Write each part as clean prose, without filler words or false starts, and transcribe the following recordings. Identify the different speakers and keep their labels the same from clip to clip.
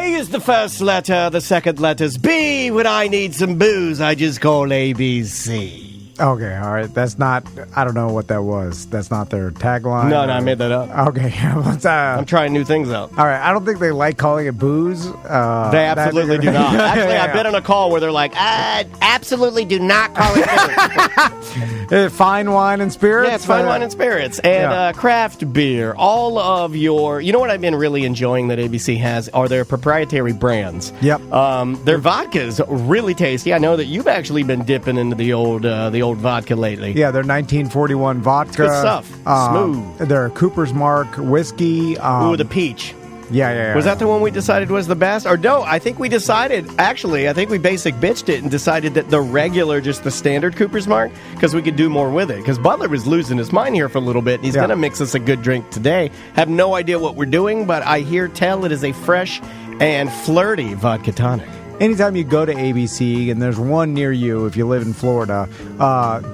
Speaker 1: A is the first letter, the second letter's B. When I need some booze, I just call ABC.
Speaker 2: Okay, all right. That's not, I don't know what that was. That's not their tagline?
Speaker 1: No, I made that up.
Speaker 2: Okay.
Speaker 1: I'm trying new things out.
Speaker 2: All right. I don't think they like calling it booze.
Speaker 1: They absolutely do not. Actually, I've been on a call where they're like, absolutely do not call it booze.
Speaker 2: Fine wine and spirits?
Speaker 1: Yeah, it's fine wine and spirits. And craft beer. All of your... You know what I've been really enjoying that ABC has are their proprietary brands.
Speaker 2: Yep.
Speaker 1: Their vodka's really tasty. I know that you've actually been dipping into the old vodka lately.
Speaker 2: Yeah, they're 1941 vodka.
Speaker 1: It's good stuff. Smooth.
Speaker 2: They're Cooper's Mark whiskey.
Speaker 1: Ooh, the peach.
Speaker 2: Yeah.
Speaker 1: Was that the one we decided was the best? Or no, I think we decided, actually, I think we basic bitched it and decided that the regular, just the standard Cooper's Mark, because we could do more with it. Because Butler was losing his mind here for a little bit, and he's going to mix us a good drink today. Have no idea what we're doing, but I hear tell it is a fresh and flirty vodka tonic.
Speaker 2: Anytime you go to ABC, and there's one near you if you live in Florida,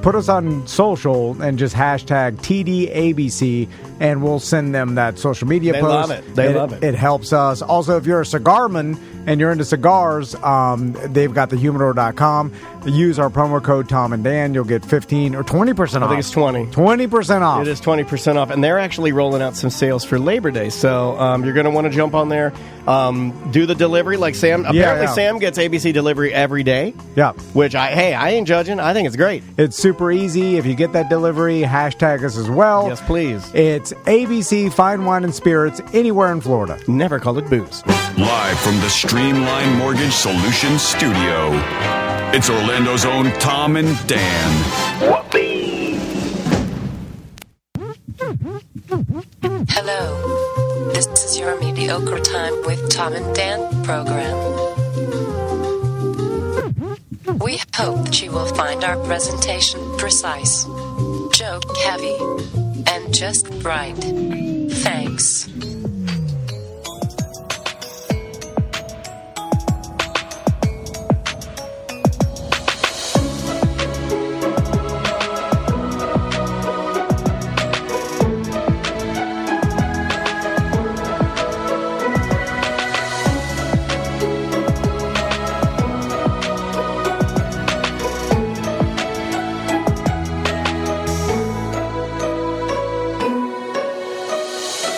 Speaker 2: put us on social and just hashtag TDABC, and we'll send them that social media post.
Speaker 1: They love it.
Speaker 2: It helps us. Also, if you're a cigarman and you're into cigars, they've got thehumidor.com. Use our promo code Tom and Dan. You'll get 15 or 20% off.
Speaker 1: I think it's 20.
Speaker 2: 20% off.
Speaker 1: It is 20% off, and they're actually rolling out some sales for Labor Day. So you're going to want to jump on there, do the delivery like Sam. Apparently, Sam gets ABC delivery every day.
Speaker 2: Yeah.
Speaker 1: Which I ain't judging. I think it's great.
Speaker 2: It's super easy. If you get that delivery, hashtag us as well.
Speaker 1: Yes, please.
Speaker 2: It's ABC Fine Wine and Spirits anywhere in Florida.
Speaker 1: Never call it booze.
Speaker 3: Live from the Streamline Mortgage Solutions studio, it's Orlando's own Tom and Dan.
Speaker 4: Hello. This is your Mediocre Time with Tom and Dan program. We hope that you will find our presentation precise, joke heavy, and just right. Thanks.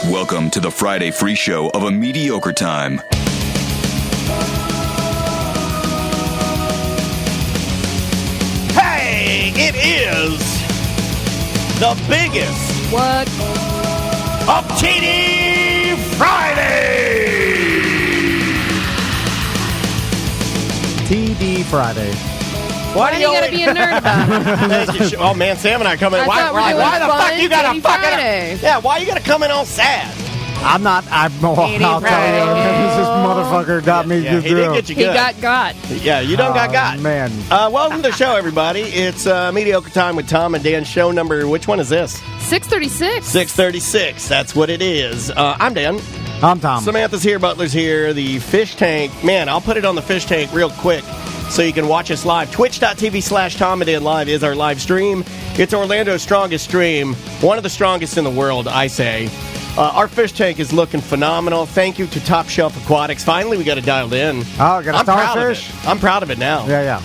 Speaker 3: Welcome to the Friday free show of A Mediocre Time.
Speaker 1: Hey, it is the biggest of TD Friday.
Speaker 2: TD Friday.
Speaker 1: Why do you
Speaker 5: gotta be a nerd about it?
Speaker 1: Oh man, Sam and I come in.
Speaker 5: I
Speaker 1: Why
Speaker 5: thought we were
Speaker 1: the
Speaker 5: doing
Speaker 1: fuck you gotta
Speaker 5: Funny
Speaker 1: fucking?
Speaker 5: Friday.
Speaker 1: Yeah, why you gotta come in all sad?
Speaker 2: I'll tell you, this motherfucker got me
Speaker 1: Yeah,
Speaker 2: good.
Speaker 1: he did get you
Speaker 5: He
Speaker 1: good.
Speaker 5: got.
Speaker 1: Yeah, you done got.
Speaker 2: Man.
Speaker 1: Welcome to the show, everybody. It's Mediocre Time with Tom and Dan. Show number, which one is this?
Speaker 5: 636.
Speaker 1: 636. That's what it is. I'm Dan.
Speaker 2: I'm Tom.
Speaker 1: Samantha's here. Butler's here. The fish tank. Man, I'll put it on the fish tank real quick so you can watch us live. Twitch.tv/Tom and Dan Live is our live stream. It's Orlando's strongest stream. One of the strongest in the world, I say. Our fish tank is looking phenomenal. Thank you to Top Shelf Aquatics. Finally, we got it dialed in.
Speaker 2: Oh, got a starfish?
Speaker 1: I'm proud of it now.
Speaker 2: Yeah.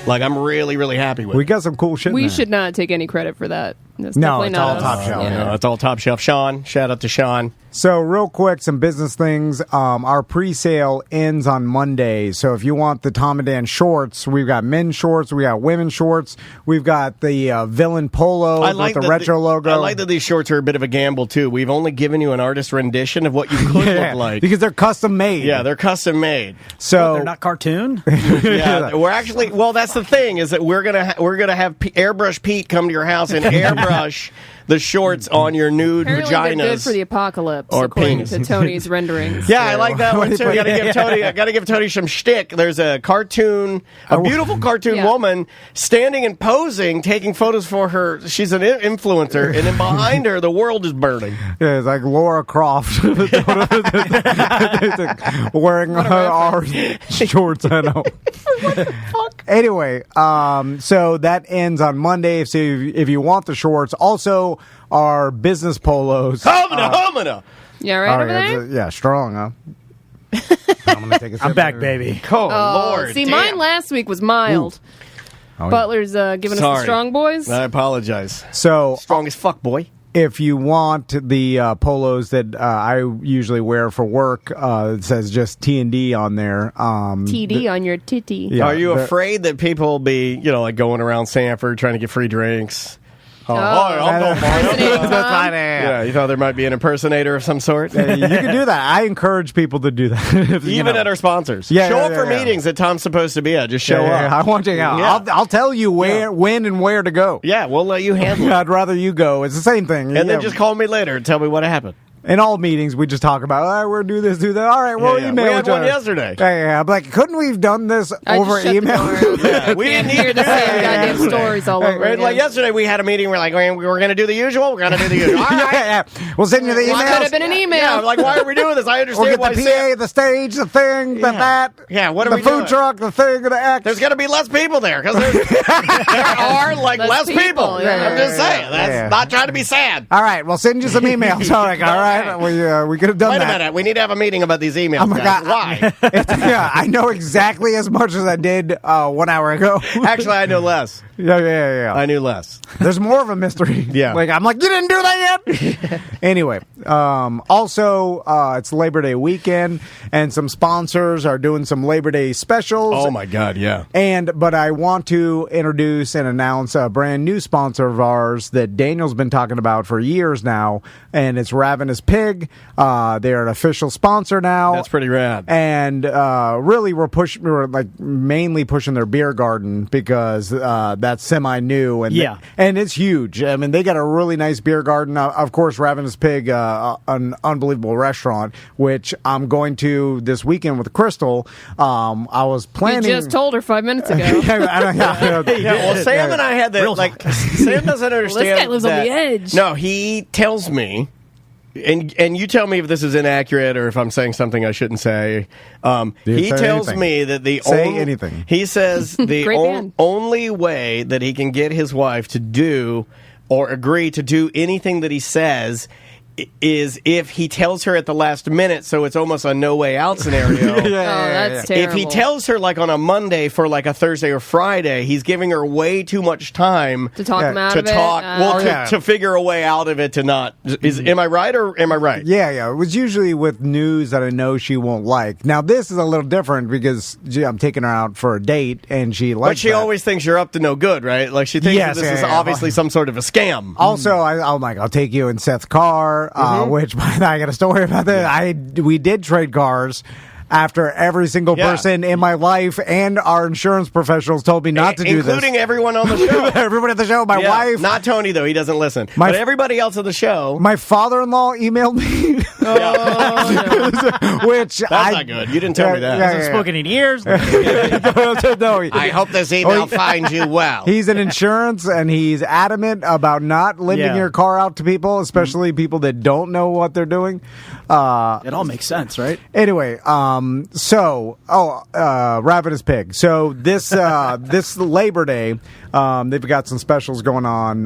Speaker 1: Like, I'm really, really happy with it.
Speaker 2: We got some cool shit in
Speaker 5: We
Speaker 2: there.
Speaker 5: should not take any credit for that. That's
Speaker 2: No,
Speaker 5: definitely
Speaker 2: it's
Speaker 5: not
Speaker 2: all
Speaker 5: us.
Speaker 2: Top Shelf.
Speaker 1: No, it's all Top Shelf. Sean, shout out to Sean.
Speaker 2: So real quick, some business things. Our pre-sale ends on Monday. So if you want the Tom and Dan shorts, we've got men's shorts, we got women's shorts, we've got the villain polo with the retro logo.
Speaker 1: I like that these shorts are a bit of a gamble too. We've only given you an artist rendition of what you could look like.
Speaker 2: Because they're custom made.
Speaker 1: Yeah, they're custom made.
Speaker 2: So
Speaker 6: they're not cartoon?
Speaker 1: Yeah, we're actually. Well, that's the thing is that we're gonna have Airbrush Pete come to your house and airbrush the shorts on your nude
Speaker 5: Apparently
Speaker 1: vaginas.
Speaker 5: they're good for the apocalypse,
Speaker 1: or
Speaker 5: according
Speaker 1: penis.
Speaker 5: to Tony's renderings.
Speaker 1: Yeah, I like that one too.
Speaker 2: Yeah.
Speaker 1: Got to give Tony some shtick. There's a beautiful cartoon woman standing and posing, taking photos for her. She's an influencer, and then behind her, the world is burning.
Speaker 2: Yeah, it's like Laura Croft wearing our shorts. I know. Anyway, so that ends on Monday. So if you want the shorts, also our business polos.
Speaker 1: Homina.
Speaker 5: Yeah, right over there?
Speaker 2: Yeah, strong, huh? take a sip.
Speaker 6: I'm back, baby.
Speaker 1: Oh, Lord.
Speaker 5: See,
Speaker 1: damn.
Speaker 5: mine last week was mild.
Speaker 2: Oh, yeah.
Speaker 5: Butler's giving us the
Speaker 1: Sorry.
Speaker 5: strong boys.
Speaker 1: I apologize.
Speaker 2: So
Speaker 1: Strong as fuck, boy.
Speaker 2: if you want the polos that I usually wear for work, it says just T&D on there.
Speaker 5: TD on your titty.
Speaker 2: Yeah,
Speaker 1: Are you
Speaker 2: the-
Speaker 1: afraid that people will be, like going around Sanford trying to get free drinks? Oh,
Speaker 5: Impersonating Tom.
Speaker 1: Yeah, you thought there might be an impersonator of some sort?
Speaker 2: You can do that. I encourage people to do that. If, you
Speaker 1: Even
Speaker 2: know.
Speaker 1: at our sponsors.
Speaker 2: Yeah,
Speaker 1: show
Speaker 2: yeah,
Speaker 1: up
Speaker 2: yeah,
Speaker 1: for
Speaker 2: yeah.
Speaker 1: meetings that Tom's supposed to be at. Just show
Speaker 2: Yeah,
Speaker 1: up.
Speaker 2: I want you out.
Speaker 1: Yeah.
Speaker 2: I'll tell you when and where to go.
Speaker 1: Yeah, we'll let you handle it.
Speaker 2: I'd rather you go. It's the same thing.
Speaker 1: And then
Speaker 2: Yeah.
Speaker 1: just call me later and tell me what happened.
Speaker 2: In all meetings, we just talk about, we're do this, do that. All right, we'll
Speaker 1: Yeah.
Speaker 2: email
Speaker 1: We had
Speaker 2: each
Speaker 1: one
Speaker 2: other.
Speaker 1: yesterday.
Speaker 2: Yeah. I'm like, couldn't we have done this
Speaker 5: I
Speaker 2: over
Speaker 5: just shut
Speaker 2: email?
Speaker 5: The door.
Speaker 1: Yeah, we didn't
Speaker 5: Hear
Speaker 1: need
Speaker 5: the
Speaker 1: to do
Speaker 5: same
Speaker 1: that.
Speaker 5: goddamn stories all over
Speaker 1: Right,
Speaker 5: again.
Speaker 1: like yesterday, we had a meeting. We're like, we were going to do the usual. We're going to do the usual. All right.
Speaker 2: yeah. We'll send you the
Speaker 5: Well,
Speaker 2: email.
Speaker 5: could have been an email.
Speaker 1: Yeah, like, why are we doing this? I
Speaker 2: We'll
Speaker 1: understand
Speaker 2: get
Speaker 1: why
Speaker 2: the
Speaker 1: Sam-
Speaker 2: PA, the stage, the thing, the that.
Speaker 1: Yeah, what are
Speaker 2: the
Speaker 1: we
Speaker 2: food
Speaker 1: doing?
Speaker 2: truck, the thing, the X.
Speaker 1: There's going to be less people there because there are like
Speaker 5: Less
Speaker 1: less people.
Speaker 5: people, yeah.
Speaker 1: I'm just saying. That's
Speaker 2: yeah.
Speaker 1: not trying to be sad.
Speaker 2: All right, we'll send you some emails. All right, we could have done
Speaker 1: Wait a
Speaker 2: that.
Speaker 1: minute. We need to have a meeting about these emails.
Speaker 2: Oh my
Speaker 1: guys.
Speaker 2: God.
Speaker 1: Why?
Speaker 2: Yeah, I know exactly as much as I did 1 hour ago.
Speaker 1: Actually, I know less.
Speaker 2: yeah.
Speaker 1: I knew less.
Speaker 2: There's more of a mystery.
Speaker 1: Yeah.
Speaker 2: Like, I'm like, you didn't do that yet? Anyway, also, it's Labor Day weekend, and some sponsors are doing some Labor Day specials.
Speaker 1: Oh, my God, yeah.
Speaker 2: But I want to introduce and announce a brand new sponsor of ours that Daniel's been talking about for years now, and it's Ravenous Pig. They're an official sponsor now.
Speaker 1: That's pretty rad.
Speaker 2: And really, we're like mainly pushing their beer garden because that's semi-new and
Speaker 6: Yeah.
Speaker 2: and it's huge. I mean, they got a really nice beer garden. Of course, Ravenous Pig, an unbelievable restaurant, which I'm going to this weekend with Crystal. I was
Speaker 5: You
Speaker 2: planning.
Speaker 5: just told her 5 minutes ago.
Speaker 1: Yeah, well, Sam and I had that. Like, Sam doesn't understand.
Speaker 5: guy lives on
Speaker 1: that-
Speaker 5: the edge.
Speaker 1: No, he tells me, and you tell me if this is inaccurate or if I'm saying something I shouldn't say. He
Speaker 2: say
Speaker 1: tells
Speaker 2: anything.
Speaker 1: me that the
Speaker 2: Say
Speaker 1: only,
Speaker 2: anything.
Speaker 1: He says the
Speaker 5: Great band.
Speaker 1: only way that he can get his wife to do or agree to do anything that he says is if he tells her at the last minute, so it's almost a no way out scenario.
Speaker 5: That's terrible.
Speaker 1: If he tells her like on a Monday for like a Thursday or Friday, he's giving her way too much time
Speaker 5: to talk him out
Speaker 1: to
Speaker 5: of it.
Speaker 1: talk.
Speaker 2: yeah.
Speaker 1: To figure a way out of it. To not am I right or am I right?
Speaker 2: Yeah. It was usually with news that I know she won't like. Now, this is a little different because I'm taking her out for a date, and she likes
Speaker 1: But she
Speaker 2: that.
Speaker 1: always thinks you're up to no good, right? Like she thinks
Speaker 2: Yes,
Speaker 1: that this
Speaker 2: yeah,
Speaker 1: is
Speaker 2: yeah.
Speaker 1: obviously some sort of a scam.
Speaker 2: Also, I'm like, I'll take you in Seth's car, which I got a story about that. We did trade cars after every single
Speaker 1: Yeah.
Speaker 2: person in my life and our insurance professionals told me not to do this.
Speaker 1: Including everyone on the show.
Speaker 2: Everybody at the show, my
Speaker 1: Yeah,
Speaker 2: wife.
Speaker 1: not Tony though, he doesn't listen.
Speaker 2: My-
Speaker 1: But everybody else on the show.
Speaker 2: My father-in-law emailed me, which
Speaker 1: That's
Speaker 2: I
Speaker 1: not good. You didn't tell me that.
Speaker 6: Hasn't spoken in years.
Speaker 2: No,
Speaker 1: I hope this email finds you well.
Speaker 2: He's in insurance, and he's adamant about not lending
Speaker 6: Yeah.
Speaker 2: your car out to people, especially people that don't know what they're doing.
Speaker 6: It all makes sense, right?
Speaker 2: Anyway, Ravenous Pig. So this this Labor Day, they've got some specials going on.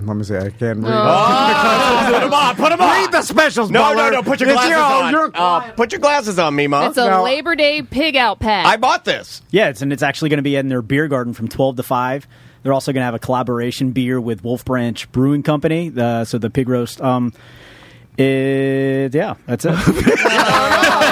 Speaker 2: Let me see. I can't read.
Speaker 1: Put them on. Put them on.
Speaker 2: Read the specials.
Speaker 1: No,
Speaker 2: Butler.
Speaker 1: no, no. Put your
Speaker 2: It's
Speaker 1: glasses on. Put your glasses on, Mima.
Speaker 5: It's a
Speaker 2: No.
Speaker 5: Labor Day pig out pack.
Speaker 1: I bought this.
Speaker 6: Yeah, it's actually going to be in their beer garden from 12 to 5. They're also going to have a collaboration beer with Wolf Branch Brewing Company. So the pig roast. Yeah, that's it.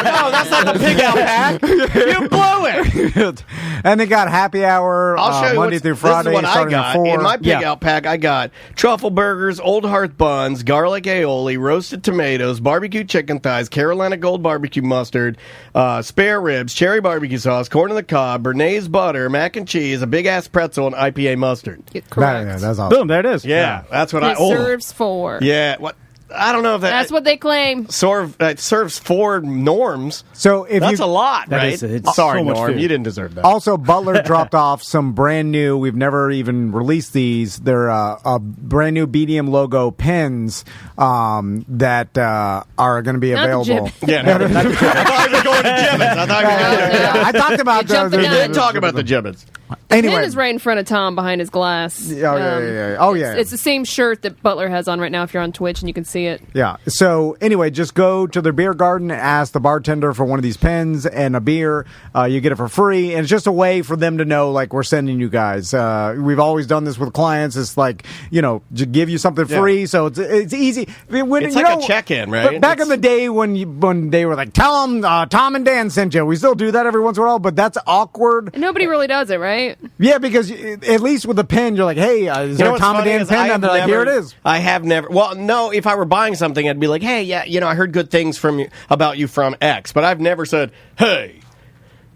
Speaker 1: No, that's not the pig out pack. You blew it.
Speaker 2: And they got happy hour
Speaker 1: I'll show you
Speaker 2: Monday
Speaker 1: what's-
Speaker 2: through Friday,
Speaker 1: This is what I
Speaker 2: starting at
Speaker 1: got.
Speaker 2: 4.
Speaker 1: In my pig
Speaker 6: Yeah.
Speaker 1: out pack, I got truffle burgers, Old Hearth buns, garlic aioli, roasted tomatoes, barbecue chicken thighs, Carolina Gold barbecue mustard, spare ribs, cherry barbecue sauce, corn on the cob, Bernaise butter, mac and cheese, a big ass pretzel, and IPA mustard.
Speaker 5: Correct.
Speaker 2: Yeah, that's awesome.
Speaker 6: Boom, there it is.
Speaker 1: Yeah, that's what
Speaker 5: It
Speaker 1: I.
Speaker 5: serves 4.
Speaker 1: Yeah, what? I don't know if that.
Speaker 5: That's what they claim.
Speaker 1: serves 4 norms.
Speaker 2: So if
Speaker 1: That's
Speaker 2: you
Speaker 1: a lot,
Speaker 6: That
Speaker 1: right?
Speaker 6: is- it's
Speaker 1: Sorry,
Speaker 6: so much
Speaker 1: Norm,
Speaker 6: food.
Speaker 1: you didn't deserve that.
Speaker 2: Also, Butler dropped off some brand new. We've never even released these. They're a brand new BDM logo pins that are going to be
Speaker 5: Not the
Speaker 2: available.
Speaker 5: Jib.
Speaker 1: Yeah, no, I thought we were going to gibbets. I thought we were going to
Speaker 2: I talked about
Speaker 5: You jumped the
Speaker 2: those.
Speaker 5: gun.
Speaker 1: We did talk about the gibbets.
Speaker 2: Anyway.
Speaker 5: Pin is right in front of Tom behind his glass.
Speaker 2: Yeah. Oh, yeah.
Speaker 5: It's the same shirt that Butler has on right now if you're on Twitch and you can see it.
Speaker 2: Yeah. So anyway, just go to their beer garden and ask the bartender for one of these pens and a beer. You get it for free, and it's just a way for them to know, like, we're sending you guys. We've always done this with clients. It's like, to give you something free, so it's easy. I mean,
Speaker 1: it's like a check-in, right?
Speaker 2: But back in the day when they were like, tell them Tom and Dan sent you. We still do that every once in a while, but that's awkward.
Speaker 5: And nobody really does it, right?
Speaker 2: Yeah, because at least with the pen, you're like, hey, is there a Tom and Dan pen? And they're like, here it is.
Speaker 1: I have never. Well, no, if I were buying something, I'd be like, hey, yeah, I heard good things about you from X, but I've never said, hey,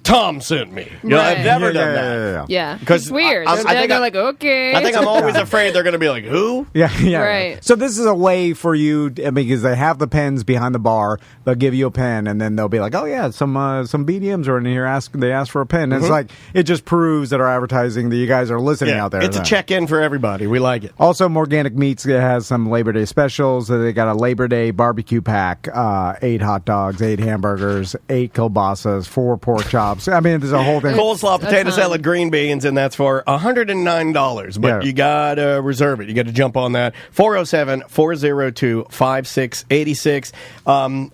Speaker 1: Tom sent me. I've never done that.
Speaker 5: Yeah.
Speaker 1: Because
Speaker 5: it's weird.
Speaker 1: I think
Speaker 5: they're like, okay.
Speaker 1: I think I'm always afraid they're going to be like, who?
Speaker 2: Yeah.
Speaker 5: Right.
Speaker 2: So this is a way for you, because they have the pens behind the bar. They'll give you a pen, and then they'll be like, oh, yeah, some BDMs are in here. They ask for a pen. And it's like, it just proves that our advertising, that you guys are listening out there.
Speaker 1: It's a check-in for everybody. We like it.
Speaker 2: Also, Organic Meats has some Labor Day specials. They got a Labor Day barbecue pack, 8 hot dogs, 8 hamburgers, 8 kielbasas, 4 pork chops. I mean, there's a whole thing.
Speaker 1: Coleslaw, potato salad, green beans, and that's for $109. But you got to reserve it. You got to jump on that. 407-402-5686.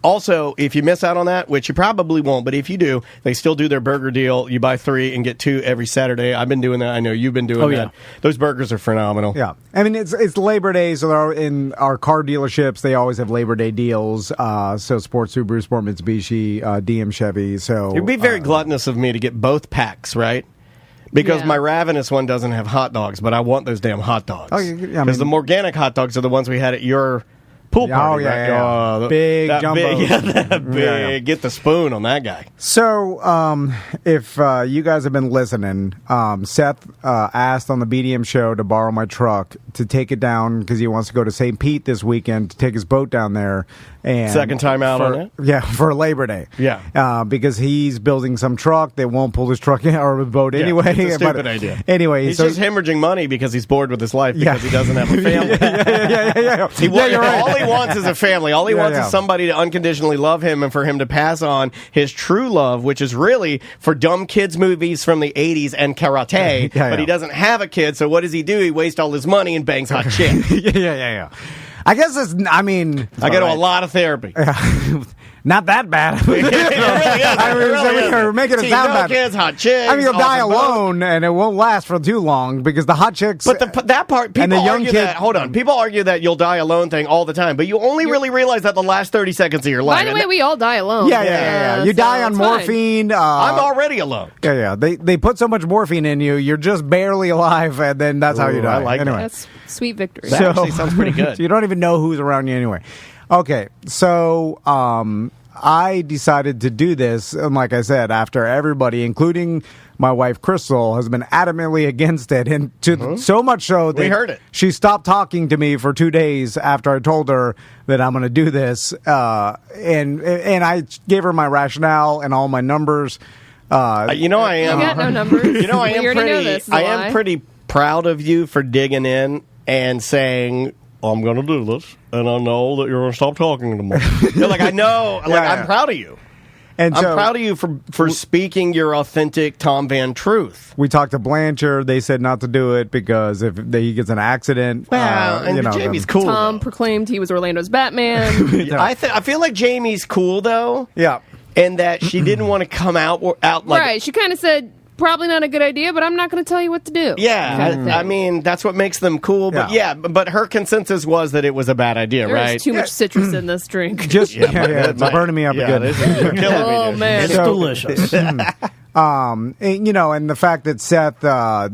Speaker 1: Also, if you miss out on that, which you probably won't, but if you do, they still do their burger deal. You buy 3 and get 2 every Saturday. I've been doing that. I know you've been doing that. Yeah. Those burgers are phenomenal.
Speaker 2: Yeah. I mean, it's Labor Day, so they're in our car dealerships, they always have Labor Day deals. So Sport Subaru, Sport Mitsubishi, DM Chevy. So
Speaker 1: it'd be very gluttonous of me to get both packs, right? Because my Ravenous one doesn't have hot dogs, but I want those damn hot dogs. Because the organic hot dogs are the ones we had at your pool party.
Speaker 2: Big jumbo.
Speaker 1: Big. Get the spoon on that guy.
Speaker 2: So, if you guys have been listening, Seth asked on the BDM show to borrow my truck to take it down because he wants to go to St. Pete this weekend to take his boat down there. And
Speaker 1: second time out on it?
Speaker 2: Yeah, for Labor Day.
Speaker 1: Yeah.
Speaker 2: Because he's building some truck that won't pull his truck or boat anyway.
Speaker 1: It's a stupid idea.
Speaker 2: Anyway.
Speaker 1: He's just hemorrhaging money because he's bored with his life because he doesn't have a family. All he wants is a family. All he wants is somebody to unconditionally love him and for him to pass on his true love, which is really for dumb kids movies from the 80s and karate. But he doesn't have a kid, so what does he do? He wastes all his money and bangs hot chick.
Speaker 2: Yeah. I guess I go
Speaker 1: to a lot of therapy.
Speaker 2: Not that bad.
Speaker 1: It really is.
Speaker 2: We're making it sound bad.
Speaker 1: Kids, hot chicks.
Speaker 2: I mean, you'll die alone, and it won't last for too long because the hot chicks.
Speaker 1: But that part, people
Speaker 2: and the young
Speaker 1: argue
Speaker 2: kid,
Speaker 1: that. Hold on, people argue that you'll die alone thing all the time, but you only really realize that the last 30 seconds of your life.
Speaker 5: By the way, we all die alone.
Speaker 2: Yeah. You die on morphine.
Speaker 1: I'm already alone.
Speaker 2: Yeah. They put so much morphine in you, you're just barely alive, and then that's how you die.
Speaker 1: I like
Speaker 2: anyway.
Speaker 5: That's sweet victory.
Speaker 1: That actually sounds pretty good.
Speaker 2: So you don't even know who's around you anyway. Okay, so I decided to do this, and like I said, after everybody, including my wife Crystal, has been adamantly against it, and so much so that
Speaker 1: we heard it.
Speaker 2: She stopped talking to me for 2 days after I told her that I'm going to do this, and I gave her my rationale and all my numbers.
Speaker 1: I am.
Speaker 5: You got no numbers.
Speaker 1: I am pretty proud of you for digging in and saying, I'm going to do this, and I know that you're going to stop talking to me. You're like, I know. I'm proud of you. And I'm proud of you for speaking your authentic Tom Van truth.
Speaker 2: We talked to Blanchard. They said not to do it because if he gets an accident.
Speaker 1: Well, and Jamie's cool.
Speaker 5: Tom proclaimed he was Orlando's Batman.
Speaker 1: I feel like Jamie's cool, though.
Speaker 2: Yeah.
Speaker 1: And that she didn't want to come out like...
Speaker 5: Right. She kind of said... Probably not a good idea, but I'm not going to tell you what to do.
Speaker 1: Yeah, I mean, that's what makes them cool. But but her consensus was that it was a and right?
Speaker 5: There's too much citrus in this drink.
Speaker 2: It's burning me up again.
Speaker 1: You're killing me,
Speaker 5: oh, man.
Speaker 6: It's delicious.
Speaker 2: And the fact that Seth,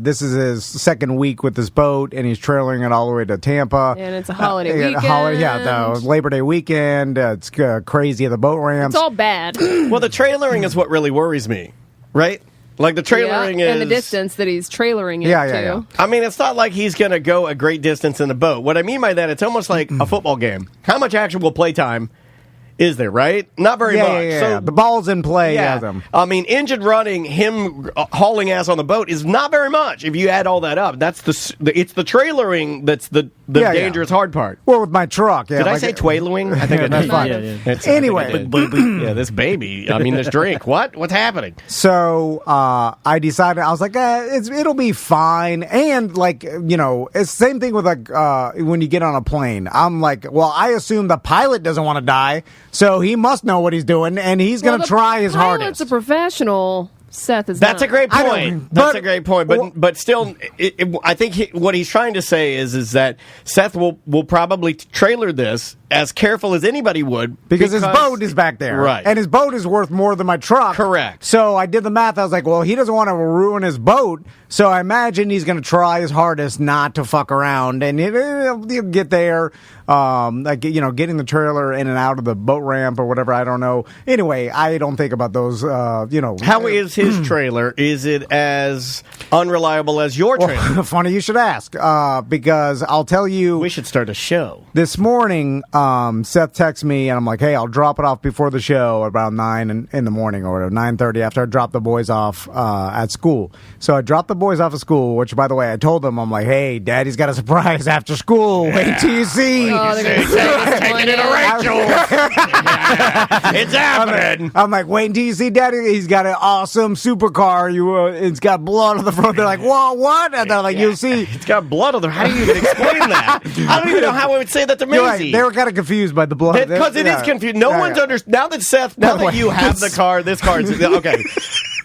Speaker 2: this is his second week with this boat, and he's trailing it all the way to Tampa.
Speaker 5: And it's a holiday weekend.
Speaker 2: The Labor Day weekend. It's crazy at the boat ramps.
Speaker 5: It's all bad.
Speaker 1: Well, the trailering is what really worries me, right? Like the trailering is...
Speaker 5: and the distance that he's trailering it to.
Speaker 1: I mean, it's not like he's going to go a great distance in the boat. What I mean by that, it's almost like a football game. How much actual play time Is there, right? Not very much.
Speaker 2: Yeah.
Speaker 1: So
Speaker 2: The ball's in play.
Speaker 1: yeah. I mean, engine running, him hauling ass on the boat is not very much. If you add all that up, that's it's the trailering that's the dangerous hard part.
Speaker 2: Well, with my truck. Yeah,
Speaker 1: Did I say twailering? I think
Speaker 2: that's fine. Anyway.
Speaker 1: Yeah, this baby. I mean, this drink. What's happening?
Speaker 2: So I decided, I was like, it'll be fine. And like, it's the same thing with like when you get on a plane. I'm like, well, I assume the pilot doesn't want to die, so he must know what he's doing, and he's going to try his hardest.
Speaker 5: Pilot's a professional. Seth is
Speaker 1: That's
Speaker 5: not.
Speaker 1: a great point. That's a great point. But still, I think what he's trying to say is that Seth will probably trailer this as careful as anybody would
Speaker 2: because his boat is back there,
Speaker 1: right?
Speaker 2: And his boat is worth more than my truck.
Speaker 1: Correct.
Speaker 2: So I did the math. I was like, well, he doesn't want to ruin his boat, so I imagine he's going to try his hardest not to fuck around, and he'll get there. Getting the trailer in and out of the boat ramp or whatever. I don't know. Anyway, I don't think about those.
Speaker 1: How is his trailer? Is it as unreliable as your trailer?
Speaker 2: Well, funny you should ask, because I'll tell you.
Speaker 1: We should start a show.
Speaker 2: This morning, Seth texts me, and I'm like, hey, I'll drop it off before the show around 9 in the morning or 9:30 after I drop the boys off at school. So I dropped the boys off at school, which, by the way, I told them, I'm like, hey, Daddy's got a surprise after school. Wait till you see.
Speaker 5: Oh, they're going to say
Speaker 1: Taking it to Rachel. It's happening.
Speaker 2: I'm like, wait until you see Daddy. He's got an awesome supercar. It's got blood on the front. They're like, whoa, what? And they're like, you'll see.
Speaker 1: It's got blood on the. How do you even explain that? I don't even know how I would say that to Maisie.
Speaker 2: Right. They were kind of confused by the blood.
Speaker 1: Because it is confused. No one's understood. Now that Seth, now that you have the car, this car is okay.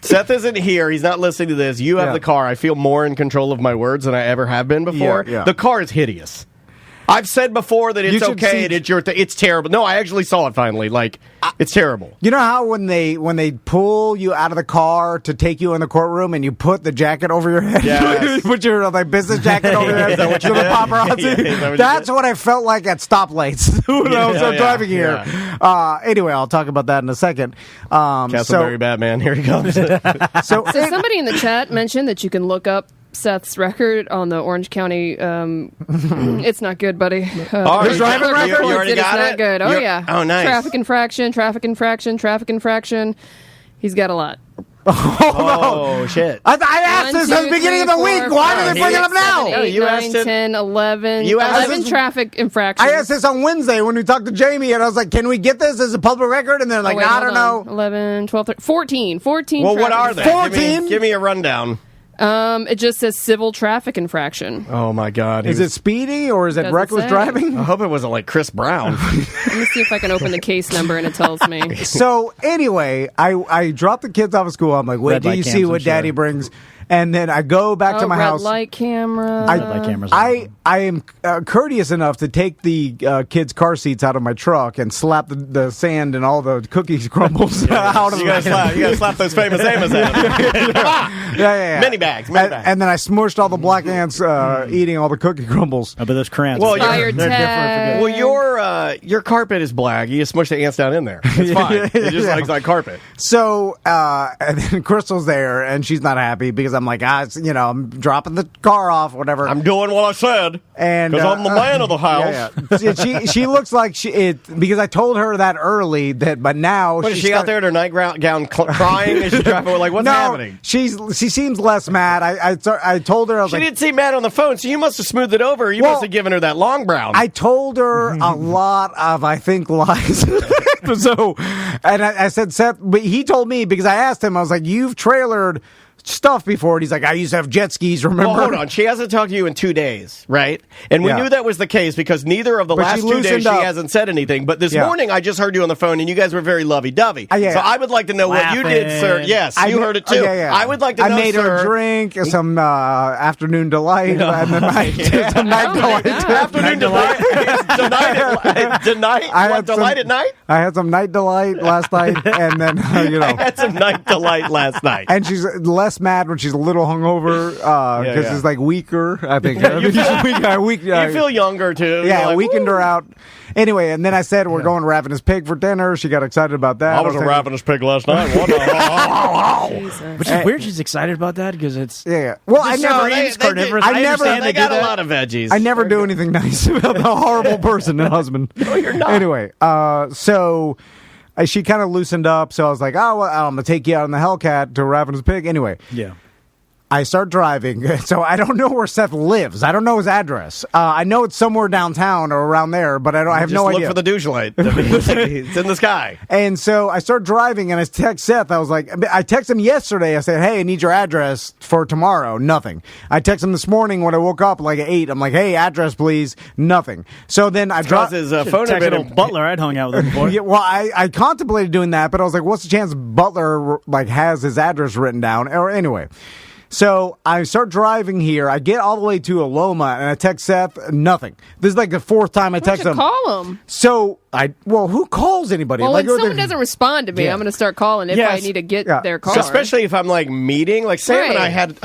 Speaker 1: Seth isn't here. He's not listening to this. You have the car. I feel more in control of my words than I ever have been before.
Speaker 2: Yeah.
Speaker 1: The car is hideous. I've said before that it's okay and it's your it's terrible. No, I actually saw it finally. Like, it's terrible.
Speaker 2: You know how when they pull you out of the car to take you in the courtroom and you put the jacket over your head?
Speaker 1: Yes.
Speaker 2: You put your business jacket over your head to the paparazzi?
Speaker 1: Yeah,
Speaker 2: That's what I felt like at stoplights when I was driving here.
Speaker 1: Yeah.
Speaker 2: Anyway, I'll talk about that in a second.
Speaker 1: Castleberry Batman, here he comes.
Speaker 5: So somebody in the chat mentioned that you can look up Seth's record on the Orange County. It's not good, buddy.
Speaker 1: His driving record? You already got
Speaker 5: it? It's not good. Oh, yeah.
Speaker 1: Oh, nice.
Speaker 5: Traffic infraction. He's got a lot.
Speaker 1: Oh, shit.
Speaker 2: I asked this at the beginning of the week. Why did they bring it up now?
Speaker 5: 7, 8, 9, 10, 11.
Speaker 1: You asked
Speaker 5: 11
Speaker 1: this-
Speaker 5: traffic infractions.
Speaker 2: I asked this on Wednesday when we talked to Jamie, and I was like, can we get this as a public record? And they're like, I don't know.
Speaker 5: 11, 12, 13, 14. 14
Speaker 1: Well, what are they?
Speaker 2: 14?
Speaker 1: Give me a rundown.
Speaker 5: It just says civil traffic infraction.
Speaker 1: Oh, my God.
Speaker 2: Is it speedy or is it
Speaker 5: Doesn't
Speaker 2: reckless
Speaker 5: say.
Speaker 2: driving?
Speaker 1: I hope it wasn't like Chris Brown.
Speaker 5: Let me see if I can open the case number and it tells me.
Speaker 2: So anyway, I dropped the kids off of school. I'm like, wait,
Speaker 6: Red
Speaker 2: do
Speaker 6: light
Speaker 2: you
Speaker 6: cams,
Speaker 2: see
Speaker 6: I'm
Speaker 2: what
Speaker 6: sure.
Speaker 2: Daddy brings? And then I go back to my
Speaker 5: red
Speaker 2: house.
Speaker 5: light camera.
Speaker 6: Red light cameras.
Speaker 2: I am courteous enough to take the kids' car seats out of my truck and slap the sand and all the cookies crumbles out of
Speaker 1: You gotta slap those famous Amos at him. Come on.
Speaker 2: Yeah.
Speaker 1: Mini bags.
Speaker 2: And then I smushed all the black ants eating all the cookie crumbles.
Speaker 6: but those crayons.
Speaker 1: Well,
Speaker 5: Fire
Speaker 6: they're
Speaker 5: tag.
Speaker 6: different.
Speaker 1: Well, your carpet is black. You just smush the ants down in there. It's fine. It just like carpet.
Speaker 2: So, and then Crystal's there, and she's not happy because I'm like, I'm dropping the car off, whatever.
Speaker 1: I'm doing what I said.
Speaker 2: And
Speaker 1: because I'm the man of the house.
Speaker 2: Yeah. She looks like because I told her that early but now
Speaker 1: What, is she out there in her nightgown crying as she's driving? We're like, what's happening?
Speaker 2: She seems less mad. I told her I was
Speaker 1: She
Speaker 2: like,
Speaker 1: didn't seem mad on the phone, so you must have smoothed it over. You must have given her that long brown.
Speaker 2: I told her a lot of I think lies. So, and I said, Seth, but he told me because I asked him, I was like, you've trailered stuff before, and he's like, I used to have jet skis, remember?
Speaker 1: Well, hold on. She hasn't talked to you in 2 days, right? And we knew that was the case because neither of the last 2 days she hasn't said anything. But this morning, I just heard you on the phone, and you guys were very lovey-dovey. So I would like to know what you did, sir. Yes, you heard it, too. I would like to know,
Speaker 2: I made her a drink, some afternoon delight, and then some night delight.
Speaker 1: Afternoon delight? Delight at night?
Speaker 2: I had some night delight last night, and then,
Speaker 1: I had some night delight last night.
Speaker 2: And she's less less mad when she's a little hungover because she's like weaker. I think
Speaker 1: You feel younger too.
Speaker 2: Yeah,
Speaker 1: like,
Speaker 2: weakened her out. Anyway, and then I said we're going ravenous pig for dinner. She got excited about that.
Speaker 1: I was a ravenous pig last night. What the
Speaker 6: Which is weird. She's excited about that because it's
Speaker 2: yeah. Well, I never
Speaker 6: eats carnivorous.
Speaker 2: I never.
Speaker 1: They got a lot of veggies.
Speaker 2: I never do anything nice about the horrible person and husband.
Speaker 1: No, you're not.
Speaker 2: Anyway, so she kind of loosened up. So I was like, oh, well, I'm going to take you out on the Hellcat to Ravenous Pig. Anyway.
Speaker 6: Yeah.
Speaker 2: I start driving, so I don't know where Seth lives. I don't know his address. I know it's somewhere downtown or around there, but I have no idea.
Speaker 1: Look for the douche light. It's in the sky.
Speaker 2: And so I start driving, and I text Seth. I texted him yesterday. I said, hey, I need your address for tomorrow. Nothing. I text him this morning when I woke up like at 8. I'm like, hey, address, please. Nothing. So then I dropped
Speaker 1: his phone had been
Speaker 6: Butler. I'd hung out with him before.
Speaker 2: Yeah, well, I contemplated doing that, but I was like, what's the chance Butler has his address written down? Or anyway. So I start driving here. I get all the way to Aloma, and I text Seth. Nothing. This is like the fourth time I text him.
Speaker 5: Call him.
Speaker 2: So who calls anybody?
Speaker 5: Well, when someone doesn't respond to me, I'm going to start calling if I need to get their car.
Speaker 1: So especially if I'm like meeting, like Sam and I had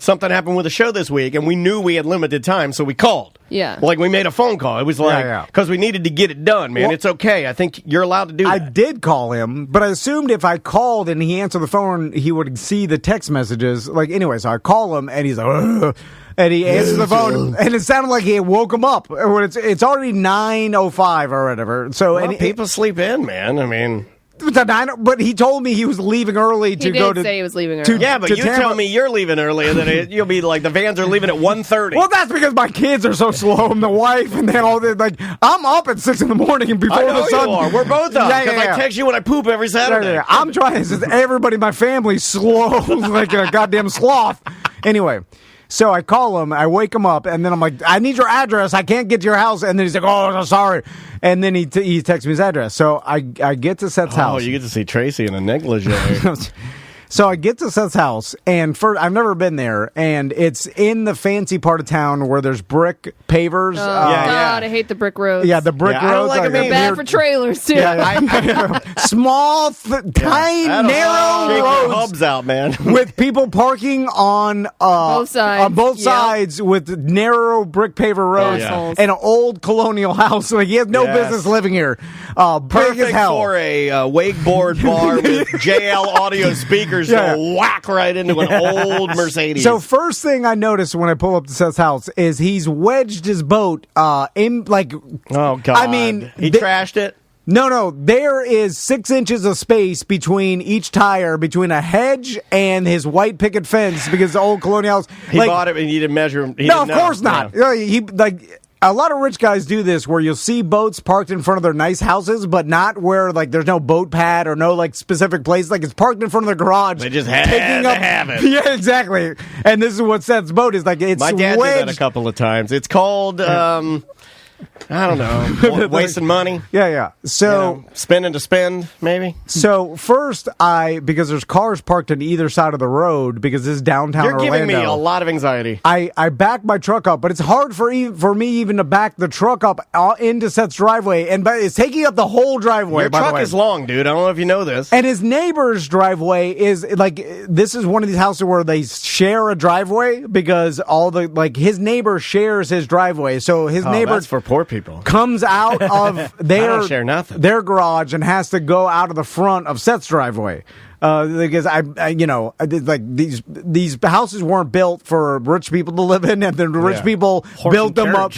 Speaker 1: something happen with a show this week, and we knew we had limited time, so we called.
Speaker 5: Yeah.
Speaker 1: Like we made a phone call. It was like, because we needed to get it done, man. Well, it's okay. I think you're allowed to do that.
Speaker 2: I did call him, but I assumed if I called and he answered the phone, he would see the text messages. Like, anyway, so I call him and he's like, ugh. And he answers the phone, and it sounded like he woke him up. It's already 9:05 or whatever. So
Speaker 1: people sleep in, man. I mean.
Speaker 2: But he told me he was leaving early to go to.
Speaker 5: Say he was leaving early.
Speaker 1: Yeah, but you tell me you're leaving early, and then you'll be like the vans are leaving at 1:30.
Speaker 2: Well, that's because my kids are so slow, and the wife, and then all that. Like I'm up at 6 in the morning, and before the sun.
Speaker 1: You are. We're both up because I text you when I poop every Saturday.
Speaker 2: I'm trying. Everybody in my family's slow, like a goddamn sloth. Anyway. So I call him, I wake him up, and then I'm like, I need your address. I can't get to your house. And then he's like, oh, I'm sorry. And then he texts me his address. So I get to Seth's house.
Speaker 1: Oh, you get to see Tracy in a negligee.
Speaker 2: So I get to Seth's house, and I've never been there, and it's in the fancy part of town where there's brick pavers.
Speaker 5: Oh, God, I hate the brick roads.
Speaker 2: Yeah, the brick roads.
Speaker 1: I don't like
Speaker 5: They're bad for trailers, too.
Speaker 2: Small, tiny, narrow roads.
Speaker 1: Hubs out, man.
Speaker 2: With people parking on
Speaker 5: both sides.
Speaker 2: On both sides with narrow brick paver roads and an old colonial house. Like, he has no business living here. Big as hell.
Speaker 1: For a wakeboard bar with JL audio speakers. So whack right into an old Mercedes.
Speaker 2: So first thing I noticed when I pull up to Seth's house is he's wedged his boat in like.
Speaker 1: Oh God!
Speaker 2: I mean,
Speaker 1: he trashed it.
Speaker 2: No. There is 6 inches of space between each tire, between a hedge and his white picket fence, because the old colonial house.
Speaker 1: He bought it and he didn't measure him.
Speaker 2: No, of course not. Yeah. He like. A lot of rich guys do this where you'll see boats parked in front of their nice houses, but not where like there's no boat pad or no like specific place. Like it's parked in front of their garage.
Speaker 1: They just have it.
Speaker 2: Yeah, exactly. And this is what Seth's boat is like. It's
Speaker 1: my dad
Speaker 2: wedged.
Speaker 1: did that a couple of times. It's called I don't know, wasting money.
Speaker 2: Yeah. So
Speaker 1: spending to spend, maybe.
Speaker 2: So first, because there's cars parked on either side of the road because this is downtown
Speaker 1: You're
Speaker 2: Orlando.
Speaker 1: giving me a lot of anxiety.
Speaker 2: I back my truck up, but it's hard for me even to back the truck up into Seth's driveway, and it's taking up the whole driveway.
Speaker 1: Your truck is long, dude. I don't know if you know this.
Speaker 2: And his neighbor's driveway is like this is one of these houses where they share a driveway because his neighbor shares his driveway, so his neighbor.
Speaker 1: That's for poor people.
Speaker 2: Comes out of
Speaker 1: share nothing.
Speaker 2: their garage and has to go out of the front of Seth's driveway. Because like these houses weren't built for rich people to live in, and the rich people built them up.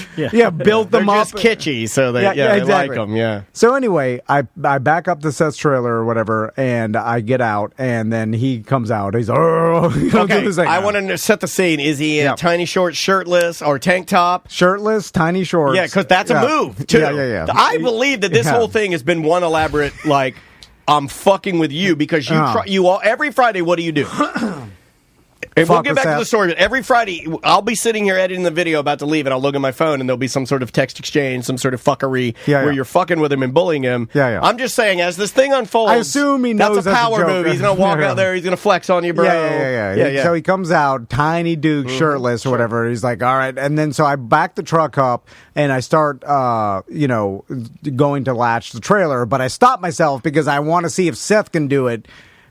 Speaker 2: Built them up.
Speaker 1: Just kitschy, so they
Speaker 2: exactly.
Speaker 1: they like them. Yeah.
Speaker 2: So anyway, I back up to Seth's trailer or whatever, and I get out, and then he comes out. He's
Speaker 1: okay. I want to set the scene. Is he in tiny shorts, shirtless, or tank top?
Speaker 2: Shirtless, tiny shorts.
Speaker 1: Yeah, because that's a move too.
Speaker 2: Yeah.
Speaker 1: I believe that this whole thing has been one elaborate like. I'm fucking with you because you all every Friday. What do you do? And we'll get back to the story, but every Friday, I'll be sitting here editing the video about to leave, and I'll look at my phone, and there'll be some sort of text exchange, some sort of fuckery where you're fucking with him and bullying him. I'm just saying, as this thing unfolds,
Speaker 2: I assume he knows
Speaker 1: that's a power move. He's going to walk out there, he's going to flex on you, bro.
Speaker 2: Yeah. So he comes out, tiny dude, shirtless or whatever. He's like, all right. And then so I back the truck up, and I start, going to latch the trailer, but I stop myself because I want to see if Seth can do it.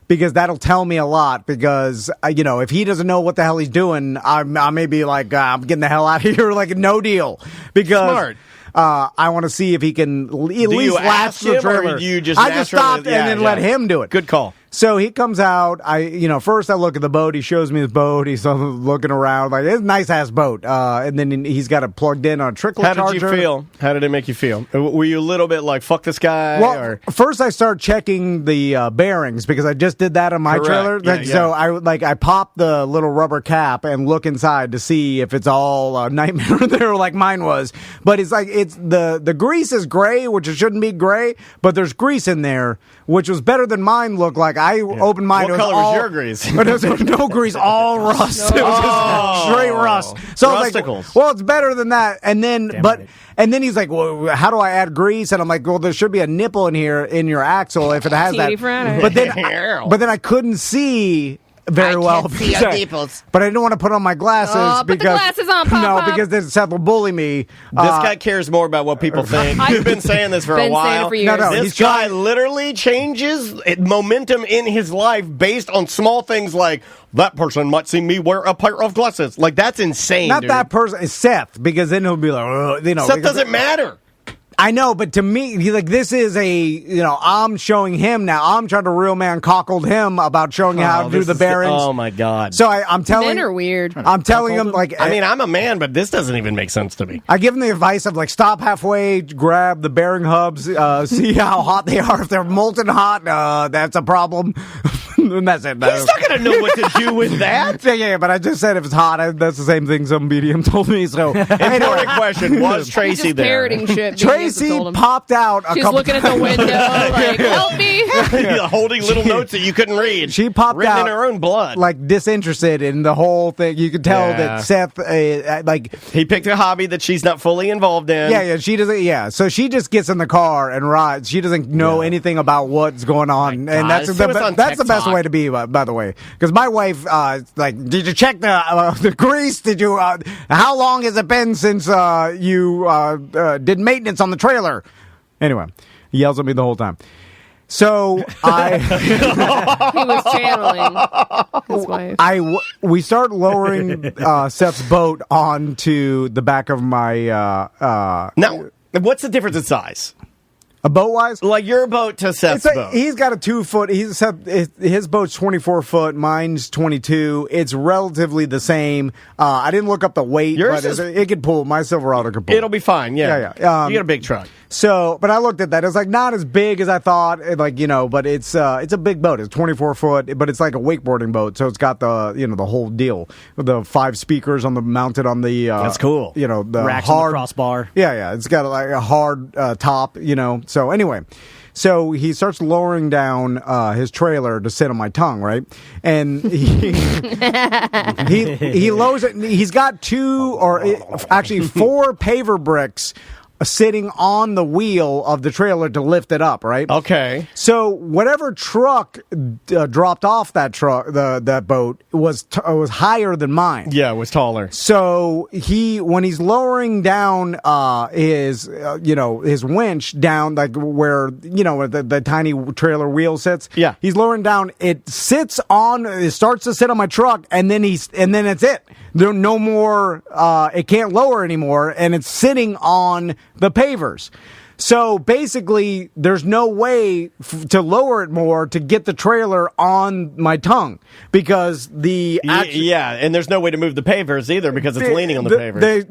Speaker 2: because that'll tell me a lot. Because if he doesn't know what the hell he's doing, I may be like, I'm getting the hell out of here, like no deal. Because
Speaker 1: Smart.
Speaker 2: I want to see if he can at least last the
Speaker 1: him,
Speaker 2: trailer.
Speaker 1: or you just
Speaker 2: I just stopped and then let him do it.
Speaker 1: Good call.
Speaker 2: So he comes out. First I look at the boat. He shows me his boat. He's looking around like it's a nice ass boat. And then he's got it plugged in on a trickle charger.
Speaker 1: How did you feel? How did it make you feel? Were you a little bit like fuck this guy?
Speaker 2: Well, first I start checking the bearings because I just did that on my trailer. So I pop the little rubber cap and look inside to see if it's all a nightmare there like mine was. But it's like the grease is gray, which it shouldn't be gray, but there's grease in there, which was better than mine looked like. I opened mine.
Speaker 1: What color was your grease?
Speaker 2: But there was no grease, all rust. It was just straight rust. So I was like, well, it's better than that. And then, and then he's like, well, how do I add grease? And I'm like, well, there should be a nipple in here in your axle if it has that. But then I couldn't see very well.
Speaker 7: See your nipples.
Speaker 2: But I didn't want to put on my glasses
Speaker 5: put the glasses on, Pop.
Speaker 2: because then Seth will bully me.
Speaker 1: This guy cares more about what people think. You've been saying this for a while.
Speaker 5: Saying it for years.
Speaker 2: No,
Speaker 1: this guy literally changes momentum in his life based on small things like that person might see me wear a pair of glasses. Like that's insane.
Speaker 2: Not
Speaker 1: dude.
Speaker 2: that person. It's Seth, because then he'll be like,
Speaker 1: Seth doesn't matter.
Speaker 2: I know, but to me, this is I'm showing him now. I'm trying to real man cockled him about showing how to do the bearings.
Speaker 1: Oh my God.
Speaker 2: So I'm telling
Speaker 5: Men are weird.
Speaker 2: I'm telling him
Speaker 1: I'm a man, but this doesn't even make sense to me.
Speaker 2: I give him the advice of stop halfway, grab the bearing hubs, see how hot they are. If they're molten hot, that's a problem. And that's it.
Speaker 1: He's not going to know what to do with that.
Speaker 2: Yeah, but I just said if it's hot, that's the same thing some medium told me. So,
Speaker 1: important question: was Tracy
Speaker 5: just
Speaker 1: there?
Speaker 5: Parroting shit.
Speaker 2: Tracy popped out.
Speaker 5: She's looking at the window, like, help me.
Speaker 1: Holding little notes that you couldn't read.
Speaker 2: She popped
Speaker 1: written
Speaker 2: out
Speaker 1: in her own blood,
Speaker 2: like disinterested in the whole thing. You could tell that Seth,
Speaker 1: he picked a hobby that she's not fully involved in.
Speaker 2: Yeah, she doesn't. Yeah, so she just gets in the car and rides. She doesn't know anything about what's going on, and that's the best way to be. By the way, because my wife, did you check the grease? Did you? How long has it been since you did maintenance on the trailer? Anyway, he yells at me the whole time. So
Speaker 5: He was channeling his wife.
Speaker 2: We start lowering Seth's boat onto the back of my.
Speaker 1: Now, what's the difference in size?
Speaker 2: A boat wise,
Speaker 1: like your boat to Seth's boat.
Speaker 2: He's got a 2 foot. His boat's 24 foot. Mine's 22. It's relatively the same. I didn't look up the weight, but it could pull. My Silverado could pull.
Speaker 1: It'll be fine. Yeah. You got a big truck.
Speaker 2: So, but I looked at that. It's not as big as I thought. But it's a big boat. It's 24 foot, but it's like a wakeboarding boat. So it's got the whole deal with the 5 speakers mounted on the.
Speaker 1: That's cool.
Speaker 2: The
Speaker 6: racks
Speaker 2: hard
Speaker 6: on the crossbar.
Speaker 2: Yeah. It's got a hard top. So anyway. So he starts lowering down his trailer to sit on my tongue, right? And he lowers it. He's got 4 paver bricks sitting on the wheel of the trailer to lift it up, right?
Speaker 1: Okay.
Speaker 2: So whatever truck dropped off that that boat was higher than mine.
Speaker 1: Yeah, it was taller.
Speaker 2: So when he's lowering down his winch down where the tiny trailer wheel sits.
Speaker 1: Yeah.
Speaker 2: He's lowering down. It starts to sit on my truck, and then it's it. There no more. It can't lower anymore, and it's sitting on the pavers. So basically, there's no way to lower it more to get the trailer on my tongue because
Speaker 1: and there's no way to move the pavers either because it's leaning on the pavers.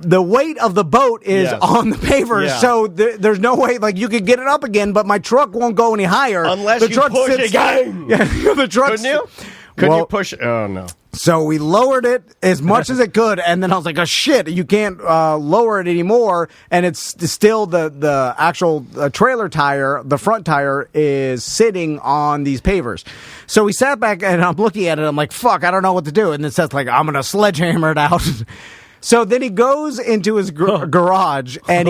Speaker 2: The weight of the boat is on the pavers, so there's no way you could get it up again, but my truck won't go any higher
Speaker 1: unless
Speaker 2: the
Speaker 1: you
Speaker 2: truck
Speaker 1: push it again.
Speaker 2: Yeah, the truck.
Speaker 1: Couldn't you? Couldn't you push? Oh no.
Speaker 2: So we lowered it as much as it could, and then I was like, "Oh shit, you can't lower it anymore." And it's still the actual trailer tire, the front tire, is sitting on these pavers. So we sat back, and I'm looking at it. I'm like, "Fuck, I don't know what to do." And then Seth's like, "I'm gonna sledgehammer it out." So then he goes into his garage and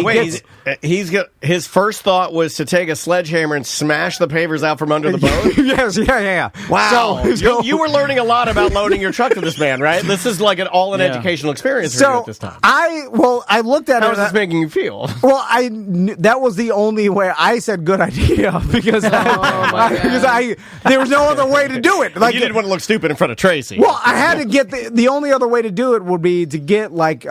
Speaker 1: his first thought was to take a sledgehammer and smash the pavers out from under the boat.
Speaker 2: Yes, yeah.
Speaker 1: Wow, you were learning a lot about loading your truck to this man, right? This is like an educational experience for you at this time.
Speaker 2: I looked at it.
Speaker 1: How is this making you feel?
Speaker 2: Well, that was the only way. I said good idea because there was no other way to do it.
Speaker 1: Like you didn't want to look stupid in front of Tracy.
Speaker 2: Well, I had to get the only other way to do it would be to get like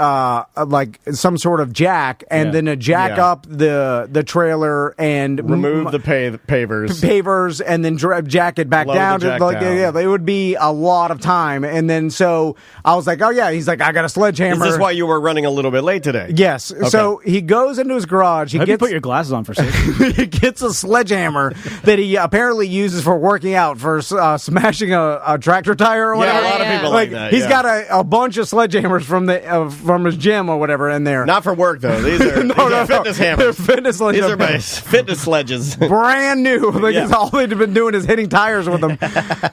Speaker 2: some sort of jack and then jack up the trailer and
Speaker 1: remove the pavers
Speaker 2: and then jack it back down. It would be a lot of time. And then so I was like, oh yeah, he's like, I got a sledgehammer.
Speaker 1: Is this why you were running a little bit late today?
Speaker 2: Yes. Okay. So he goes into his garage.
Speaker 6: You put your glasses on for safety.
Speaker 2: He gets a sledgehammer that he apparently uses for working out, for smashing a tractor tire or whatever.
Speaker 1: Yeah, a lot of people like that.
Speaker 2: He's got a bunch of sledgehammers from his gym or whatever in there.
Speaker 1: Not for work though. These are fitness hammers.
Speaker 2: They're fitness sledges.
Speaker 1: These are my fitness sledges.
Speaker 2: Brand new. All they've been doing is hitting tires with them.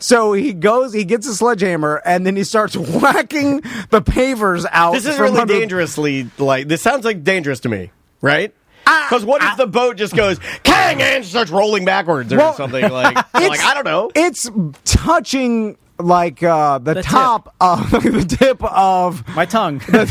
Speaker 2: So he gets a sledgehammer and then he starts whacking the pavers out.
Speaker 1: This is really dangerously this sounds like dangerous to me, right? Because what if the boat just goes kang and starts rolling backwards or something like I don't know.
Speaker 2: It's touching like the top of the tip of
Speaker 6: my tongue,
Speaker 2: and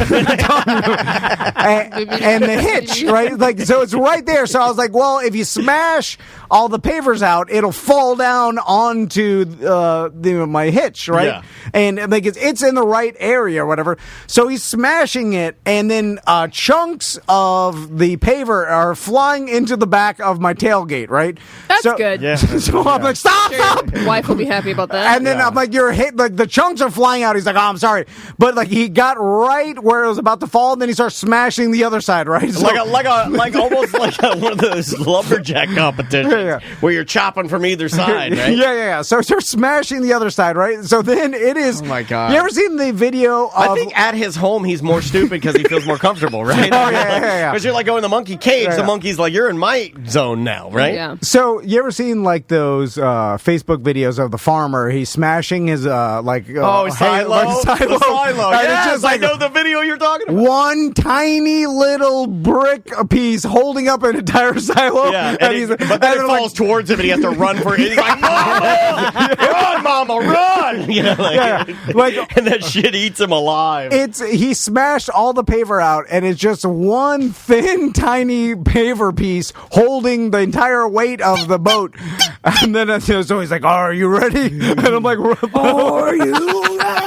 Speaker 2: the hitch, right? Like so, it's right there. So I was like, well, if you smash all the pavers out, it'll fall down onto my hitch, right?
Speaker 1: Yeah.
Speaker 2: And like it's in the right area or whatever. So he's smashing it, and then chunks of the paver are flying into the back of my tailgate, right?
Speaker 5: That's good.
Speaker 1: Yeah.
Speaker 2: So I'm like, stop!
Speaker 5: Your wife will be happy about that.
Speaker 2: And then I'm like, you're hit. Like the chunks are flying out. He's like, oh, I'm sorry, but like he got right where it was about to fall, and then he starts smashing the other side, right? So,
Speaker 1: almost like one of those lumberjack competitions where you're chopping from either side, right?
Speaker 2: Yeah. So he starts smashing the other side, right? So then it is.
Speaker 1: Oh my god!
Speaker 2: You ever seen the video?
Speaker 1: I think at his home he's more stupid because he feels more comfortable, right?
Speaker 2: Oh yeah.
Speaker 1: Because you're like going in the monkey cage. The monkey's like, you're in my zone now, right?
Speaker 5: Yeah.
Speaker 2: So you ever seen like those Facebook videos of the farmer? He's smashing his
Speaker 1: silo.
Speaker 2: The
Speaker 1: silo.
Speaker 2: It's just
Speaker 1: I know the video you're talking about.
Speaker 2: One tiny little brick piece holding up an entire silo.
Speaker 1: Yeah, but then it falls towards him and he has to run for it. He's like, Mama! Run, Mama, run! You know, and that shit eats him alive.
Speaker 2: He smashed all the paver out, and it's just one thin, tiny paver piece holding the entire weight of the boat. And then so he's like, oh, are you ready? And I'm like, are you?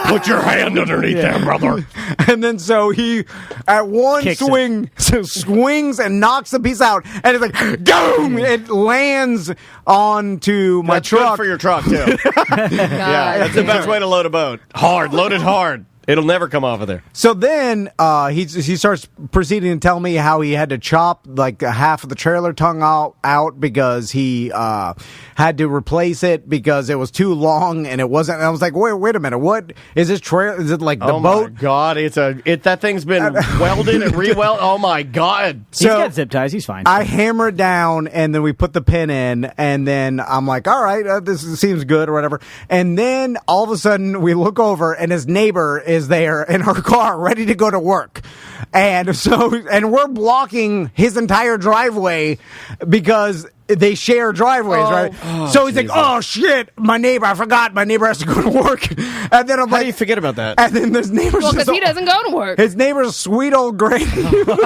Speaker 1: Put your hand underneath there, brother.
Speaker 2: And then so he, at one swing, swings and knocks the piece out, and it's like, boom! It lands onto my truck.
Speaker 1: Good for your truck, too. Yeah, that's the best way to load a boat. Load it hard. It'll never come off of there.
Speaker 2: So then he starts proceeding to tell me how he had to chop like half of the trailer tongue out because he had to replace it because it was too long and it wasn't. And I was like, wait a minute, what is this trailer? Is it like the boat?
Speaker 1: Oh my god, that thing's been welded and re-welded. Oh my god,
Speaker 6: he's got zip ties. He's fine.
Speaker 2: I hammer it down and then we put the pin in and then I'm like, all right, this seems good or whatever. And then all of a sudden we look over and his neighbor is there in her car ready to go to work. And we're blocking his entire driveway because they share driveways, right? So he's like, oh shit, my neighbor, I forgot my neighbor has to go to work. And then I'm
Speaker 1: How
Speaker 2: like,
Speaker 1: do you forget about that?
Speaker 2: And then his neighbor's
Speaker 5: because he doesn't go to work.
Speaker 2: His neighbor's sweet old granny.
Speaker 5: Granny.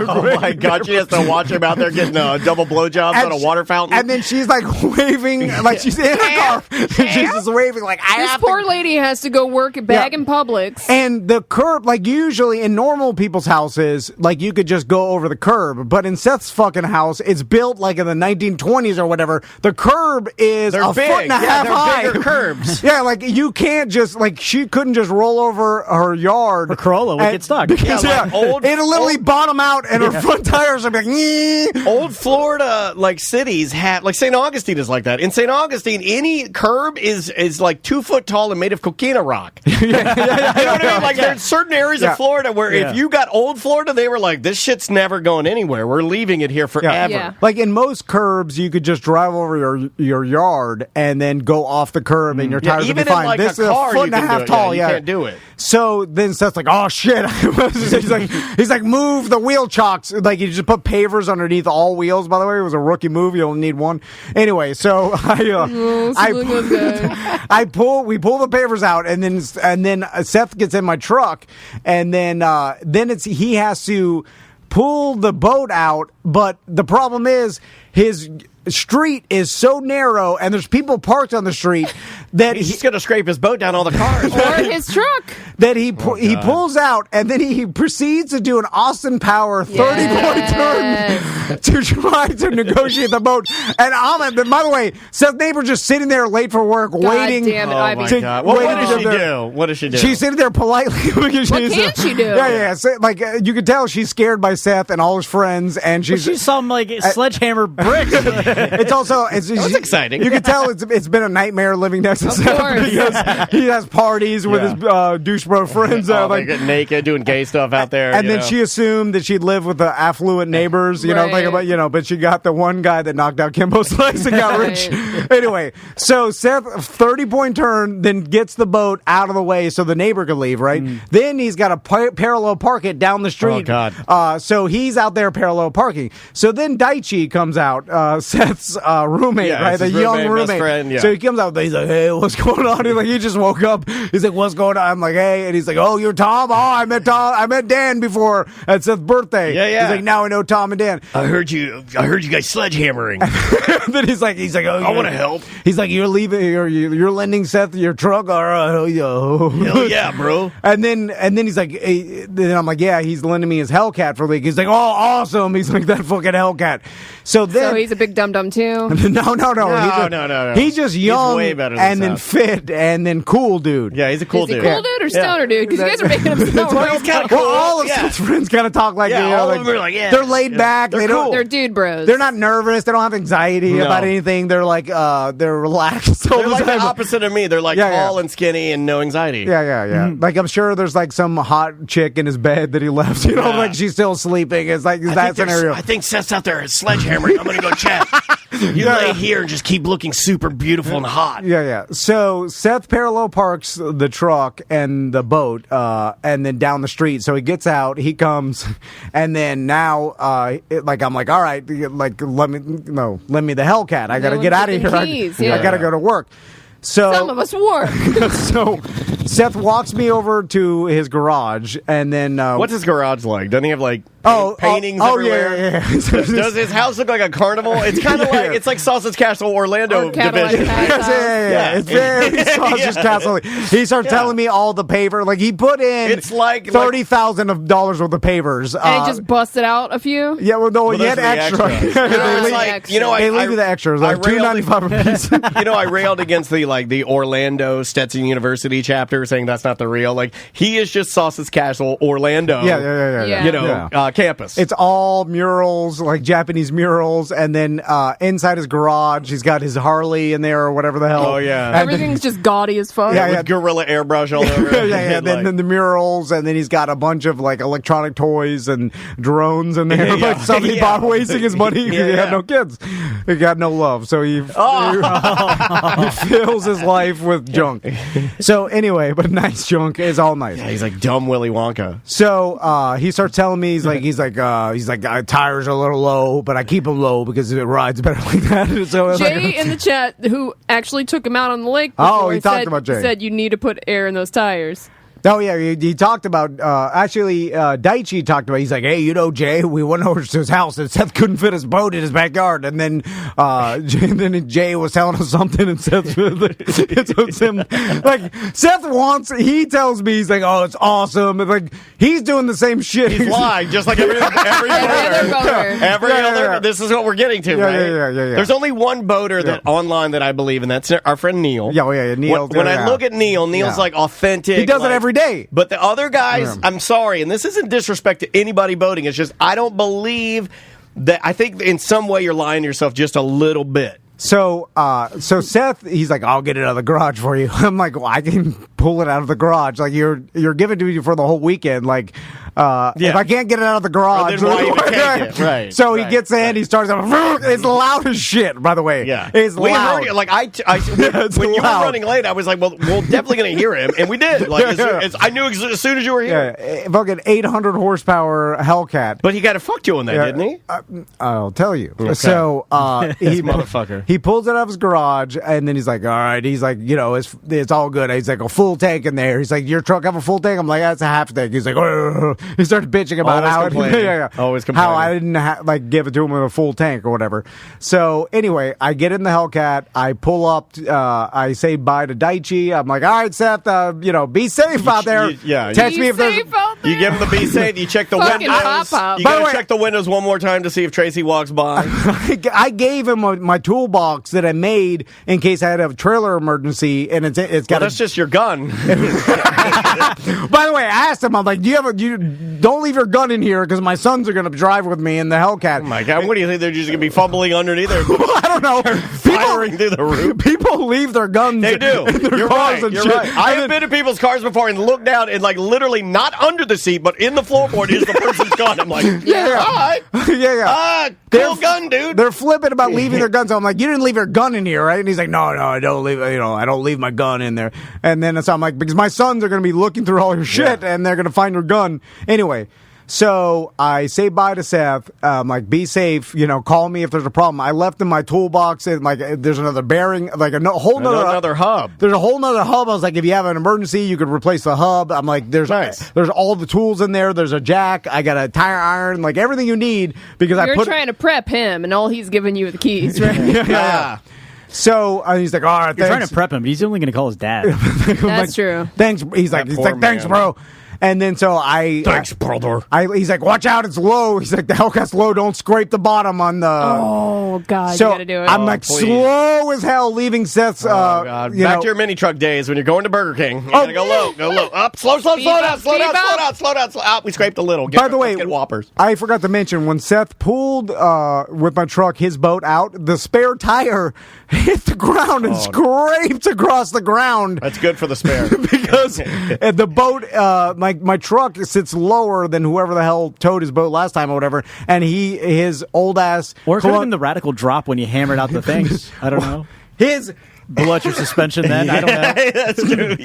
Speaker 1: Oh my god, she has to watch him out there getting double blowjobs on a water fountain.
Speaker 2: And then she's like waving, like she's in her car. And she's just waving, like,
Speaker 5: This poor lady has to go work at Bag and Publix.
Speaker 2: And the curb, like usually in normal people's houses, like you could just go over the curb. But in Seth's fucking house, it's built like in the 1920s or whatever. The curb is a foot and a half high.
Speaker 1: Bigger curbs.
Speaker 2: Yeah, like you can't just, like she couldn't just roll over her yard.
Speaker 6: Her Corolla would get stuck.
Speaker 2: Because, it'll literally bottom out and her front tires are like,
Speaker 1: Old Florida, like cities have, like St. Augustine is like that. In St. Augustine, any curb is like 2 foot tall and made of coquina rock. You know what I mean? Like there's certain areas of Florida where if you got old Florida, they were like, this shit's never going anywhere. We're leaving it here forever. forever.
Speaker 5: Yeah.
Speaker 2: Like in most curbs, you could just drive over your yard and then go off the curb, and your tires would be
Speaker 1: even in
Speaker 2: fine.
Speaker 1: like
Speaker 2: This
Speaker 1: a
Speaker 2: is
Speaker 1: car,
Speaker 2: a foot
Speaker 1: you
Speaker 2: and a
Speaker 1: can
Speaker 2: half
Speaker 1: do it.
Speaker 2: tall.
Speaker 1: Yeah, you can't do it.
Speaker 2: So then Seth's like, "Oh shit!" he's like, "Move the wheel chocks." Like you just put pavers underneath all wheels. By the way, it was a rookie move. You only need one. Anyway, so we pull the pavers out, and then Seth gets in my truck, and then he has to pull the boat out. But the problem is his street is so narrow, and there's people parked on the street that
Speaker 1: He's going to scrape his boat down all the cars.
Speaker 5: Or his truck.
Speaker 2: that he pulls out, and then he proceeds to do an Austin Power 30-point turn to try to negotiate the boat. And by the way, Seth's neighbor just sitting there late for work, waiting.
Speaker 5: Damn it,
Speaker 1: Oh,
Speaker 5: Ivy.
Speaker 1: my God. Well, what does she do? What does she do?
Speaker 2: She's sitting there politely. Because
Speaker 5: What can she do?
Speaker 2: Yeah. So, like you could tell she's scared by Seth and all his friends, and
Speaker 6: She's some like sledgehammer bricks.
Speaker 2: it's also it's
Speaker 1: exciting.
Speaker 2: You can tell it's been a nightmare living next to Seth
Speaker 5: course.
Speaker 2: because he has parties with his douche bro friends.
Speaker 1: They get naked, doing gay stuff out there.
Speaker 2: And then she assumed that she'd live with the affluent neighbors, but she got the one guy that knocked out Kimbo's legs and got rich. Anyway, so Seth, 30-point turn, then gets the boat out of the way so the neighbor could leave, right? Then he's got to parallel park it down the street.
Speaker 1: Oh, God.
Speaker 2: So he's out there parallel parking. So then Daichi comes out, Seth's roommate, right? The young
Speaker 1: best
Speaker 2: roommate.
Speaker 1: friend, yeah.
Speaker 2: So he comes out, he's like, "Hey, what's going on?" He just woke up. He's like, "What's going on?" I'm like, "Hey," and he's like, "Oh, you're Tom? Oh, I met Dan before at Seth's birthday."
Speaker 1: Yeah.
Speaker 2: He's like, "Now I know Tom and Dan."
Speaker 1: I heard you guys sledgehammering.
Speaker 2: Then he's like, "Oh,
Speaker 1: I want to help.
Speaker 2: He's like, "You're leaving. You're lending Seth your truck." All right,
Speaker 1: Hell yeah, bro.
Speaker 2: And then he's like, then I'm like, "Yeah, he's lending me his Hellcat for a week." He's like, "Oh, awesome." He's like, "That fucking Hellcat." So
Speaker 5: he's a big dum-dum too?
Speaker 2: No. He's just young,
Speaker 1: way better than
Speaker 2: and then fit, and then cool dude.
Speaker 1: Yeah, he's a cool
Speaker 5: Is he
Speaker 1: dude.
Speaker 5: cool dude or stoner dude? Because you guys are making him sound
Speaker 1: Well,
Speaker 5: real
Speaker 1: he's kinda
Speaker 5: cool.
Speaker 1: cool.
Speaker 2: Well, all of
Speaker 1: Yeah.
Speaker 2: Seth's friends kind of talk like,
Speaker 1: all of them are like, yeah.
Speaker 2: they're laid
Speaker 1: Yeah.
Speaker 2: back.
Speaker 1: They're
Speaker 2: They don't.
Speaker 1: cool.
Speaker 5: They're dude bros.
Speaker 2: They're not nervous. They don't have anxiety
Speaker 1: No.
Speaker 2: about anything. They're like, they're relaxed. all
Speaker 1: They're
Speaker 2: the
Speaker 1: like the
Speaker 2: time.
Speaker 1: opposite of me. They're like tall and skinny and no anxiety.
Speaker 2: Yeah. Like I'm sure there's like some hot chick in his bed that he left. Like she's still sleeping. It's like that scenario.
Speaker 1: I think Seth's out there sledgehammering. I'm going to go check. You lay here and just keep looking super beautiful and hot.
Speaker 2: Yeah. So Seth parallel parks the truck and the boat, and then down the street. So he gets out, he comes, and then now, I'm like, all right, like lend me the Hellcat. I got to get out of here. I got to go to work. So
Speaker 5: some of us work.
Speaker 2: So Seth walks me over to his garage, and then
Speaker 1: What's his garage like? Doesn't he have like paintings
Speaker 2: oh,
Speaker 1: everywhere?
Speaker 2: Yeah.
Speaker 1: Does his house look like a carnival? It's kind of like it's like Sausage Castle Orlando
Speaker 5: Or Cadillac
Speaker 1: division.
Speaker 5: House.
Speaker 2: Yeah. It's very Sausage Castle. He starts telling me all the paver. Like he put in
Speaker 1: It's like
Speaker 2: $30,000 worth of pavers.
Speaker 5: And he just busted out a few.
Speaker 2: Yeah, well, no, he
Speaker 1: those
Speaker 2: had
Speaker 1: are the
Speaker 2: extra.
Speaker 1: extras.
Speaker 2: They
Speaker 1: It's
Speaker 2: leave-
Speaker 1: like,
Speaker 2: they leave you the extras, like $2.95 a piece.
Speaker 1: I railed against the Orlando Stetson University chapter, saying that's not the real. Like he is just Sausage Castle Orlando.
Speaker 5: Yeah.
Speaker 1: Campus.
Speaker 2: It's all murals, like Japanese murals, and then inside his garage, he's got his Harley in there or whatever the hell.
Speaker 1: Oh, yeah.
Speaker 2: And then-
Speaker 5: Everything's just gaudy as fuck.
Speaker 2: Yeah,
Speaker 1: with gorilla airbrush all over. it.
Speaker 2: yeah. Then the murals, and then he's got a bunch of like electronic toys and drones in there.
Speaker 1: Yeah.
Speaker 2: Like something
Speaker 1: Yeah.
Speaker 2: about wasting his money because he had no kids. He got no love, so he fills his life with junk. So anyway, but nice junk is all nice.
Speaker 1: Yeah, he's like dumb Willy Wonka.
Speaker 2: So he starts telling me he's like tires are a little low, but I keep them low because it rides better like that. So it's
Speaker 5: Jay
Speaker 2: like,
Speaker 5: in the chat, who actually took him out on the lake before,
Speaker 2: Oh, he talked about Jay.
Speaker 5: said you need to put air in those tires.
Speaker 2: Oh, yeah, he talked about, Daichi talked about, he's like, "Hey, Jay, we went over to his house and Seth couldn't fit his boat in his backyard." And then Jay was telling us something and Seth, it's him, like, he tells me, he's like, "Oh, it's awesome." And like, he's doing the same shit.
Speaker 1: He's lying, just like every
Speaker 5: other boater.
Speaker 1: Every other. This is what we're getting to, right?
Speaker 2: Yeah.
Speaker 1: There's only one boater that online that I believe, and that's our friend Neil.
Speaker 2: Yeah, Neil.
Speaker 1: When I look at Neil's like authentic.
Speaker 2: He does it
Speaker 1: like,
Speaker 2: every day.
Speaker 1: But the other guys, I'm sorry, and this isn't disrespect to anybody boating. It's just I don't believe that. I think in some way you're lying to yourself just a little bit.
Speaker 2: So Seth, he's like, "I'll get it out of the garage for you." I'm like, "Well, I can pull it out of the garage. Like you're giving it to me for the whole weekend. Like if I can't get it out of the garage,
Speaker 1: then why even take it? Right.
Speaker 2: So he gets in, he starts. It's loud as shit. By the way, it's
Speaker 1: we
Speaker 2: loud.
Speaker 1: heard it. Like when you were running late, I was like, well, we're definitely going to hear him, and we did. Like I knew as soon as you were here.
Speaker 2: Yeah, fucking 800 horsepower Hellcat.
Speaker 1: But he got a fuck you on that, didn't he?
Speaker 2: I'll tell you.
Speaker 1: Okay.
Speaker 2: So he
Speaker 1: motherfucker.
Speaker 2: He pulls it out of his garage, and then he's like, all right. He's like, it's all good. He's like, a full tank in there. He's like, your truck have a full tank? I'm like, that's a half tank. He's like, he started bitching about
Speaker 1: Always complaining.
Speaker 2: how I didn't give it to him with a full tank or whatever. So anyway, I get in the Hellcat. I pull up. I say bye to Daichi. I'm like, all right, Seth. Be safe out there. Text me if there's.
Speaker 1: You give him the be safe. You check the
Speaker 5: Fucking
Speaker 1: windows.
Speaker 5: pop-up.
Speaker 1: You gotta check the windows one more time to see if Tracy walks by.
Speaker 2: I gave him my toolbox that I made in case I had a trailer emergency, and it's got.
Speaker 1: That's just your gun.
Speaker 2: By the way, I asked him. I'm like, you don't leave your gun in here because my sons are going to drive with me in the Hellcat.
Speaker 1: Oh my God! What do you think they're just going to be fumbling underneath?
Speaker 2: I don't know.
Speaker 1: Firing through the roof.
Speaker 2: People leave their guns.
Speaker 1: They do.
Speaker 2: In their
Speaker 1: You're
Speaker 2: cars
Speaker 1: right.
Speaker 2: and
Speaker 1: You're
Speaker 2: shit.
Speaker 1: right. I have been in people's cars before and looked down and like literally not under the seat, but in the floorboard is the person's gun. I'm like, all right, cool gun, dude.
Speaker 2: They're flipping about leaving their guns. I'm like, you didn't leave your gun in here, right? And he's like, no, I don't leave. I don't leave my gun in there. And then so I'm like, because my sons are going to be looking through all your shit and they're going to find your gun anyway. So I say bye to Seth. Like, be safe. Call me if there's a problem. I left in my toolbox. And like, there's another bearing, like
Speaker 1: another hub.
Speaker 2: There's a whole nother hub. I was like, if you have an emergency, you could replace the hub. I'm like, there's all the tools in there. There's a jack. I got a tire iron, like everything you need because
Speaker 5: You're trying to prep him, and all he's giving you are the keys, right?
Speaker 2: yeah. So he's like, all right,
Speaker 6: You're trying to prep him, but he's only going to call his dad.
Speaker 5: That's true.
Speaker 2: Thanks. He's like, thanks, bro. And then
Speaker 1: thanks, brother.
Speaker 2: He's like, watch out, it's low. He's like, the Hellcat's low. Don't scrape the bottom on the.
Speaker 5: Oh God,
Speaker 2: so
Speaker 5: you gotta do it.
Speaker 2: I'm like slow as hell leaving Seth's.
Speaker 1: God. Back to your mini truck days when you're going to Burger King. You gotta go low, up, slow down. Up. We scraped a little.
Speaker 2: By the way,
Speaker 1: get Whoppers.
Speaker 2: I forgot to mention when Seth pulled with my truck his boat out, the spare tire hit the ground and scraped across the ground.
Speaker 1: That's good for the spare
Speaker 2: because the boat. My truck sits lower than whoever the hell towed his boat last time or whatever, and his old ass.
Speaker 6: Or it could have been the radical drop when you hammered out the things. I don't know.
Speaker 2: His
Speaker 6: blew out your suspension then. I don't know.
Speaker 1: That's true.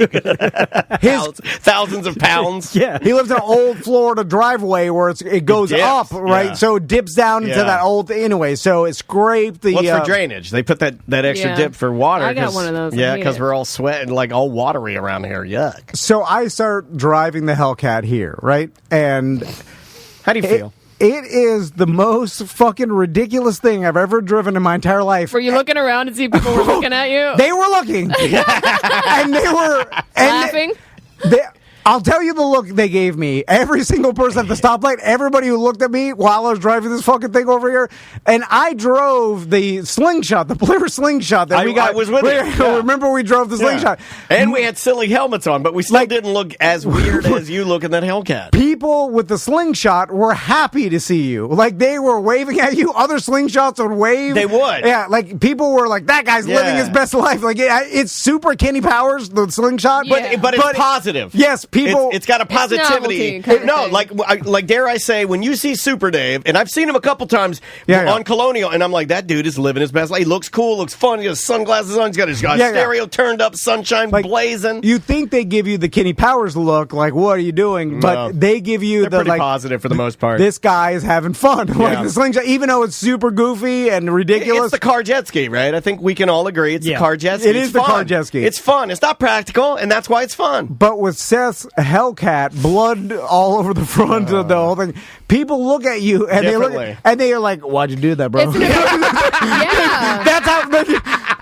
Speaker 1: Thousands of pounds.
Speaker 2: Yeah. He lives in an old Florida driveway where it goes up, right? Yeah. So it dips down into that old anyway. So it scraped the.
Speaker 1: What's for drainage? They put that extra dip for water.
Speaker 5: I got one of those.
Speaker 1: Yeah, because we're all sweating, like all watery around here. Yuck.
Speaker 2: So I start driving the Hellcat here, right? And
Speaker 1: how do you feel?
Speaker 2: It is the most fucking ridiculous thing I've ever driven in my entire life.
Speaker 5: Were you looking around to see if people were looking at you?
Speaker 2: They were looking. And they were...
Speaker 5: laughing?
Speaker 2: I'll tell you the look they gave me. Every single person at the stoplight, everybody who looked at me while I was driving this fucking thing over here. And I drove the slingshot, the Blair slingshot that we got.
Speaker 1: I was with you. Yeah.
Speaker 2: Remember we drove the slingshot.
Speaker 1: And we had silly helmets on, but we still didn't look as weird as you look in that Hellcat.
Speaker 2: People with the slingshot were happy to see you. Like, they were waving at you. Other slingshots would wave.
Speaker 1: They would.
Speaker 2: Yeah, like, people were like, that guy's living his best life. Like, it's super Kenny Powers, the slingshot.
Speaker 1: Yeah. But it's positive.
Speaker 2: Yes, people...
Speaker 1: It's got a positivity. No, like dare I say, when you see Super Dave, and I've seen him a couple times on Colonial, and I'm like, that dude is living his best life. He looks cool, looks fun. He has sunglasses on. He's got his stereo turned up, sunshine blazing.
Speaker 2: You think they give you the Kenny Powers look, like, what are you doing? But they give you
Speaker 1: They're pretty positive for the most part.
Speaker 2: This guy is having fun. Like the slingshot, even though it's super goofy and ridiculous.
Speaker 1: It's the car jet ski, right? I think we can all agree it's the car jet ski.
Speaker 2: It is the car jet ski.
Speaker 1: It's fun. It's not practical, and that's why it's fun.
Speaker 2: But with Seth's Hellcat, blood all over the front of the whole thing. People look at you and they are like, "Why'd you do that, bro?"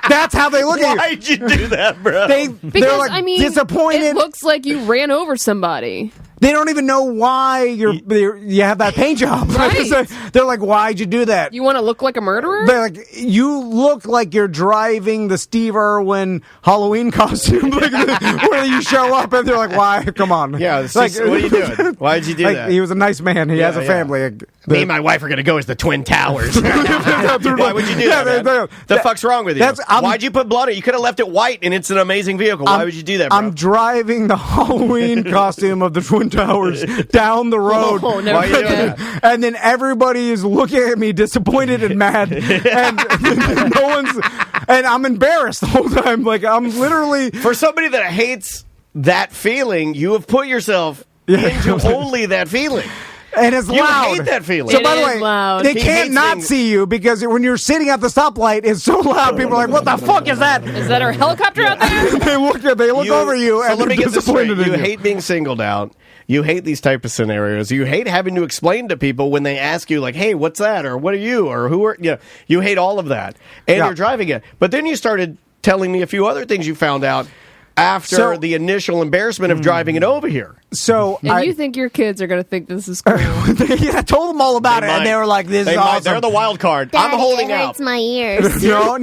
Speaker 2: That's how they look at you.
Speaker 1: Why'd you do that, bro?
Speaker 2: They're like disappointed.
Speaker 5: It looks like you ran over somebody.
Speaker 2: They don't even know why you have that paint job.
Speaker 5: Right.
Speaker 2: They're like, why'd you do that?
Speaker 5: You want to look like a murderer?
Speaker 2: They're like, you look like you're driving the Steve Irwin Halloween costume. Where you show up and they're like, why? Come on.
Speaker 1: Yeah, what are you doing? Why'd you do that?
Speaker 2: He was a nice man. He has a family.
Speaker 1: Me and my wife are going to go as the Twin Towers. Why would you do that, man? The fuck's wrong with you? Why'd you put blood on it? You could have left it white, and it's an amazing vehicle. Why would you do that, bro?
Speaker 2: I'm driving the Halloween costume of the Twin Towers down the road.
Speaker 5: Oh, never forget.
Speaker 2: And then everybody is looking at me disappointed and mad. And no one's... And I'm embarrassed the whole time. Like, I'm literally...
Speaker 1: For somebody that hates that feeling, you have put yourself into only that feeling.
Speaker 2: And it's
Speaker 1: you
Speaker 2: loud.
Speaker 1: hate that feeling.
Speaker 2: So, by the way,
Speaker 5: loud.
Speaker 2: they
Speaker 1: He
Speaker 2: can't
Speaker 1: hates
Speaker 2: not
Speaker 1: being-
Speaker 2: see you because when you're sitting at the stoplight, it's so loud. People are like, "What the fuck is that?"
Speaker 5: Is that our helicopter out there?
Speaker 2: They look over you,
Speaker 1: so
Speaker 2: and
Speaker 1: let me
Speaker 2: they're
Speaker 1: get this straight.
Speaker 2: disappointed in
Speaker 1: You
Speaker 2: you.
Speaker 1: hate being singled out. You hate these type of scenarios. You hate having to explain to people when they ask you, like, "Hey, what's that?" or "What are you?" or "Who are you?" You hate all of that, and
Speaker 2: Yeah.
Speaker 1: you're driving it. But then you started telling me a few other things you found out after
Speaker 2: So-
Speaker 1: the initial embarrassment of driving it over here.
Speaker 2: So
Speaker 5: And you think your kids are going to think this is cool?
Speaker 2: I told them all about
Speaker 1: They
Speaker 2: it, and
Speaker 1: might.
Speaker 2: they were like, "This
Speaker 1: They
Speaker 2: is
Speaker 1: might.
Speaker 2: awesome."
Speaker 1: They're the wild card. I'm holding out.
Speaker 7: my ears.
Speaker 2: No,
Speaker 1: on.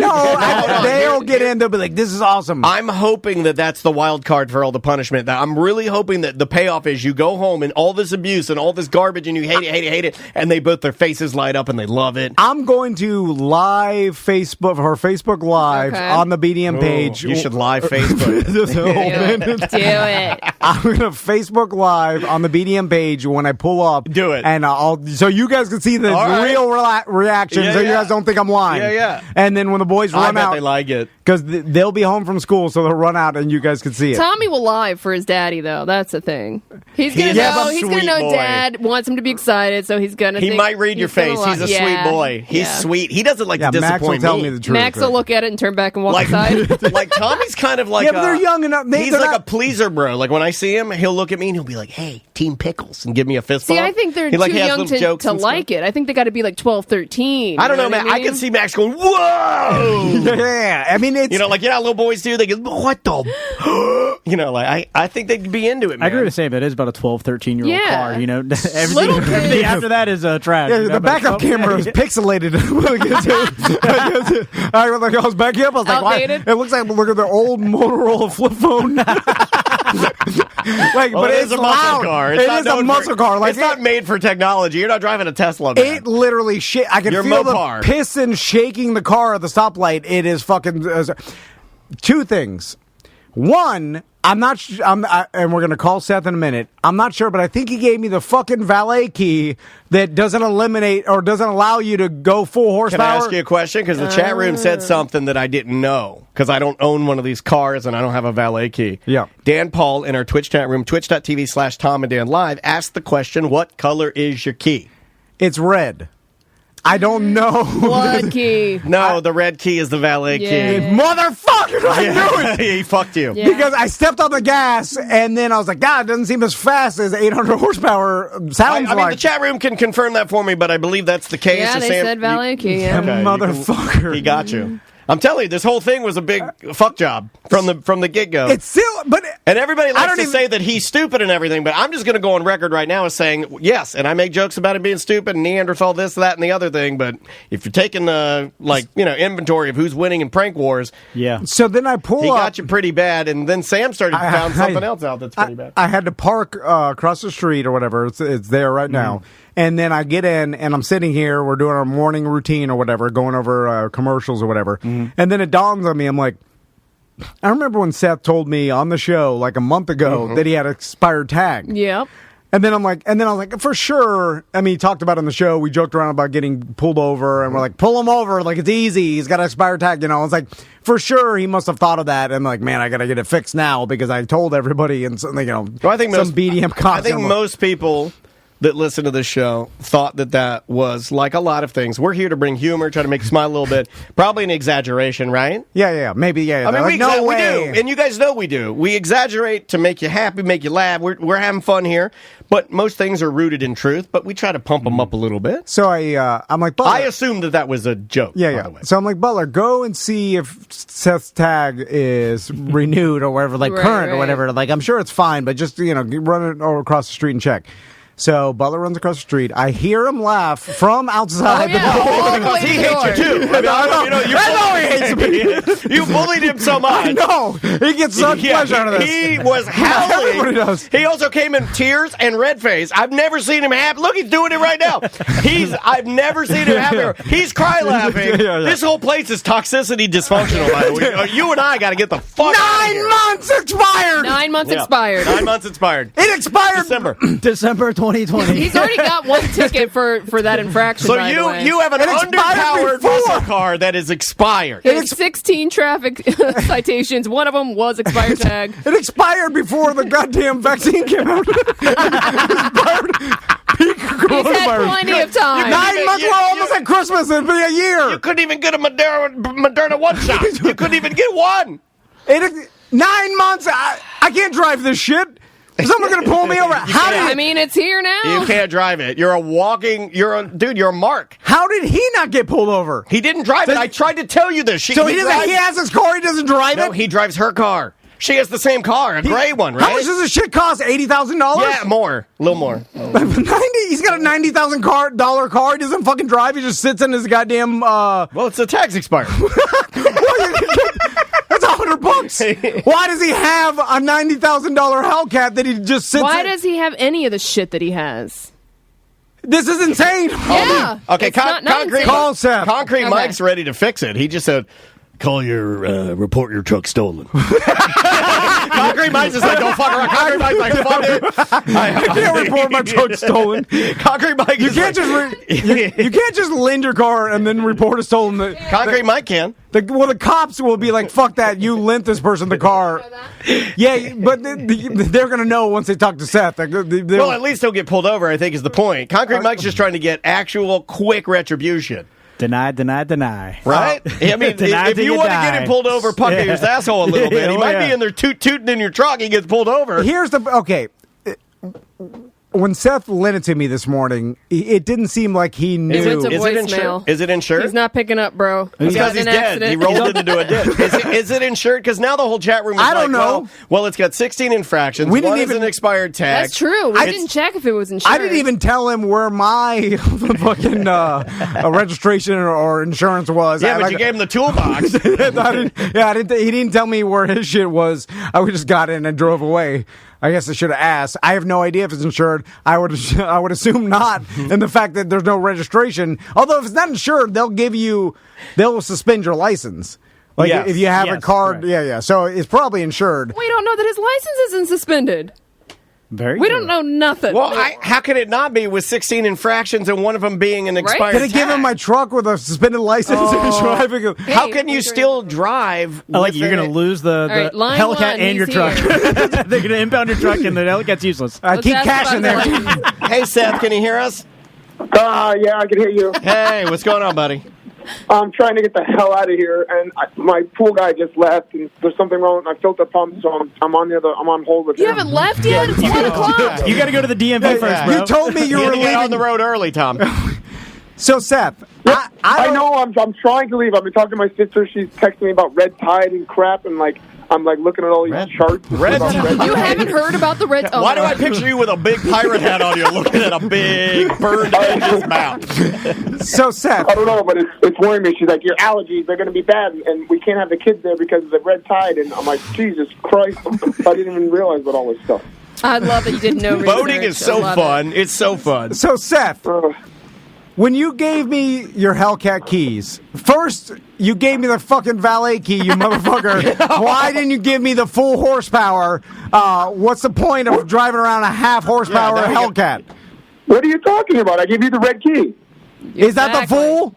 Speaker 2: they'll get in. They'll be like, "This is awesome."
Speaker 1: I'm hoping that that's the wild card for all the punishment. That I'm really hoping that the payoff is you go home and all this abuse and all this garbage and you hate it, and they both their faces light up and they love it.
Speaker 2: I'm going to live Facebook her Facebook Live
Speaker 5: Okay.
Speaker 2: on the BDM page.
Speaker 1: You should live Facebook.
Speaker 5: Do it.
Speaker 2: I'm going to Facebook Live on the BDM page when I pull up.
Speaker 1: Do it.
Speaker 2: And I'll so you guys can see the
Speaker 1: All right.
Speaker 2: real reaction,
Speaker 1: Yeah,
Speaker 2: so you
Speaker 1: yeah.
Speaker 2: guys don't think I'm lying.
Speaker 1: Yeah, yeah.
Speaker 2: And then when the boys
Speaker 1: I
Speaker 2: run
Speaker 1: bet
Speaker 2: out,
Speaker 1: they like it.
Speaker 2: because they'll be home from school, so they'll run out and you guys can see it.
Speaker 5: Tommy will lie for his daddy, though. That's the thing. He's gonna
Speaker 1: He's
Speaker 5: know.
Speaker 1: a
Speaker 5: He's gonna
Speaker 1: sweet
Speaker 5: know
Speaker 1: boy.
Speaker 5: Dad wants him to be excited, so he's gonna.
Speaker 1: He
Speaker 5: think
Speaker 1: might read your face.
Speaker 5: gonna
Speaker 1: He's a
Speaker 5: lie.
Speaker 1: sweet
Speaker 5: Yeah.
Speaker 1: boy. He's
Speaker 5: Yeah.
Speaker 1: sweet. He doesn't like
Speaker 2: Yeah,
Speaker 1: to
Speaker 2: Max will
Speaker 1: disappoint
Speaker 2: tell
Speaker 1: me.
Speaker 2: me the truth.
Speaker 5: Max will look at it and turn back and walk
Speaker 1: Like,
Speaker 5: aside.
Speaker 1: like Tommy's kind of like
Speaker 2: Yeah, but they're young enough.
Speaker 1: He's
Speaker 2: they're
Speaker 1: like
Speaker 2: not-
Speaker 1: a pleaser, bro. Like when I see him, he'll look at me and he'll be like, "Hey, Team Pickles," and give me a fist
Speaker 5: See,
Speaker 1: bump.
Speaker 5: I think they're
Speaker 1: He, like,
Speaker 5: too
Speaker 1: has
Speaker 5: young
Speaker 1: little
Speaker 5: to
Speaker 1: jokes and stuff.
Speaker 5: like it. I think they got to be like 12, 13.
Speaker 1: I don't know,
Speaker 5: You
Speaker 1: man.
Speaker 5: what
Speaker 1: I can
Speaker 5: mean?
Speaker 1: see Max going, "Whoa!"
Speaker 2: Yeah, I mean it's
Speaker 1: You know, like how little boys do. They go, "What the?" You know, like I think they'd be into it, man.
Speaker 6: I agree with Sam. It is about a 12, 13-year-old
Speaker 5: Yeah.
Speaker 6: car. You know,
Speaker 5: Little
Speaker 6: everything,
Speaker 5: kids.
Speaker 6: everything after that is trash.
Speaker 2: Yeah,
Speaker 6: you know,
Speaker 2: the
Speaker 6: but
Speaker 2: backup
Speaker 6: 12
Speaker 2: camera is pixelated. I was back up. I was like, "Why?"
Speaker 5: Outdated.
Speaker 2: It looks like look at the old Motorola flip phone. Like,
Speaker 1: Well,
Speaker 2: but
Speaker 1: it
Speaker 2: it's
Speaker 1: is a
Speaker 2: loud.
Speaker 1: muscle car. It's
Speaker 2: It
Speaker 1: not
Speaker 2: is a
Speaker 1: known
Speaker 2: muscle
Speaker 1: for-
Speaker 2: car. Like
Speaker 1: it's not made for technology. You're not driving a Tesla, man.
Speaker 2: It literally shit. I can
Speaker 1: You're
Speaker 2: feel
Speaker 1: Mopar.
Speaker 2: the piston shaking the car at the stoplight. It is fucking. Two things. One, I'm not. And we're gonna call Seth in a minute. I'm not sure, but I think he gave me the fucking valet key that doesn't eliminate or doesn't allow you to go full
Speaker 1: Can
Speaker 2: horsepower.
Speaker 1: I ask you a question? Because the chat room said something that I didn't know. Because I don't own one of these cars and I don't have a valet key.
Speaker 2: Yeah.
Speaker 1: Dan Paul in our Twitch chat room, twitch.tv/Tom and Dan Live, asked the question, what color is your key?
Speaker 2: It's red. I don't know.
Speaker 5: Blood key.
Speaker 1: No, the red key is the valet
Speaker 5: Yeah.
Speaker 1: key.
Speaker 2: Motherfucker! I knew it.
Speaker 1: He fucked you.
Speaker 5: Yeah.
Speaker 2: Because I stepped on the gas and then I was like, God, it doesn't seem as fast as 800 horsepower sounds
Speaker 1: I mean,
Speaker 2: like.
Speaker 1: the chat room can confirm that for me, but I believe that's the case.
Speaker 5: Yeah,
Speaker 1: So
Speaker 5: they
Speaker 1: Sam,
Speaker 5: said valet key. Yeah.
Speaker 1: Okay,
Speaker 2: Motherfucker.
Speaker 1: He got you. I'm telling you, this whole thing was a big fuck job from the get go.
Speaker 2: It's still, but
Speaker 1: And everybody
Speaker 2: I
Speaker 1: likes
Speaker 2: don't
Speaker 1: to
Speaker 2: even-
Speaker 1: say that he's stupid and everything, but I'm just going to go on record right now as saying, yes, and I make jokes about him being stupid and Neanderthal this, that, and the other thing, but if you're taking the, inventory of who's winning in prank wars,
Speaker 6: Yeah.
Speaker 2: so then I pull
Speaker 1: he
Speaker 2: up.
Speaker 1: got you pretty bad, and then Sam found something else out that's pretty bad.
Speaker 2: I had to park across the street or whatever. It's there right now. And then I get in and I'm sitting here. We're doing our morning routine or whatever, going over commercials or whatever. And then it dawns on me. I'm like, I remember when Seth told me on the show like a month ago that he had an expired tag.
Speaker 5: Yep.
Speaker 2: And then I was like, for sure. I mean, he talked about it on the show. We joked around about getting pulled over, and we're like, pull him over. Like, it's easy. He's got an expired tag, I was like, for sure, he must have thought of that. And like, man, I got to get it fixed now because I told everybody and so,
Speaker 1: Well, I think
Speaker 2: some BDM cops.
Speaker 1: I think most people that listen to this show thought that was like a lot of things. We're here to bring humor, try to make you smile a little bit. Probably an exaggeration, right?
Speaker 2: Yeah, maybe, yeah.
Speaker 1: I mean,
Speaker 2: Like, no
Speaker 1: we
Speaker 2: way.
Speaker 1: do, and you guys know we do. We exaggerate to make you happy, make you laugh. We're having fun here, but most things are rooted in truth. But we try to pump them up a little bit.
Speaker 2: So I'm like, Butler.
Speaker 1: I assumed that was a joke. by the way.
Speaker 2: So I'm like, Butler, go and see if Seth's tag is renewed or whatever, like
Speaker 5: Right,
Speaker 2: current or
Speaker 5: right.
Speaker 2: whatever. Like, I'm sure it's fine, but just run it over across the street and check. So Butler runs across the street. I hear him laugh from outside the door.
Speaker 5: all the way to
Speaker 1: He
Speaker 5: the
Speaker 1: hates you
Speaker 5: door.
Speaker 1: too. I know he hates me. You bullied him so much.
Speaker 2: I know. He gets such pleasure out of this.
Speaker 1: He was howling.
Speaker 2: Everybody does.
Speaker 1: He also came in tears and red face. I've never seen him happy. Look, he's doing it right now. I've never seen him happy. He's cry laughing.
Speaker 2: Yeah.
Speaker 1: This whole place is toxicity dysfunctional, by the way. You and I got to get the fuck out of
Speaker 2: 9
Speaker 1: here.
Speaker 2: months expired.
Speaker 5: 9 months
Speaker 1: Yeah.
Speaker 5: expired.
Speaker 1: 9 months expired.
Speaker 2: It expired.
Speaker 6: December 2020.
Speaker 5: He's already got one ticket for that infraction.
Speaker 1: So
Speaker 5: by the way.
Speaker 1: you have an
Speaker 2: It expired
Speaker 1: underpowered
Speaker 2: before.
Speaker 1: muscle car that is expired.
Speaker 5: He has 16 traffic citations. One of them was expired tag.
Speaker 2: It expired before the goddamn vaccine came out. Peak
Speaker 5: He's had
Speaker 2: coronavirus.
Speaker 5: plenty of time.
Speaker 2: 9 months. We're almost at Christmas. It'll be a year.
Speaker 1: You couldn't even get a Moderna one shot. You couldn't even get one.
Speaker 2: 9 months. I can't drive this shit. Is someone going to pull me over?
Speaker 5: I mean, it's here now.
Speaker 1: You can't drive it. You're a mark.
Speaker 2: How did he not get pulled over?
Speaker 1: He didn't drive it. I tried to tell you this.
Speaker 2: He has his car. He doesn't drive
Speaker 1: No,
Speaker 2: it.
Speaker 1: he drives her car. She has the same car, a gray one, right?
Speaker 2: How much does this shit cost? $80,000?
Speaker 1: Yeah, more, a little more.
Speaker 2: 90. He's got a $90,000 car. He doesn't fucking drive. He just sits in his goddamn.
Speaker 1: Well, it's the tax expired.
Speaker 2: That's $100. Why does he have a $90,000 Hellcat that he just sits?
Speaker 5: Why
Speaker 2: in?
Speaker 5: does he have any of the shit that he has?
Speaker 2: This is insane.
Speaker 5: Yeah.
Speaker 1: Okay,
Speaker 5: It's not
Speaker 1: concrete.
Speaker 5: insane.
Speaker 2: Call Seth.
Speaker 1: Concrete
Speaker 5: Okay.
Speaker 1: Mike's ready to fix it. He just said, "Call your report your truck stolen." Concrete Mike's is like, "Don't fuck around." Concrete Mike's like, "Fuck it."
Speaker 2: I can't report my truck stolen.
Speaker 1: Concrete Mike.
Speaker 2: You
Speaker 1: is
Speaker 2: can't
Speaker 1: like,
Speaker 2: you can't just lend your car and then report a stolen.
Speaker 1: Concrete Mike can.
Speaker 2: The cops will be like, "Fuck that! You lent this person the car." Yeah, but they're gonna know once they talk to Seth.
Speaker 1: Well, at least he'll get pulled over, I think, is the point. Concrete Mike's just trying to get actual, quick retribution.
Speaker 6: Deny, deny, deny.
Speaker 1: Right? I mean,
Speaker 6: Deny
Speaker 1: if
Speaker 6: till
Speaker 1: you
Speaker 6: you
Speaker 1: want to
Speaker 6: die.
Speaker 1: get him pulled over, pucker his asshole a little bit. He
Speaker 6: Oh,
Speaker 1: might
Speaker 6: yeah.
Speaker 1: be in there tooting in your truck. He gets pulled over.
Speaker 2: Here's the okay. When Seth lent it to me this morning, it didn't seem like he knew.
Speaker 5: It went to
Speaker 1: Is it insured?
Speaker 5: voicemail.
Speaker 1: Is it insured?
Speaker 5: He's not picking up, bro.
Speaker 1: Because
Speaker 5: got
Speaker 1: he's
Speaker 5: in an
Speaker 1: dead.
Speaker 5: accident.
Speaker 1: He rolled into a ditch. Is it insured? Because now the whole chat room is
Speaker 2: I don't know.
Speaker 1: Well, it's got 16 infractions.
Speaker 2: We didn't
Speaker 1: One is
Speaker 2: even-
Speaker 1: an expired tag.
Speaker 5: That's true. We didn't check if it was insured.
Speaker 2: I didn't even tell him where my fucking registration or insurance was.
Speaker 1: Yeah, but you gave him the toolbox.
Speaker 2: He didn't tell me where his shit was. I just got in and drove away. I guess I should have asked. I have no idea if it's insured. I would assume not. And the fact that there's no registration, although if it's not insured, they'll suspend your license. Like
Speaker 1: Yes.
Speaker 2: if you have a
Speaker 6: Yes,
Speaker 2: card,
Speaker 6: correct.
Speaker 2: yeah. So it's probably insured.
Speaker 5: We don't know that his license isn't suspended.
Speaker 6: Very
Speaker 5: We
Speaker 6: good.
Speaker 5: don't know nothing.
Speaker 1: Well, how could it not be with 16 infractions and one of them being an expired
Speaker 2: Can I give him
Speaker 1: tag?
Speaker 2: my truck with a suspended license and driving?
Speaker 1: How
Speaker 5: Hey,
Speaker 1: can you
Speaker 5: what's
Speaker 1: still drive?
Speaker 6: I like
Speaker 1: with
Speaker 6: you're going to
Speaker 1: it?
Speaker 6: lose the
Speaker 5: right, line
Speaker 6: Hellcat
Speaker 5: one,
Speaker 6: and your
Speaker 5: he's
Speaker 6: truck.
Speaker 5: here.
Speaker 6: They're going to impound your truck and the Hellcat's useless.
Speaker 2: I
Speaker 5: Let's
Speaker 2: keep
Speaker 5: ask
Speaker 2: cash in
Speaker 5: about
Speaker 2: there.
Speaker 5: the license.
Speaker 1: Hey, Seth, can you hear us?
Speaker 7: Yeah, I can hear you.
Speaker 1: Hey, what's going on, buddy?
Speaker 7: I'm trying to get the hell out of here, and my pool guy just left, and there's something wrong with my filter pump, so I'm on hold with
Speaker 5: You
Speaker 7: him.
Speaker 5: haven't left yet? It's 1 o'clock.
Speaker 6: You got to go to the DMV first, bro.
Speaker 2: You told me you
Speaker 1: You
Speaker 2: were
Speaker 1: had to get on
Speaker 2: leaving.
Speaker 1: the road early, Tom.
Speaker 2: So Seth, I
Speaker 7: I know I'm trying to leave. I've been talking to my sister. She's texting me about red tide and crap, and I'm looking at all these charts.
Speaker 1: Red
Speaker 7: about
Speaker 1: tide.
Speaker 5: You haven't heard about the red... Oh,
Speaker 1: Why do I picture you with a big pirate hat on you looking at a big burned angel's mouth?
Speaker 2: So Seth,
Speaker 7: I don't know, but it's worrying me. She's like, your allergies, they're going to be bad, and we can't have the kids there because of the red tide. And I'm like, Jesus Christ. I didn't even realize about all this stuff.
Speaker 5: I love that you didn't know
Speaker 1: Boating is
Speaker 5: research. I
Speaker 1: so
Speaker 5: love
Speaker 1: fun. It's so fun.
Speaker 2: So Seth, when you gave me your Hellcat keys, first you gave me the fucking valet key, you motherfucker. Why didn't you give me the full horsepower? What's the point of driving around a half horsepower
Speaker 1: Yeah, now we
Speaker 2: Hellcat?
Speaker 7: What are you talking about? I gave you the red key.
Speaker 2: Is that the
Speaker 5: Exactly.
Speaker 2: full?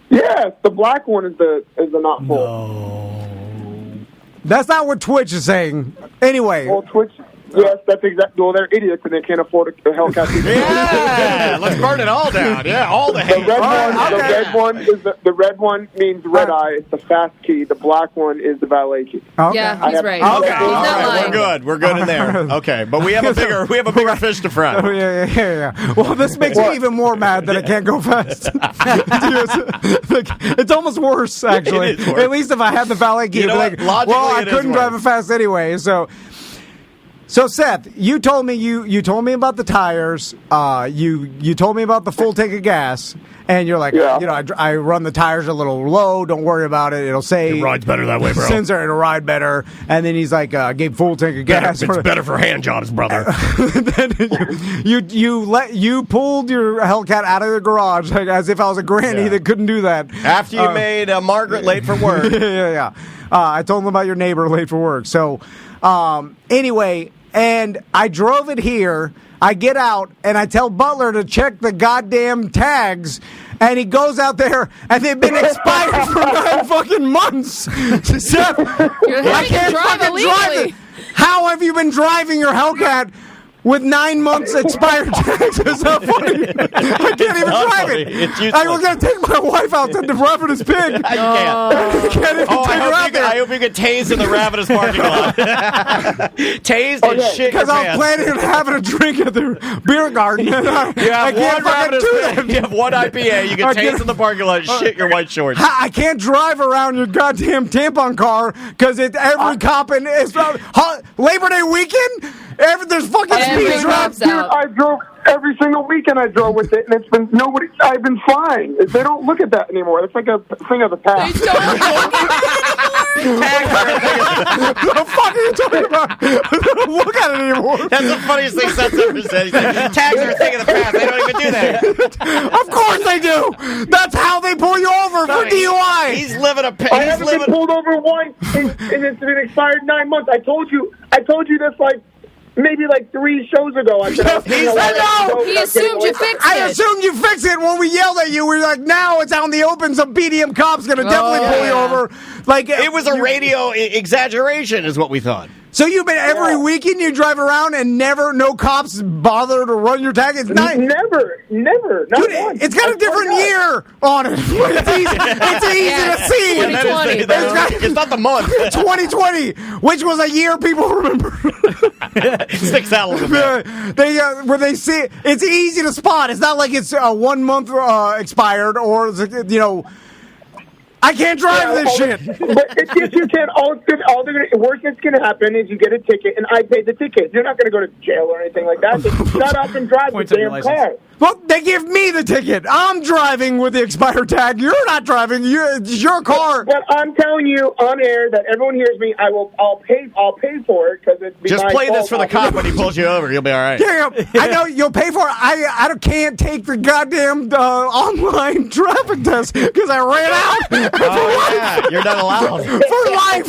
Speaker 7: Yes, the black one is the not full.
Speaker 2: That's not what Twitch is saying. Anyway,
Speaker 7: Well, Twitch. Yes, that's exactly. Well, they're idiots and they can't afford a Hellcat.
Speaker 1: Yeah, let's burn it all down. Yeah, all the
Speaker 7: The
Speaker 1: hate.
Speaker 7: red
Speaker 2: right,
Speaker 7: one.
Speaker 2: okay.
Speaker 7: The red one is the red one means red eye. It's the fast key. The black one is the valet key.
Speaker 2: okay.
Speaker 5: Yeah,
Speaker 7: I
Speaker 5: he's
Speaker 7: have-
Speaker 5: right.
Speaker 7: Okay,
Speaker 5: He's
Speaker 1: All
Speaker 5: not
Speaker 1: right,
Speaker 5: lying.
Speaker 1: we're good. We're good in there. Okay, but we have a bigger fish to
Speaker 2: Oh,
Speaker 1: fry.
Speaker 2: yeah. Well, this makes me even more mad that I can't go fast. It's almost worse, actually.
Speaker 1: It is worse.
Speaker 2: At least if I had the valet key,
Speaker 1: You know
Speaker 2: I'd be
Speaker 1: what?
Speaker 2: like, well,
Speaker 1: Logically,
Speaker 2: I
Speaker 1: it is
Speaker 2: couldn't drive it
Speaker 1: worse.
Speaker 2: fast anyway. So, So Seth, you told me you told me about the tires. You told me about the full tank of gas, and you're like, I run the tires a little low. Don't worry about it. It'll say
Speaker 1: It rides better that way, bro.
Speaker 2: Sensor, it'll ride better. And then he's like, I gave full tank of gas.
Speaker 1: It's better for hand jobs, brother.
Speaker 2: Then you pulled your Hellcat out of the garage like, as if I was a granny that couldn't do that.
Speaker 1: After you made Margaret late for work.
Speaker 2: Yeah. I told him about your neighbor late for work. So anyway. And I drove it here. I get out, and I tell Butler to check the goddamn tags. And he goes out there, and they've been expired for 9 fucking months. Seth, I can't fucking drive it. How have you been driving your Hellcat with 9 months expired tags? It's not funny. I can't even drive it. I was going to take my wife out to the Ravenous Pig.
Speaker 1: I can't even take her out there. I hope you get tased in the Ravenous parking lot. Tased and shit.
Speaker 2: Because I was planning on having a drink at the beer garden.
Speaker 1: You have one IPA. You get tased in the parking lot and shit your white shorts.
Speaker 2: I can't drive around your goddamn tampon car because every cop in Labor Day weekend. There's fucking speed traps.
Speaker 7: I drove every single weekend. I drove with it, and it's been nobody. I've been fine. They don't look at that anymore. It's like a thing of the past.
Speaker 5: They don't look at
Speaker 2: What the fuck are you talking about? They don't look at it anymore.
Speaker 1: That's the funniest thing Seth ever said. He said, tags are a thing of the past. They don't even do that.
Speaker 2: Of course they do. That's how they pull you over for DUI.
Speaker 1: He's living a.
Speaker 7: I haven't been pulled over once, and it's been expired 9 months. I told you this like. Maybe like 3 shows ago. I said,
Speaker 5: He assumed you fixed it.
Speaker 2: I assumed you fixed it when we yelled at you. We were like, now it's out in the open. Some BDM cop's going to definitely pull you over. Like
Speaker 1: it was a radio exaggeration, is what we thought.
Speaker 2: So you've been every weekend you drive around and no cops bother to run your tag? It's not
Speaker 7: never, not once.
Speaker 2: It's got a different year on it. It's easy to see.
Speaker 5: 2020.
Speaker 1: It's not the month.
Speaker 2: 2020, which was a year people remember.
Speaker 1: Sticks out a little bit.
Speaker 2: Where they see it, it's easy to spot. It's not like it's 1 month expired or I can't drive this shit.
Speaker 7: But if you can, worst that's going to happen is you get a ticket, and I pay the ticket. You're not going to go to jail or anything like that. Just shut up and drive the damn car.
Speaker 2: Well, they give me the ticket. I'm driving with the expired tag. You're not driving. It's your car.
Speaker 7: But I'm telling you on air that everyone hears me. I'll pay for it because it's
Speaker 1: just play this for the cop when he pulls you over. You'll be all right.
Speaker 2: Yeah, I know you'll pay for it. I can't take the goddamn online traffic test because I ran out.
Speaker 1: Yeah. You're not allowed
Speaker 2: for life.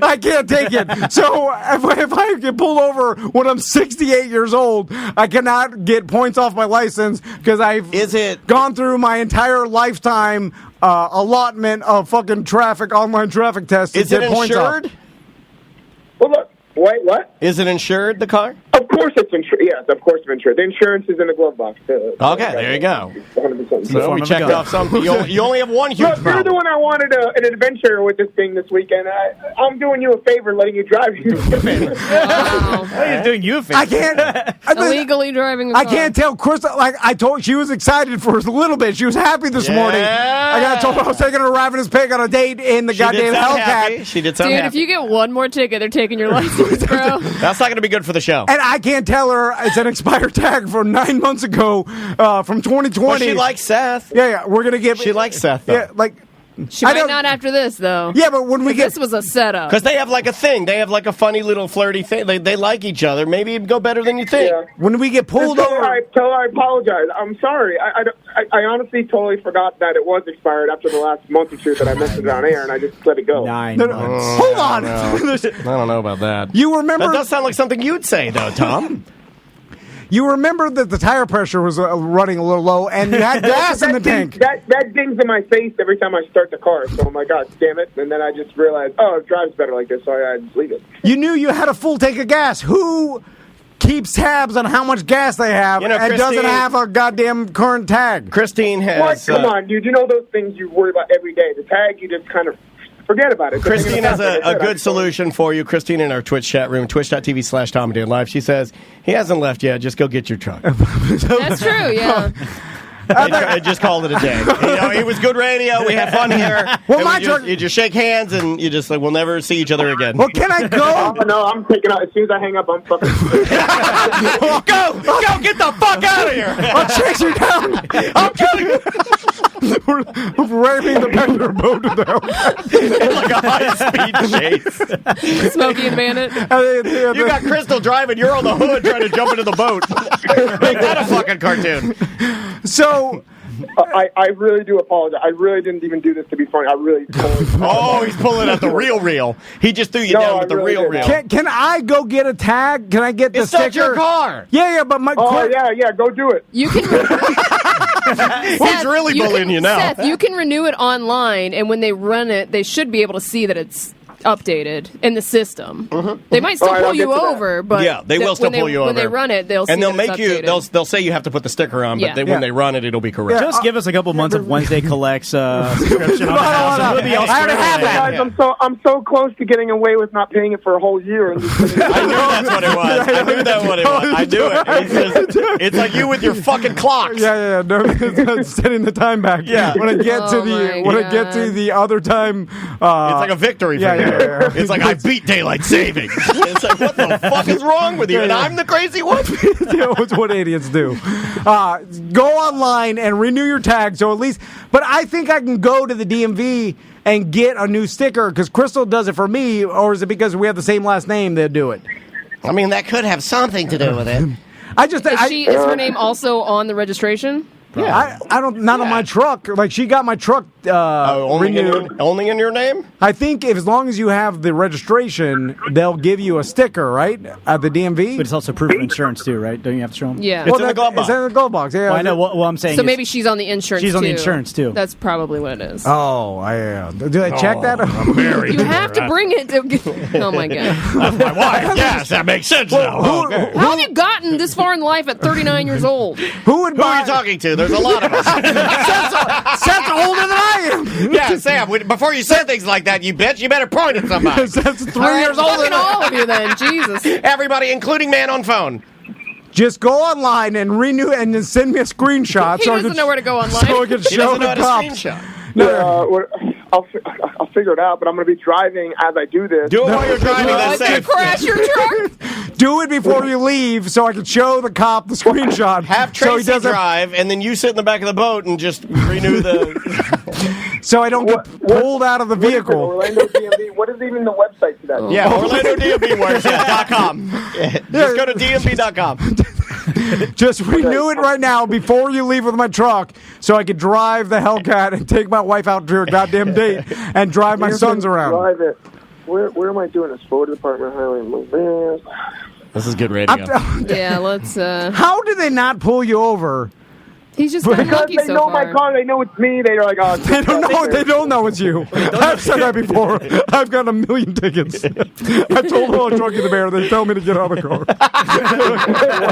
Speaker 2: I can't take it. So if I get pulled over when I'm 68 years old, I cannot get points off my license because I've gone through my entire lifetime allotment of fucking online traffic tests.
Speaker 1: Is it insured?
Speaker 7: Well, look. Wait, what?
Speaker 1: Is it insured, the car?
Speaker 7: Of course it's insured. Yes, of course it's insured. The insurance is in the glove box.
Speaker 1: Okay, there you go.
Speaker 7: 100%.
Speaker 1: So we checked off something. You only have one huge problem.
Speaker 7: You're the one I wanted an adventure with this thing this weekend. I'm doing you a favor letting you drive.
Speaker 5: Wow.
Speaker 6: He's doing you a favor.
Speaker 2: I can't.
Speaker 5: Illegally driving a car.
Speaker 2: I can't tell Krista. Like I told, she was excited for a little bit. She was happy this morning. I told her I was taking her to Ravenous Pig on a date in the goddamn Hellcat.
Speaker 1: She did something.
Speaker 5: Dude, if you get one more ticket, they're taking your license, bro.
Speaker 1: That's not going to be good for the show.
Speaker 2: And I can't tell her it's an expired tag from 9 months ago from 2020.
Speaker 1: Well, she likes Seth.
Speaker 2: Yeah, we're going to give.
Speaker 1: She likes Seth, though.
Speaker 2: Yeah, like.
Speaker 5: She might not after this, though.
Speaker 2: Yeah, but when we get...
Speaker 5: This was a setup.
Speaker 1: Because they have like a thing. They have like a funny little flirty thing. They like each other. Maybe it'd go better than you think.
Speaker 7: Yeah.
Speaker 2: When we get pulled over...
Speaker 7: I apologize. I'm sorry. I honestly totally forgot that it was expired after the last month or two that I mentioned it on air, and I just let it go.
Speaker 6: 9 months.
Speaker 2: Hold on.
Speaker 1: I don't know about that.
Speaker 2: You remember...
Speaker 1: That does sound like something you'd say, though, Tom.
Speaker 2: You remember that the tire pressure was running a little low, and you had gas in the tank.
Speaker 7: That dings in my face every time I start the car. So I'm like, God damn it! And then I just realized, it drives better like this, so I just leave it.
Speaker 2: You knew you had a full tank of gas. Who keeps tabs on how much gas they have and doesn't have a goddamn current tag?
Speaker 1: Christine has...
Speaker 7: What? Come on, dude. You know those things you worry about every day. The tag, you just kind of... Forget about it.
Speaker 1: Christine has a good solution for you. Christine in our Twitch chat room, twitch.tv/TomandDanLive. She says, he hasn't left yet. Just go get your truck.
Speaker 5: That's true, yeah.
Speaker 1: I just called it a day. It was good radio. We had fun here.
Speaker 2: Well,
Speaker 1: you just shake hands and you just like we'll never see each other again.
Speaker 2: Well, can I go?
Speaker 7: Oh, no, I'm taking out. As soon as I hang up, I'm fucking.
Speaker 1: Go, get the fuck out of here!
Speaker 2: I'll chase you down.
Speaker 1: I'm killing
Speaker 2: We're ramming the back of their boat to the
Speaker 1: It's like a high speed chase.
Speaker 5: Smokey and Bandit.
Speaker 1: You got Crystal driving. You're on the hood trying to jump into the boat. Make that a fucking cartoon.
Speaker 2: So.
Speaker 7: I really do apologize. I really didn't even do this to be funny. I really totally.
Speaker 1: He's pulling out the real. He just threw you down with the real.
Speaker 2: Can I go get a tag? Can I get the
Speaker 1: It's
Speaker 2: sticker?
Speaker 1: not your car.
Speaker 2: Yeah, but my.
Speaker 7: Yeah, go do it.
Speaker 5: You can.
Speaker 1: Who's really bullying you now?
Speaker 5: Seth, you can renew it online, and when they run it, they should be able to see that it's updated in the system. They might still
Speaker 7: All right,
Speaker 5: pull
Speaker 7: I'll
Speaker 5: you
Speaker 7: get to that.
Speaker 5: over, but
Speaker 1: Yeah, they will still pull you over.
Speaker 5: When they run it, they'll see
Speaker 1: And they'll
Speaker 5: that
Speaker 1: make
Speaker 5: it's
Speaker 1: you.
Speaker 5: updated.
Speaker 1: They'll say you have to put the sticker on, but
Speaker 5: Yeah.
Speaker 1: when they run it, it'll be correct.
Speaker 6: Just give us a couple months of Wednesday Collects subscription on the house. and we'll be all
Speaker 2: I already
Speaker 6: squared
Speaker 2: have
Speaker 6: away.
Speaker 2: that.
Speaker 7: Guys, I'm so close to getting away with not paying it for a whole year. And just
Speaker 1: I knew that's what it was. I knew that's what it was. I knew it. It's like you with your fucking clocks.
Speaker 2: Yeah. No, it's setting the time back.
Speaker 1: Yeah.
Speaker 2: When I get
Speaker 5: Oh my
Speaker 2: I get to
Speaker 5: God.
Speaker 2: the other time,
Speaker 1: It's like a victory for you.
Speaker 2: Yeah.
Speaker 1: It's like I beat daylight savings. It's like what the fuck is wrong with you? And I'm the crazy one.
Speaker 2: It's what idiots do. Go online and renew your tag. So at least, but I think I can go to the DMV and get a new sticker because Crystal does it for me, or is it because we have the same last name they'll do it?
Speaker 1: I mean, that could have something to do with it.
Speaker 5: Is her name also on the registration?
Speaker 2: Yeah, I don't. Not on my truck. Like
Speaker 1: Oh,
Speaker 2: she got my truck renewed.
Speaker 1: Only in your name?
Speaker 2: I think as long as you have the registration, they'll give you a sticker, right, at the DMV.
Speaker 6: But it's also proof of insurance too, right? Don't you have to show them?
Speaker 5: Yeah.
Speaker 1: It's in the glove box.
Speaker 2: It's in the glove box. Yeah.
Speaker 6: Well, I know. Well, I'm saying
Speaker 5: So
Speaker 6: is-
Speaker 5: maybe she's on the insurance.
Speaker 6: She's on the
Speaker 5: too.
Speaker 6: insurance, too.
Speaker 5: That's probably what it is.
Speaker 2: Oh, do I check that?
Speaker 5: You have to bring it. Oh my god!
Speaker 1: My wife. Yes, that makes sense now. Okay.
Speaker 5: How have you gotten this far in life at 39 years old?
Speaker 2: Who would
Speaker 1: Who are
Speaker 2: buy?
Speaker 1: you talking to? There's a lot of us.
Speaker 2: Seth's older than I am.
Speaker 1: Yeah, Sam, before you say things like that, you bitch, you better point at somebody.
Speaker 2: Seth's 3
Speaker 5: All right,
Speaker 2: years older
Speaker 5: fucking
Speaker 2: than I am.
Speaker 5: all of you then. Jesus.
Speaker 1: Everybody, including man on phone.
Speaker 2: Just go online and renew and then send me a screenshot.
Speaker 5: He
Speaker 2: so I
Speaker 5: doesn't
Speaker 2: can,
Speaker 5: know where to go online.
Speaker 2: So I can
Speaker 1: He
Speaker 2: show
Speaker 1: doesn't know
Speaker 2: the
Speaker 1: how to
Speaker 2: cops.
Speaker 1: screenshot.
Speaker 7: I'll figure it out, but I'm going to be driving as I do this.
Speaker 1: Do it while you're driving. That's
Speaker 5: Did you
Speaker 1: safe.
Speaker 5: crash your truck?
Speaker 2: Do it before you leave, so I can show the cop the screenshot.
Speaker 1: Have
Speaker 2: so he
Speaker 1: Tracy
Speaker 2: doesn't,
Speaker 1: drive, and then you sit in the back of the boat and just renew the...
Speaker 2: so I don't get pulled out of the
Speaker 7: What is it,
Speaker 2: vehicle.
Speaker 7: Orlando DMV. What is even the website to that?
Speaker 1: Yeah, Orlando DMV works. Yeah, .com. Just go to DMV.com.
Speaker 2: Just renew it right now before you leave with my truck, so I can drive the Hellcat and take my wife out to her goddamn date and drive my sons around.
Speaker 7: Drive it. Where am I doing this? Florida Department of Highway Movement.
Speaker 1: This is good radio.
Speaker 5: Yeah, let's.
Speaker 2: How do they not pull you over?
Speaker 5: He's just been
Speaker 7: Because
Speaker 5: lucky
Speaker 7: they
Speaker 5: so
Speaker 7: know
Speaker 5: far.
Speaker 7: my car, they know it's me. They're like, oh,
Speaker 2: They don't know. They don't know it's you. I've said that before. I've got a million tickets. I told them I was drunk in the bear. They tell me to get out of the car.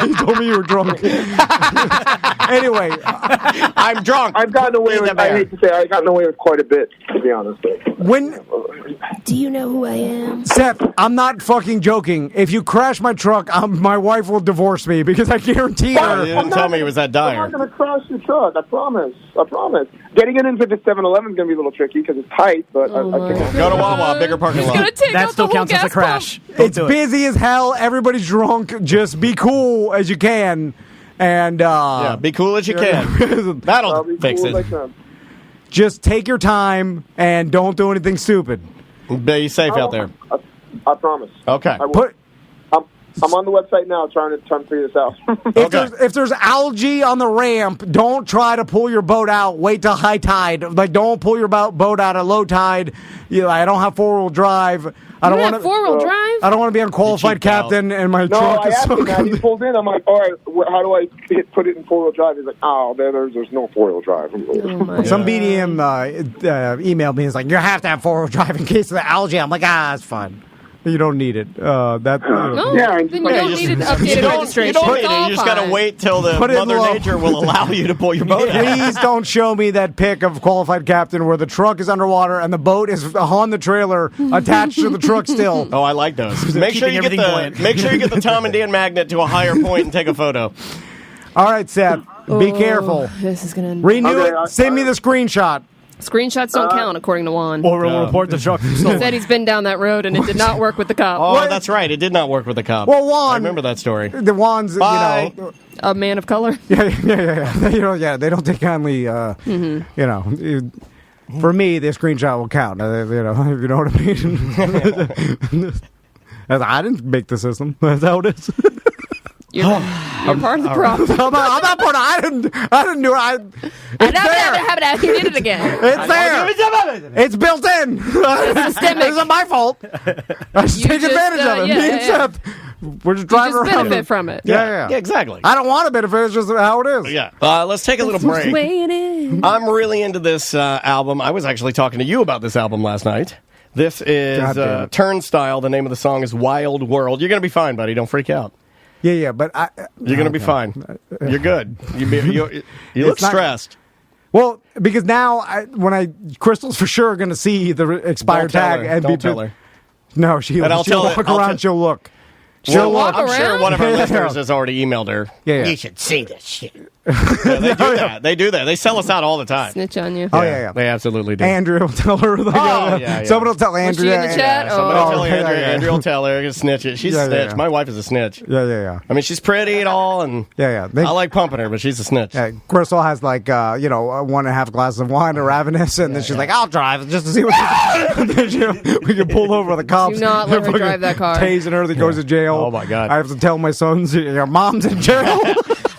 Speaker 2: He told me you were drunk. Anyway,
Speaker 1: I'm drunk.
Speaker 7: I've gotten away with. I hate to say, I've gotten away with quite a bit, to be honest.
Speaker 2: when
Speaker 5: Do you know who I am?
Speaker 2: Seth, I'm not fucking joking. If you crash my truck, my wife will divorce me because I guarantee
Speaker 1: You
Speaker 2: her.
Speaker 1: didn't tell me it was that
Speaker 7: I'm
Speaker 1: dire.
Speaker 7: not going to crash your truck. I promise. Getting it into the 7-Eleven is going to be a little tricky because it's tight, but I think
Speaker 1: Go to Wawa, bigger parking
Speaker 5: He's
Speaker 1: lot.
Speaker 5: gonna take
Speaker 6: That
Speaker 5: out
Speaker 6: still
Speaker 5: the whole
Speaker 6: counts as a
Speaker 5: gas
Speaker 6: crash.
Speaker 5: pump.
Speaker 6: Don't
Speaker 2: It's
Speaker 6: do it.
Speaker 2: busy as hell. Everybody's drunk. Just be cool as you can. And
Speaker 1: Yeah, be cool as you can. That'll
Speaker 7: I'll be
Speaker 1: fix
Speaker 7: cool
Speaker 1: it.
Speaker 7: as I can.
Speaker 2: just take your time and don't do anything stupid.
Speaker 1: Be safe out there.
Speaker 7: I promise.
Speaker 1: Okay.
Speaker 7: I will.
Speaker 2: Put
Speaker 7: I'm on the website now trying to figure this out.
Speaker 2: if there's algae on the ramp, don't try to pull your boat out. Wait till high tide. Like, don't pull your boat out at low tide. I don't have 4-wheel drive. I don't
Speaker 5: You
Speaker 2: want
Speaker 5: have 4-wheel drive?
Speaker 2: I don't want to be unqualified
Speaker 1: cheaped out.
Speaker 2: captain, and my
Speaker 7: No,
Speaker 2: truck
Speaker 7: I
Speaker 2: is
Speaker 7: asked
Speaker 2: so
Speaker 7: him that. He
Speaker 2: good.
Speaker 7: pulled in. I'm like, all right, how do I put it in 4-wheel drive? He's like, oh, there's no 4-wheel drive.
Speaker 5: Oh my
Speaker 2: Some BDM emailed me. He's like, you have to have 4-wheel drive in case of the algae. I'm like, it's fine. You don't need it.
Speaker 5: No,
Speaker 7: Yeah,
Speaker 5: then you don't need an updated
Speaker 1: You
Speaker 5: registration.
Speaker 1: don't need
Speaker 5: It's
Speaker 1: it.
Speaker 5: all
Speaker 1: You just got to
Speaker 5: fine.
Speaker 1: wait till the
Speaker 2: Put it
Speaker 1: Mother
Speaker 2: low.
Speaker 1: Nature will allow you to pull your boat out.
Speaker 2: Please don't show me that pic of qualified captain where the truck is underwater and the boat is on the trailer attached to the truck still.
Speaker 1: Oh, I like those. Make sure
Speaker 6: keeping
Speaker 1: you
Speaker 6: everything buoyant.
Speaker 1: get the Tom and Dan magnet to a higher point and take a photo.
Speaker 2: All right, Seth. Be careful.
Speaker 5: This is going to
Speaker 2: Renew
Speaker 7: Okay,
Speaker 2: it. Send me the screenshot.
Speaker 5: Screenshots don't count, according to Juan.
Speaker 6: Or we'll report the truck.
Speaker 5: He said he's been down that road and it did not work with the cop.
Speaker 1: Oh, that's right. It did not work with the cop.
Speaker 2: Well, Juan.
Speaker 1: I remember that story.
Speaker 2: The ones,
Speaker 1: Bye.
Speaker 2: you know.
Speaker 5: A man of color.
Speaker 2: Yeah. They don't take kindly, you know. For me, the screenshot will count. If you know what I mean. I didn't make the system. That's how it is.
Speaker 5: You're part of the problem.
Speaker 2: I'm not part of. I didn't do it. It's there.
Speaker 5: He did it again.
Speaker 2: It's there. It's built in.
Speaker 5: Systemic.
Speaker 2: It's not my fault. I just take advantage of it. Me and Seth, we're just driving
Speaker 5: You just
Speaker 2: around.
Speaker 5: benefit from it.
Speaker 2: Yeah,
Speaker 1: exactly.
Speaker 2: I don't want to benefit. It's just how it is.
Speaker 1: Yeah. Let's take a little break. I'm really into this album. I was actually talking to you about this album last night. This is Turnstile. The name of the song is Wild World. You're going to be fine, buddy. Don't freak out.
Speaker 2: Yeah, but
Speaker 1: you're going to be fine. You're good. You look stressed.
Speaker 2: Well, because now Crystal's for sure going to see the expired tag and
Speaker 1: don't tell her.
Speaker 2: No, she'll walk around. She'll look.
Speaker 1: I'm sure one of our listeners has already emailed her.
Speaker 2: Yeah.
Speaker 1: You should see this shit. They do that. They sell us out all the time.
Speaker 5: Snitch on you.
Speaker 2: Oh, yeah.
Speaker 1: They absolutely do.
Speaker 2: Andrew will tell her. Someone will tell Andrea.
Speaker 5: Was she in the chat?
Speaker 1: Somebody will tell Andrea. Andrea will tell her. Snitch it. She's a snitch. My wife is a snitch.
Speaker 2: Yeah.
Speaker 1: I mean, she's pretty and all, and
Speaker 2: I
Speaker 1: like pumping her, but she's a snitch.
Speaker 2: Crystal has 1.5 glasses of wine, or ravenous, and then she's like, "I'll drive just to see what." We can pull over the cops.
Speaker 5: Do not let her drive that car.
Speaker 2: Tasing her, that goes to jail.
Speaker 1: Oh my God!
Speaker 2: I have to tell my sons, your mom's in jail.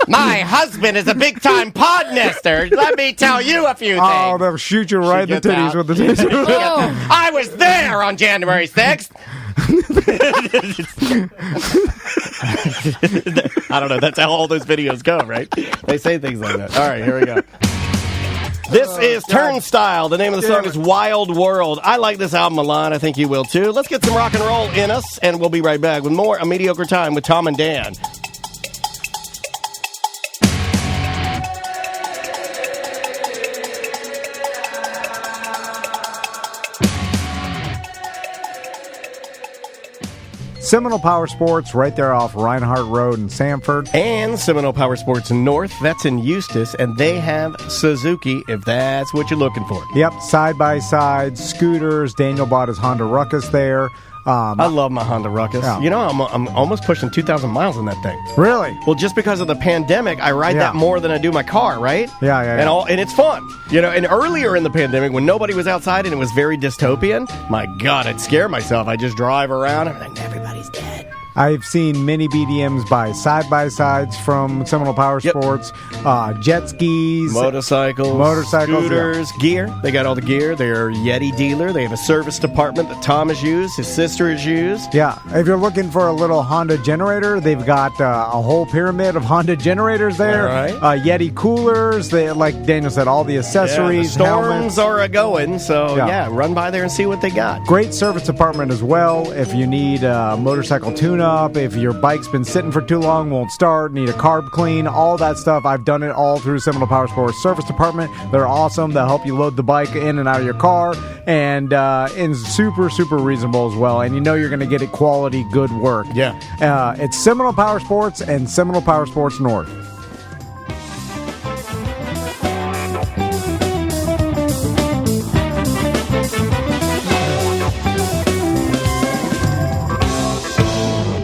Speaker 1: My husband is a big-time pod nester. Let me tell you a few things.
Speaker 2: Oh, they'll shoot you right in the titties with the taser.
Speaker 1: I was there on January 6th. I don't know. That's how all those videos go, right? They say things like that. All right, here we go. This is Turnstile. The name of the song is Wild World. I like this album a lot. I think you will, too. Let's get some rock and roll in us, and we'll be right back with more A Mediocre Time with Tom and Dan.
Speaker 2: Seminole Power Sports, right there off Reinhardt Road in Sanford.
Speaker 1: And Seminole Power Sports North, that's in Eustis, and they have Suzuki, if that's what you're looking for.
Speaker 2: Yep, side-by-side, scooters. Daniel bought his Honda Ruckus there.
Speaker 1: I love my Honda Ruckus.
Speaker 2: Yeah.
Speaker 1: You know, I'm almost pushing 2,000 miles on that thing.
Speaker 2: Really?
Speaker 1: Well, just because of the pandemic, I ride that more than I do my car, right?
Speaker 2: Yeah.
Speaker 1: And it's fun. You know, and earlier in the pandemic, when nobody was outside and it was very dystopian, my God, I'd scare myself. I just drive around and I'm like, everybody's dead.
Speaker 2: I've seen many BDMs buy side-by-sides from Seminole Power Sports, jet skis,
Speaker 1: motorcycles, scooters, gear. They got all the gear. They're a Yeti dealer. They have a service department that Tom has used, his sister has used.
Speaker 2: Yeah, if you're looking for a little Honda generator, they've got a whole pyramid of Honda generators there.
Speaker 1: All right.
Speaker 2: Yeti coolers, they, like Daniel said, all the accessories,
Speaker 1: the storms
Speaker 2: helmets.
Speaker 1: are a-going, so run by there and see what they got.
Speaker 2: Great service department as well. If you need a motorcycle tune-up, if your bike's been sitting for too long, won't start, need a carb clean, all that stuff. I've done it all through Seminole Power Sports Service Department. They're awesome. They'll help you load the bike in and out of your car, and super, super reasonable as well. And you know you're going to get it quality, good work.
Speaker 1: Yeah.
Speaker 2: It's Seminole Power Sports and Seminole Power Sports North.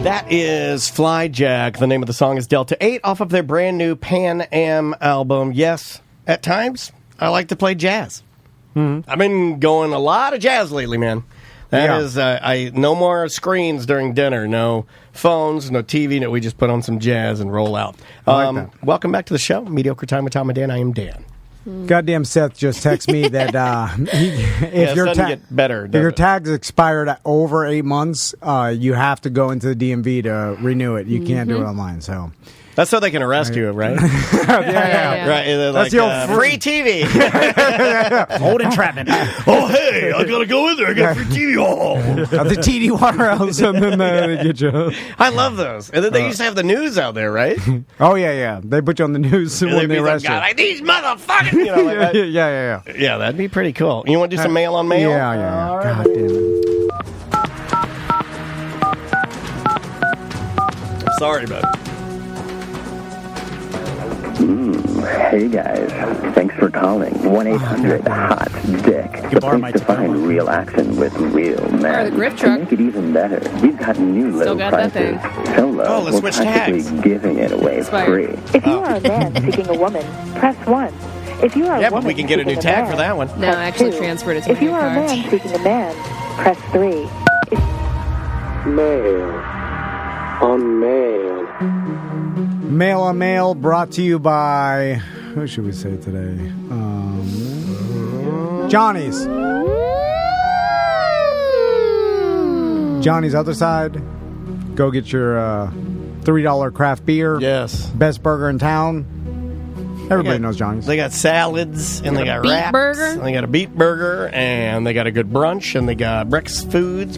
Speaker 1: That is Fly Jack. The name of the song is Delta 8 off of their brand new Pan Am album. Yes, at times, I like to play jazz. Mm-hmm. I've been going a lot of jazz lately, man. That is, no more screens during dinner, no phones, no TV. No, we just put on some jazz and roll out.
Speaker 2: I like that.
Speaker 1: Welcome back to the show. Mediocre Time with Tom and Dan. I am Dan.
Speaker 2: Goddamn Seth just texted me that if your tag's expired at over 8 months, you have to go into the DMV to renew it. You can't do it online. So
Speaker 1: that's so they can arrest you, right?
Speaker 2: yeah.
Speaker 1: Right.
Speaker 2: That's
Speaker 1: like, free TV.
Speaker 6: Old entrapment.
Speaker 1: Oh, hey, I gotta go in there. I got free TV. Oh,
Speaker 2: the TD Waterhouse, and then they get you.
Speaker 1: I love those. And then they used to have the news out there, right?
Speaker 2: Oh yeah. They put you on the news when they arrest you.
Speaker 1: Like these motherfuckers. You know, like that.
Speaker 2: Yeah.
Speaker 1: Yeah, that'd be pretty cool. You want to do some mail on mail?
Speaker 2: Yeah.
Speaker 1: All
Speaker 2: God damn it.
Speaker 1: Sorry, bud.
Speaker 8: Hey guys, thanks for calling 1-800-HOT-DICK. The place to find real action with real men.
Speaker 5: the griff
Speaker 8: To
Speaker 5: truck.
Speaker 8: make it even better, we've got new
Speaker 5: Still
Speaker 8: low
Speaker 5: got that
Speaker 8: prices.
Speaker 5: thing.
Speaker 8: So low,
Speaker 1: Oh, let's
Speaker 8: we're
Speaker 1: switch
Speaker 8: practically
Speaker 1: tags.
Speaker 8: giving it away
Speaker 5: Expired.
Speaker 8: free.
Speaker 9: If you are a man seeking a woman, press 1. If you are a
Speaker 1: Yeah,
Speaker 9: woman
Speaker 1: but we can get a new
Speaker 9: seeking
Speaker 1: tag
Speaker 9: man,
Speaker 1: for that one.
Speaker 5: No, I
Speaker 9: press
Speaker 5: actually
Speaker 9: 2.
Speaker 5: transferred it to
Speaker 9: If you
Speaker 5: my
Speaker 9: are a
Speaker 5: card.
Speaker 9: man seeking a man, press 3.
Speaker 7: Mail. On mail.
Speaker 2: Mail on Mail brought to you by, who should we say today? Johnny's. Johnny's Other Side. Go get your $3 craft beer.
Speaker 1: Yes.
Speaker 2: Best burger in town. Everybody knows Johnny's.
Speaker 1: They got salads, and they got
Speaker 5: beet
Speaker 1: wraps,
Speaker 5: burger?
Speaker 1: and they got a beet burger, and they got a good brunch, and they got breakfast foods.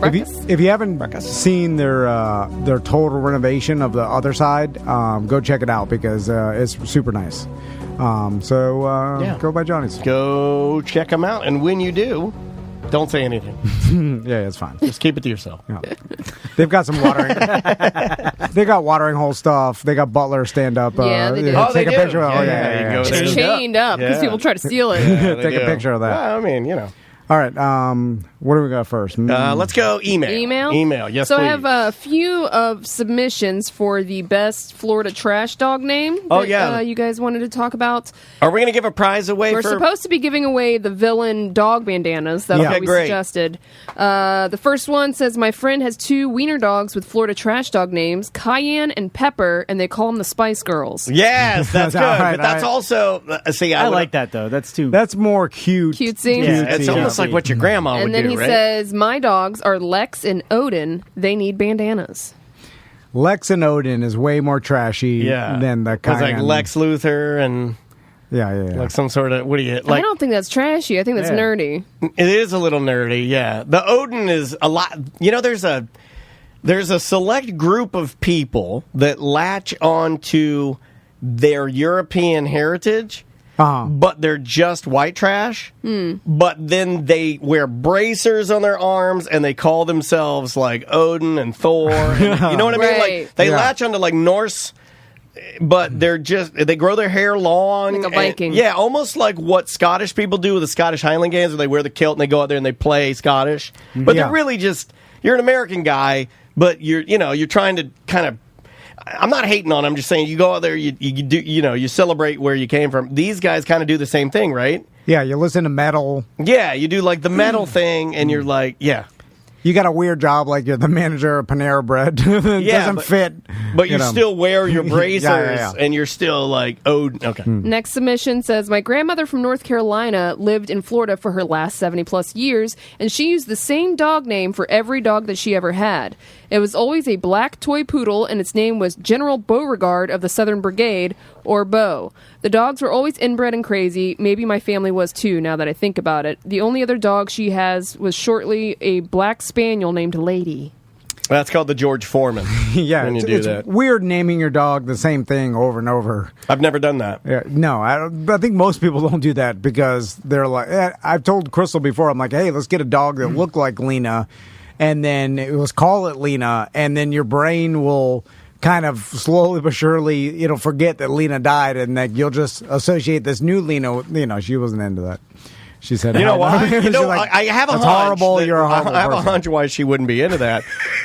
Speaker 2: If you haven't seen their total renovation of the Other Side, go check it out because it's super nice. Go by Johnny's.
Speaker 1: Go check them out, and when you do, don't say anything.
Speaker 2: Yeah, it's fine.
Speaker 1: Just keep it to yourself.
Speaker 2: Yeah. They've got some watering. They got watering hole stuff. They got Butler stand up.
Speaker 5: Yeah, they do.
Speaker 1: Oh, they
Speaker 2: take a
Speaker 1: do.
Speaker 2: picture.
Speaker 1: Yeah,
Speaker 2: Oh,
Speaker 1: yeah, you go
Speaker 5: It's
Speaker 1: there.
Speaker 5: chained up because
Speaker 1: Yeah.
Speaker 5: people try to steal it.
Speaker 1: Yeah, they
Speaker 2: Take a
Speaker 1: do.
Speaker 2: picture of that.
Speaker 1: Well, I mean,
Speaker 2: All right. What do we got first?
Speaker 1: let's go email. Email, yes,
Speaker 5: So
Speaker 1: please.
Speaker 5: I have a few of submissions for the best Florida trash dog name.
Speaker 1: Oh,
Speaker 5: that,
Speaker 1: yeah.
Speaker 5: you guys wanted to talk about.
Speaker 1: Are we going to give a prize away
Speaker 5: We're
Speaker 1: for...
Speaker 5: supposed to be giving away the villain dog bandanas. That's
Speaker 2: Yeah.
Speaker 5: what
Speaker 1: Okay,
Speaker 5: we
Speaker 1: great.
Speaker 5: suggested. The first one says, my friend has 2 wiener dogs with Florida trash dog names, Cayenne and Pepper, and they call them the Spice Girls.
Speaker 1: Yes, that's good.
Speaker 2: All right,
Speaker 1: but that's
Speaker 2: all right.
Speaker 1: also... see,
Speaker 6: I
Speaker 1: would-
Speaker 6: like that, though. That's too...
Speaker 2: That's more cute.
Speaker 5: Cutesy.
Speaker 1: Yeah, it's
Speaker 6: Yeah.
Speaker 1: almost like what your grandma would
Speaker 5: And then
Speaker 1: do,
Speaker 5: he
Speaker 1: right?
Speaker 5: says, my dogs are Lex and Odin. They need bandanas.
Speaker 2: Lex and Odin is way more trashy than the
Speaker 1: It's
Speaker 2: kind.
Speaker 1: like Lex Luthor and
Speaker 2: Yeah.
Speaker 1: like some sort of... What do you...
Speaker 5: I
Speaker 1: Like,
Speaker 5: don't think that's trashy. I think that's
Speaker 6: Yeah.
Speaker 5: nerdy.
Speaker 1: it is a little nerdy, yeah. The Odin is a lot... You know, there's a select group of people that latch on to their European heritage, but they're just white trash. But then they wear bracers on their arms and they call themselves like Odin and Thor. And, you know what I mean?
Speaker 5: Right.
Speaker 1: Like they
Speaker 2: Yeah.
Speaker 1: latch onto like Norse, but they grow their hair long.
Speaker 5: Like a
Speaker 1: and-
Speaker 5: Viking.
Speaker 1: yeah, almost like what Scottish people do with the Scottish Highland Games, where they wear the kilt and they go out there and they play Scottish. But
Speaker 2: Yeah.
Speaker 1: they're really just, you're an American guy, but you're trying to kind of, I'm not hating on them. I'm just saying you go out there, you do, you celebrate where you came from. These guys kind of do the same thing, right?
Speaker 2: Yeah, you listen to metal.
Speaker 1: Yeah, you do like the metal thing, and you're like, yeah.
Speaker 2: You got a weird job, like you're the manager of Panera Bread. It
Speaker 1: Yeah,
Speaker 2: doesn't
Speaker 1: but-
Speaker 2: fit.
Speaker 1: But you
Speaker 2: know.
Speaker 1: still wear your bracers,
Speaker 2: Yeah.
Speaker 1: and you're still like, oh, okay.
Speaker 5: Next submission says, my grandmother from North Carolina lived in Florida for her last 70-plus years, and she used the same dog name for every dog that she ever had. It was always a black toy poodle, and its name was General Beauregard of the Southern Brigade, or Beau. The dogs were always inbred and crazy. Maybe my family was too, now that I think about it. The only other dog she has was shortly a black spaniel named Lady.
Speaker 1: That's called the George Foreman.
Speaker 2: Yeah,
Speaker 1: when you
Speaker 2: it's,
Speaker 1: do
Speaker 2: it's
Speaker 1: that.
Speaker 2: weird naming your dog the same thing over and over.
Speaker 1: I've never done that.
Speaker 2: Yeah, no, I think most people don't do that because they're like, I've told Crystal before, I'm like, hey, let's get a dog that looked like Lena, and then let's call it Lena, and then your brain will kind of slowly but surely, forget that Lena died, and that you'll just associate this new Lena with, she wasn't into that. She said,
Speaker 1: You know why?
Speaker 2: She's like,
Speaker 1: I have a
Speaker 2: that's
Speaker 1: hunch.
Speaker 2: horrible.
Speaker 1: that-
Speaker 2: You're a horrible
Speaker 1: I have
Speaker 2: person.
Speaker 1: a hunch why she wouldn't be into that.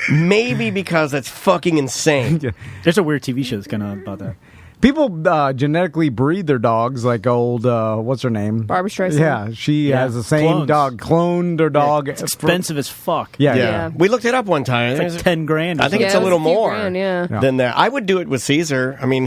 Speaker 1: Maybe because that's fucking insane.
Speaker 6: There's a weird TV show that's kind of about that.
Speaker 2: People genetically breed their dogs like old, what's her name?
Speaker 5: Barbra Streisand.
Speaker 2: Yeah, she
Speaker 6: Yeah.
Speaker 2: has the same
Speaker 6: Clones.
Speaker 2: dog, cloned her dog.
Speaker 6: It's expensive as fuck.
Speaker 2: Yeah,
Speaker 1: Yeah.
Speaker 2: yeah.
Speaker 1: We looked it up one time.
Speaker 6: It's like 10 grand. Or
Speaker 1: I think
Speaker 5: Yeah,
Speaker 1: it's
Speaker 5: it
Speaker 1: a
Speaker 5: was
Speaker 1: little
Speaker 5: a few
Speaker 1: more
Speaker 5: grand, yeah.
Speaker 1: than that. I would do it with Caesar. I mean,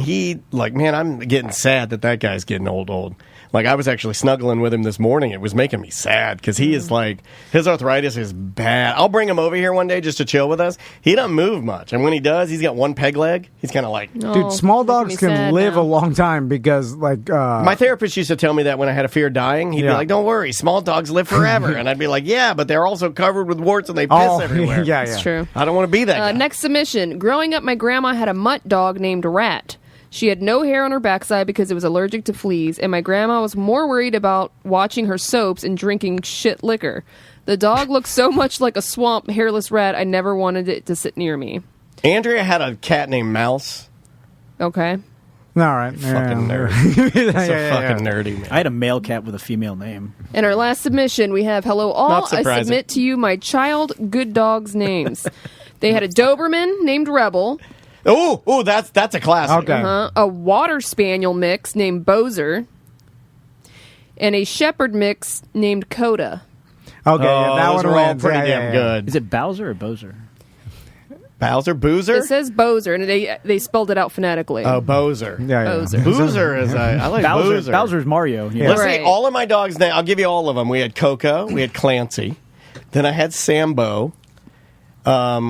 Speaker 1: man, I'm getting sad that guy's getting old. Like, I was actually snuggling with him this morning. It was making me sad because he is like, his arthritis is bad. I'll bring him over here one day just to chill with us. He doesn't move much. And when he does, he's got one peg leg. He's kind of like...
Speaker 2: Dude, small dogs can live a long time because, like...
Speaker 1: My therapist used to tell me that when I had a fear of dying. He'd be
Speaker 2: Yeah.
Speaker 1: like, don't worry, small dogs live forever. And I'd be like, yeah, but they're also covered with warts and they piss everywhere.
Speaker 2: yeah,
Speaker 5: That's
Speaker 2: yeah.
Speaker 5: true.
Speaker 1: I don't want to be that guy.
Speaker 5: Next submission. Growing up, my grandma had a mutt dog named Rat. She had no hair on her backside because it was allergic to fleas, and my grandma was more worried about watching her soaps and drinking shit liquor. The dog looked so much like a swamp hairless rat, I never wanted it to sit near me.
Speaker 1: Andrea had a cat named Mouse.
Speaker 5: Okay.
Speaker 2: All right.
Speaker 1: Fucking nerd. Fucking nerdy, man.
Speaker 6: I had a male cat with a female name.
Speaker 5: And our last submission, we have, hello all.
Speaker 1: Not
Speaker 5: I
Speaker 1: surprising.
Speaker 5: submit to you my child good dogs names. They had a Doberman named Rebel.
Speaker 1: Oh, that's a classic.
Speaker 2: Okay.
Speaker 5: A Water Spaniel mix named Bozer. And a Shepherd mix named Coda.
Speaker 2: Okay, that
Speaker 1: those
Speaker 2: one
Speaker 1: are all
Speaker 2: wins.
Speaker 1: pretty
Speaker 2: Yeah,
Speaker 1: damn
Speaker 2: yeah,
Speaker 1: good.
Speaker 6: Is it Bowser or Bozer?
Speaker 1: Boozer?
Speaker 5: It says Bozer, and they spelled it out phonetically.
Speaker 1: Oh, Bozer.
Speaker 2: Yeah, yeah.
Speaker 5: Bozer.
Speaker 1: Boozer is I like Boozer.
Speaker 6: Bowser's Mario. Yeah.
Speaker 1: Let's
Speaker 5: Right.
Speaker 1: see, all of my dogs' names. I'll give you all of them. We had Coco. We had Clancy. Then I had Sambo,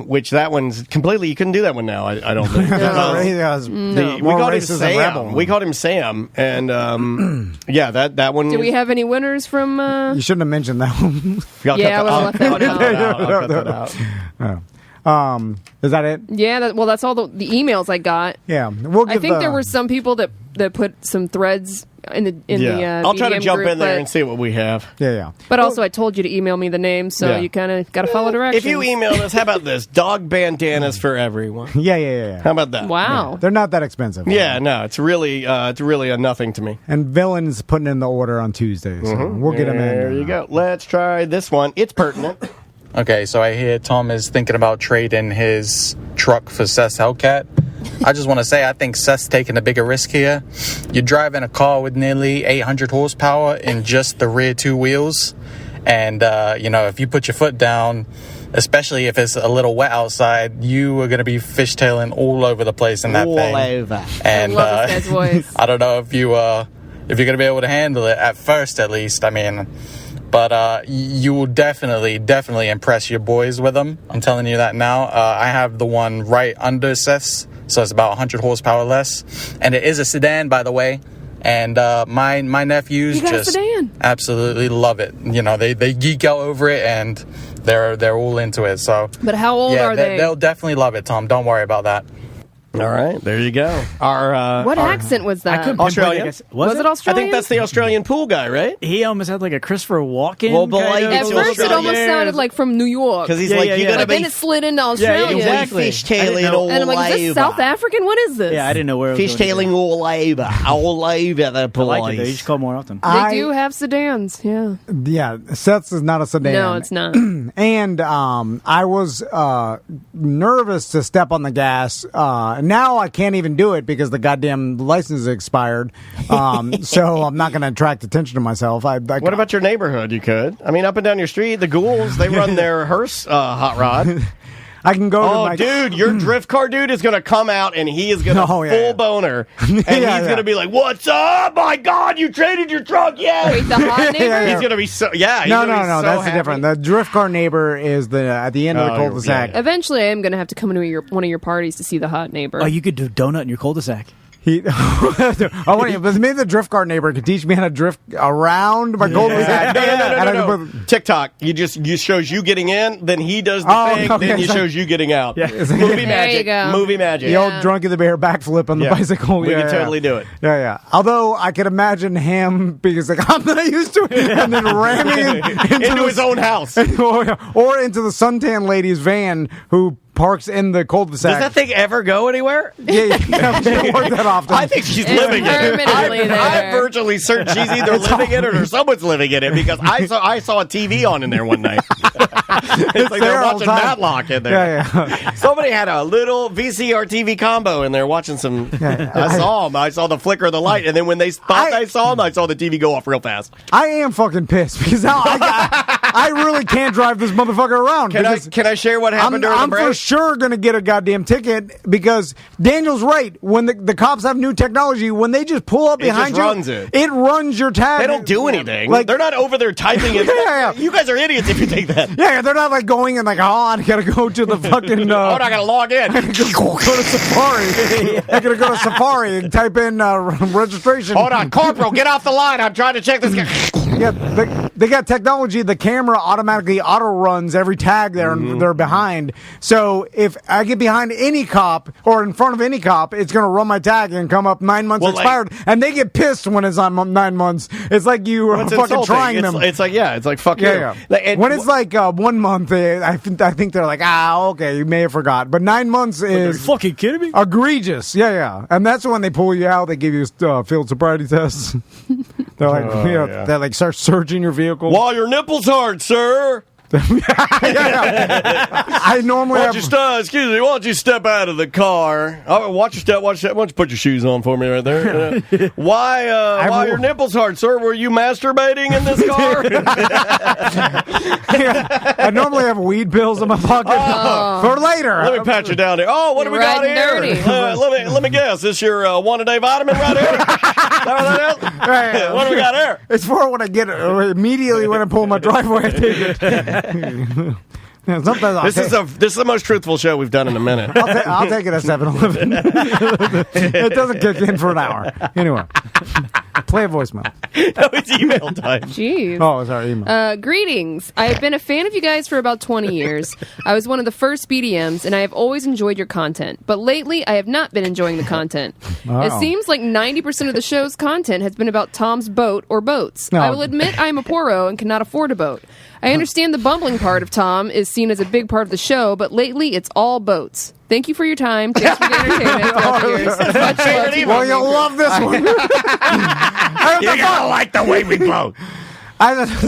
Speaker 1: which that one's completely... You couldn't do that one now, I don't think.
Speaker 2: We
Speaker 1: We called him Sam. We called him Sam. And, yeah, that one...
Speaker 5: Do we have any winners from...
Speaker 2: You shouldn't have mentioned that one.
Speaker 5: Yeah, I would've left that one out.
Speaker 1: I'll cut that out.
Speaker 2: Is that it?
Speaker 5: Yeah, that's all the emails I got.
Speaker 2: Yeah. We'll
Speaker 5: I
Speaker 2: give
Speaker 5: think there were some people that put some threads in the
Speaker 1: I'll try to
Speaker 5: BDM
Speaker 1: jump
Speaker 5: group,
Speaker 1: in there
Speaker 5: but-
Speaker 1: and see what we have.
Speaker 2: Yeah.
Speaker 5: But also, I told you to email me the names, so
Speaker 1: Yeah.
Speaker 5: you kind of got to follow directions.
Speaker 1: If you email us, how about this? Dog bandanas for everyone.
Speaker 2: Yeah.
Speaker 1: How about that?
Speaker 5: Wow.
Speaker 2: They're not that expensive.
Speaker 1: Yeah, no, it's really a nothing to me.
Speaker 2: And Villain's putting in the order on Tuesday, so we'll get them in.
Speaker 1: There you go. Let's try this one. It's pertinent.
Speaker 10: Okay, so I hear Tom is thinking about trading his truck for Seth's Hellcat. I just want to say I think Seth's taking a bigger risk here. You're driving a car with nearly 800 horsepower in just the rear two wheels. And, if you put your foot down, especially if it's a little wet outside, you are going to be fishtailing all over the place in that thing.
Speaker 1: All over.
Speaker 10: And
Speaker 5: I love this guy's voice.
Speaker 10: I don't know if you're going to be able to handle it at first, at least. I mean... But you will definitely impress your boys with them. I'm telling you that now. I have the one right under Seth's, so it's about 100 horsepower less. And it is a sedan, by the way. And my nephews
Speaker 5: You got a
Speaker 10: just
Speaker 5: sedan?
Speaker 10: absolutely love it. You know, they geek out over it, and they're all into it. So,
Speaker 5: But how old
Speaker 10: yeah,
Speaker 5: are they?
Speaker 10: They'll definitely love it, Tom. Don't worry about that.
Speaker 1: All right, there you go.
Speaker 5: What accent was that?
Speaker 6: I couldn't
Speaker 1: Australian?
Speaker 6: pinpoint it.
Speaker 5: Was it
Speaker 1: I
Speaker 5: Australian?
Speaker 1: think that's the Australian pool guy, right?
Speaker 6: He almost had like a Christopher Walken.
Speaker 1: Well, but like,
Speaker 6: kind of.
Speaker 5: At
Speaker 1: It's
Speaker 5: first, it
Speaker 1: Australian.
Speaker 5: almost sounded like from New York.
Speaker 1: Because he's
Speaker 6: Yeah,
Speaker 1: like,
Speaker 6: yeah,
Speaker 1: you
Speaker 6: yeah.
Speaker 1: gotta
Speaker 5: But then
Speaker 1: be
Speaker 5: it slid into Australia.
Speaker 6: exactly.
Speaker 1: fishtailing
Speaker 6: know.
Speaker 1: all
Speaker 5: And I'm like, is this
Speaker 1: over.
Speaker 5: South African? What is this?
Speaker 6: Yeah, I didn't know where it was
Speaker 1: Fishtailing all over the
Speaker 6: I
Speaker 1: place.
Speaker 6: like it, though. You should call more often.
Speaker 5: They do have sedans, yeah.
Speaker 2: Yeah, Seth's is not a sedan.
Speaker 5: No, it's not.
Speaker 2: And I was nervous to step on the gas. Now I can't even do it because the goddamn license is expired. So I'm not going to attract attention to myself.
Speaker 1: What about your neighborhood? You could. I mean, up and down your street, the ghouls, they run their hearse hot rod.
Speaker 2: I can go to
Speaker 1: Oh,
Speaker 2: my...
Speaker 1: dude, your drift car dude is going to come out and he is going to
Speaker 2: Oh, yeah,
Speaker 1: full
Speaker 2: yeah.
Speaker 1: boner. And
Speaker 2: Yeah,
Speaker 1: he's
Speaker 2: yeah.
Speaker 1: going to be like, what's up? My God, you traded your truck. Yeah.
Speaker 5: Wait, the hot neighbor?
Speaker 2: Yeah,
Speaker 1: He's going to be so, yeah. he's
Speaker 2: No,
Speaker 1: gonna be so
Speaker 2: that's
Speaker 1: happy.
Speaker 2: different. The drift car neighbor is at the end of the
Speaker 1: Oh,
Speaker 2: cul-de-sac.
Speaker 1: yeah.
Speaker 5: Eventually, I am going to have to come to one of your parties to see the hot neighbor.
Speaker 6: Oh, you could do donut in your cul-de-sac.
Speaker 2: But maybe the drift car neighbor could teach me how to drift around my cul-de-sac.
Speaker 1: No. TikTok. You shows you getting in, then he does the thing,
Speaker 2: okay,
Speaker 1: then he
Speaker 2: so-
Speaker 1: shows you getting out.
Speaker 6: Yeah.
Speaker 1: Movie
Speaker 5: There you
Speaker 1: magic.
Speaker 5: go.
Speaker 1: Movie magic.
Speaker 2: The old drunk of the bear backflip on the
Speaker 1: Yeah.
Speaker 2: bicycle.
Speaker 1: We could totally do it.
Speaker 2: Yeah. Although I could imagine him because like I'm not used to it, and then ramming
Speaker 1: Into his own house. Does
Speaker 2: or into the suntan lady's van who parks in the cul-de-sac.
Speaker 1: that thing ever go anywhere?
Speaker 2: Yeah, she don't work that often.
Speaker 1: I think she's
Speaker 5: It's
Speaker 1: living in it.
Speaker 5: permanently
Speaker 1: I'm
Speaker 5: there.
Speaker 1: virtually certain she's either living in it or someone's living in it because I saw a TV on in there one night. It's like
Speaker 2: there
Speaker 1: they're
Speaker 2: all the
Speaker 1: watching
Speaker 2: time.
Speaker 1: Matlock in there.
Speaker 2: Yeah.
Speaker 1: Somebody had a little VCR TV combo in there watching some. I saw them. I saw the flicker of the light, and then when they thought I saw them, I saw the TV go off real fast.
Speaker 2: I am fucking pissed because now I really can't drive this motherfucker around.
Speaker 1: Can I share what happened during the
Speaker 2: I'm
Speaker 1: break?
Speaker 2: for sure going to get a goddamn ticket because Daniel's right. When the cops have new technology, when they just pull up
Speaker 1: It
Speaker 2: behind
Speaker 1: just
Speaker 2: you,
Speaker 1: runs it.
Speaker 2: it runs your tag.
Speaker 1: They don't do anything.
Speaker 2: Like-
Speaker 1: They're not over there typing it.
Speaker 2: Yeah.
Speaker 1: You guys are idiots if you think that.
Speaker 2: Yeah, they're not like going and like, oh, I gotta go to the fucking.
Speaker 1: Oh, I gotta log in.
Speaker 2: go to Safari. I gotta go to Safari and type in registration.
Speaker 1: Hold on, Corporal, get off the line. I'm trying to check this guy.
Speaker 2: Yeah, they got technology. The camera automatically auto runs every tag they're behind. So if I get behind any cop or in front of any cop, it's going to run my tag and come up 9 months expired. And they get pissed when it's on 9 months. It's like you are fucking trying them.
Speaker 1: It's like fuck you.
Speaker 2: Yeah. When it's like 1 month, I think they're like, okay, you may have forgot. But 9 months is
Speaker 6: are you fucking kidding me?
Speaker 2: Egregious. Yeah. And that's when they pull you out. They give you field sobriety tests. They're like, they like start searching your vehicle
Speaker 1: while your nipples hard, sir.
Speaker 2: I normally
Speaker 1: excuse me, why don't you step out of the car? Watch your step. Why don't you put your shoes on for me right there? Why your nipples hard, sir? Were you masturbating in this car?
Speaker 2: I normally have weed pills in my pocket for later.
Speaker 1: Let me pat you down there. Oh, what do we got here? Let me guess. This your one-a-day vitamin right here? What do we got here?
Speaker 2: It's for when I get it immediately when I pull my driveway. I take it.
Speaker 1: This is the most truthful show we've done in a minute.
Speaker 2: I'll take it at 7-Eleven. It doesn't kick in for an hour. Anyway, play a voicemail.
Speaker 1: No, it's email time.
Speaker 5: Jeez.
Speaker 2: Oh, sorry, email.
Speaker 5: Greetings. I have been a fan of you guys for about 20 years. I was one of the first BDMs, and I have always enjoyed your content. But lately, I have not been enjoying the content. It seems like 90% of the show's content has been about Tom's boat or boats. I will admit I am a pooro and cannot afford a boat. I understand the bumbling part of Tom is seen as a big part of the show, but lately it's all boats. Thank you for your time. Thanks for the entertainment throughout the years. Much love to
Speaker 2: well, you'll love this one.
Speaker 1: You gotta like the way we boat.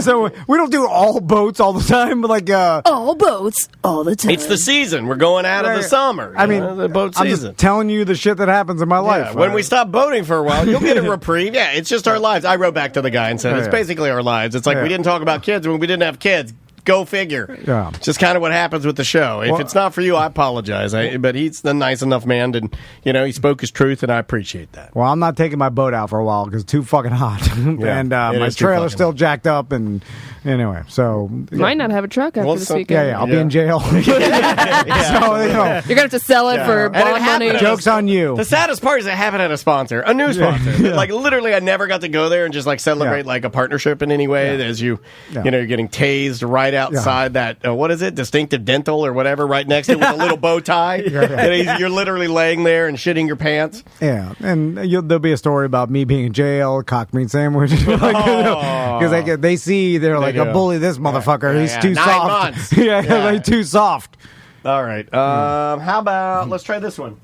Speaker 2: So we don't do all boats all the time, but like
Speaker 5: all boats all the time.
Speaker 1: It's the season. We're going out of the summer.
Speaker 2: I mean,
Speaker 1: the boat season.
Speaker 2: I'm just telling you the shit that happens in my life.
Speaker 1: When we stop boating for a while, you'll get a reprieve. Yeah, it's just our lives. I wrote back to the guy and said, it's basically our lives. It's like we didn't talk about kids when we didn't have kids. Go figure.
Speaker 2: Yeah.
Speaker 1: Just kind of what happens with the show. If it's not for you, I apologize. But he's the nice enough man, and he spoke his truth, and I appreciate that.
Speaker 2: Well, I'm not taking my boat out for a while because it's too fucking hot, and my trailer's still jacked up. And anyway, so
Speaker 5: you might not have a truck after this weekend.
Speaker 2: Yeah, I'll be in jail. So,
Speaker 5: you're gonna have to sell it for bond money.
Speaker 2: Joke's on you.
Speaker 1: The saddest part is I haven't had a sponsor, a new sponsor. Like literally, I never got to go there and just like celebrate like a partnership in any way. As you're getting tased right outside that what is it, Distinctive Dental or whatever, right next to it with a little bow tie. You're literally laying there and shitting your pants.
Speaker 2: Yeah, and there'll be a story about me being in jail, cock meat sandwich, because they see they're like, bully this motherfucker. He's too
Speaker 1: 9
Speaker 2: soft.
Speaker 1: months.
Speaker 2: Like too soft.
Speaker 1: All right. How about let's try this one.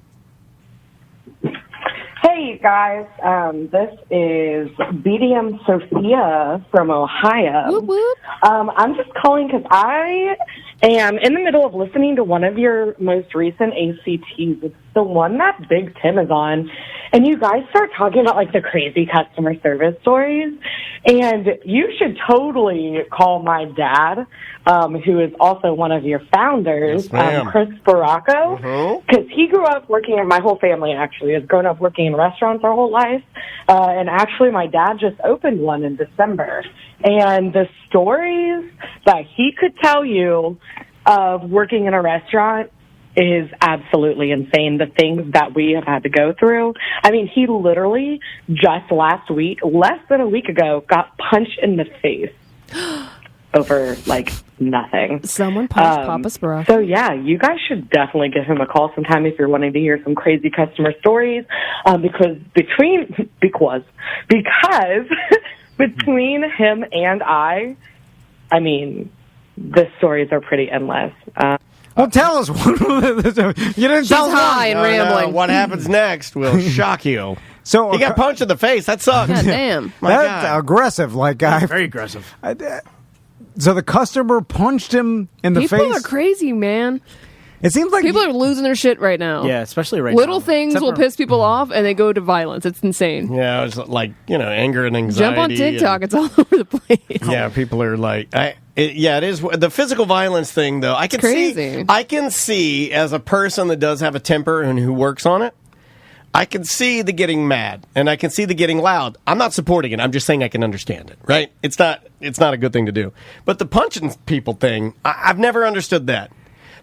Speaker 11: Hey guys, this is BDM Sophia from Ohio.
Speaker 5: Whoop, whoop.
Speaker 11: I'm just calling because I am in the middle of listening to one of your most recent ACTs. It's the one that Big Tim is on, and you guys start talking about like the crazy customer service stories, and you should totally call my dad, who is also one of your founders, Chris Baracco, because he grew up working, my whole family actually has grown up working in restaurants our whole life, and actually my dad just opened one in December, and the stories that he could tell you of working in a restaurant is absolutely insane, the things that we have had to go through. I mean, he literally just last week, less than a week ago, got punched in the face over, like, nothing.
Speaker 5: Someone punched Papa Sprout.
Speaker 11: So, yeah, you guys should definitely give him a call sometime if you're wanting to hear some crazy customer stories, because between him and I mean, the stories are pretty endless.
Speaker 2: Well, tell us. You didn't tell us.
Speaker 5: High and rambling.
Speaker 1: What happens next will shock you.
Speaker 2: So
Speaker 1: he got punched in the face. That sucks.
Speaker 5: God damn.
Speaker 2: That's aggressive. Like
Speaker 6: very aggressive.
Speaker 2: So the customer punched him in the face.
Speaker 5: People are crazy, man.
Speaker 2: It seems like
Speaker 5: people are losing their shit right now.
Speaker 6: Yeah, especially right now.
Speaker 5: Little ththings will piss people off, and they go to violence. It's insane.
Speaker 1: Yeah, it's like, anger and anxiety.
Speaker 5: Jump on TikTok. It's all over the place.
Speaker 1: Yeah, people are like... it is. The physical violence thing, though, I can see as a person that does have a temper and who works on it, I can see the getting mad, and I can see the getting loud. I'm not supporting it. I'm just saying I can understand it, right? It's not a good thing to do. But the punching people thing, I've never understood that.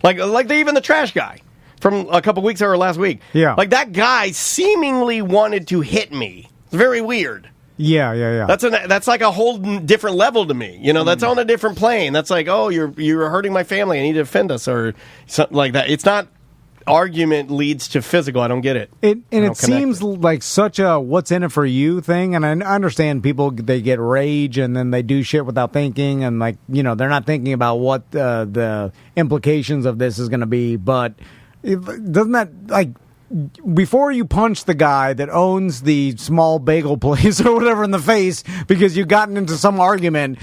Speaker 1: Like even the trash guy from a couple weeks or last week.
Speaker 2: Yeah.
Speaker 1: Like that guy seemingly wanted to hit me. It's very weird.
Speaker 2: Yeah.
Speaker 1: That's like a whole different level to me. That's on a different plane. That's like, oh, you're hurting my family. I need to defend us or something like that. It's not argument leads to physical. I don't get it.
Speaker 2: It seems like such a what's in it for you thing. And I understand people, they get rage and then they do shit without thinking. And they're not thinking about what the implications of this is going to be. But doesn't that before you punch the guy that owns the small bagel place or whatever in the face because you've gotten into some argument,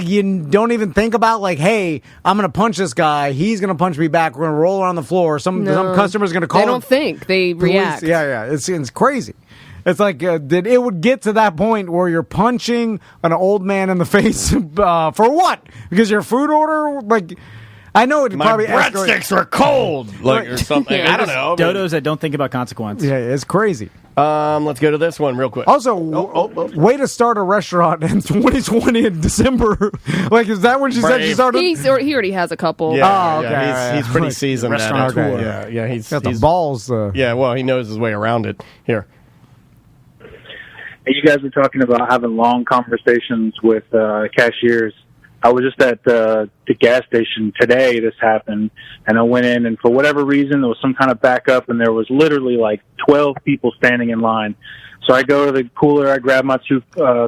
Speaker 2: you don't even think about hey, I'm going to punch this guy. He's going to punch me back. We're going to roll around the floor. Some customer's going to call.
Speaker 5: They don't think. They react.
Speaker 2: Yeah. It's crazy. It's that it would get to that point where you're punching an old man in the face for what? Because your food order, I know it probably
Speaker 1: breadsticks were cold, or something. I don't know.
Speaker 6: Dodos that don't think about consequence.
Speaker 2: Yeah, it's crazy.
Speaker 1: Let's go to this one real quick.
Speaker 2: Also, way to start a restaurant in 2020 in December. Is that when she said she started?
Speaker 5: He already has a couple.
Speaker 1: Yeah,
Speaker 2: okay.
Speaker 1: He's pretty seasoned.
Speaker 6: Restaurant tour.
Speaker 1: Yeah, he's
Speaker 2: got the balls.
Speaker 1: Yeah, well, he knows his way around it. Here.
Speaker 12: Hey, you guys were talking about having long conversations with cashiers. I was just at the gas station today. This happened, and I went in, and for whatever reason, there was some kind of backup, and there was literally 12 people standing in line. So I go to the cooler, I grab my two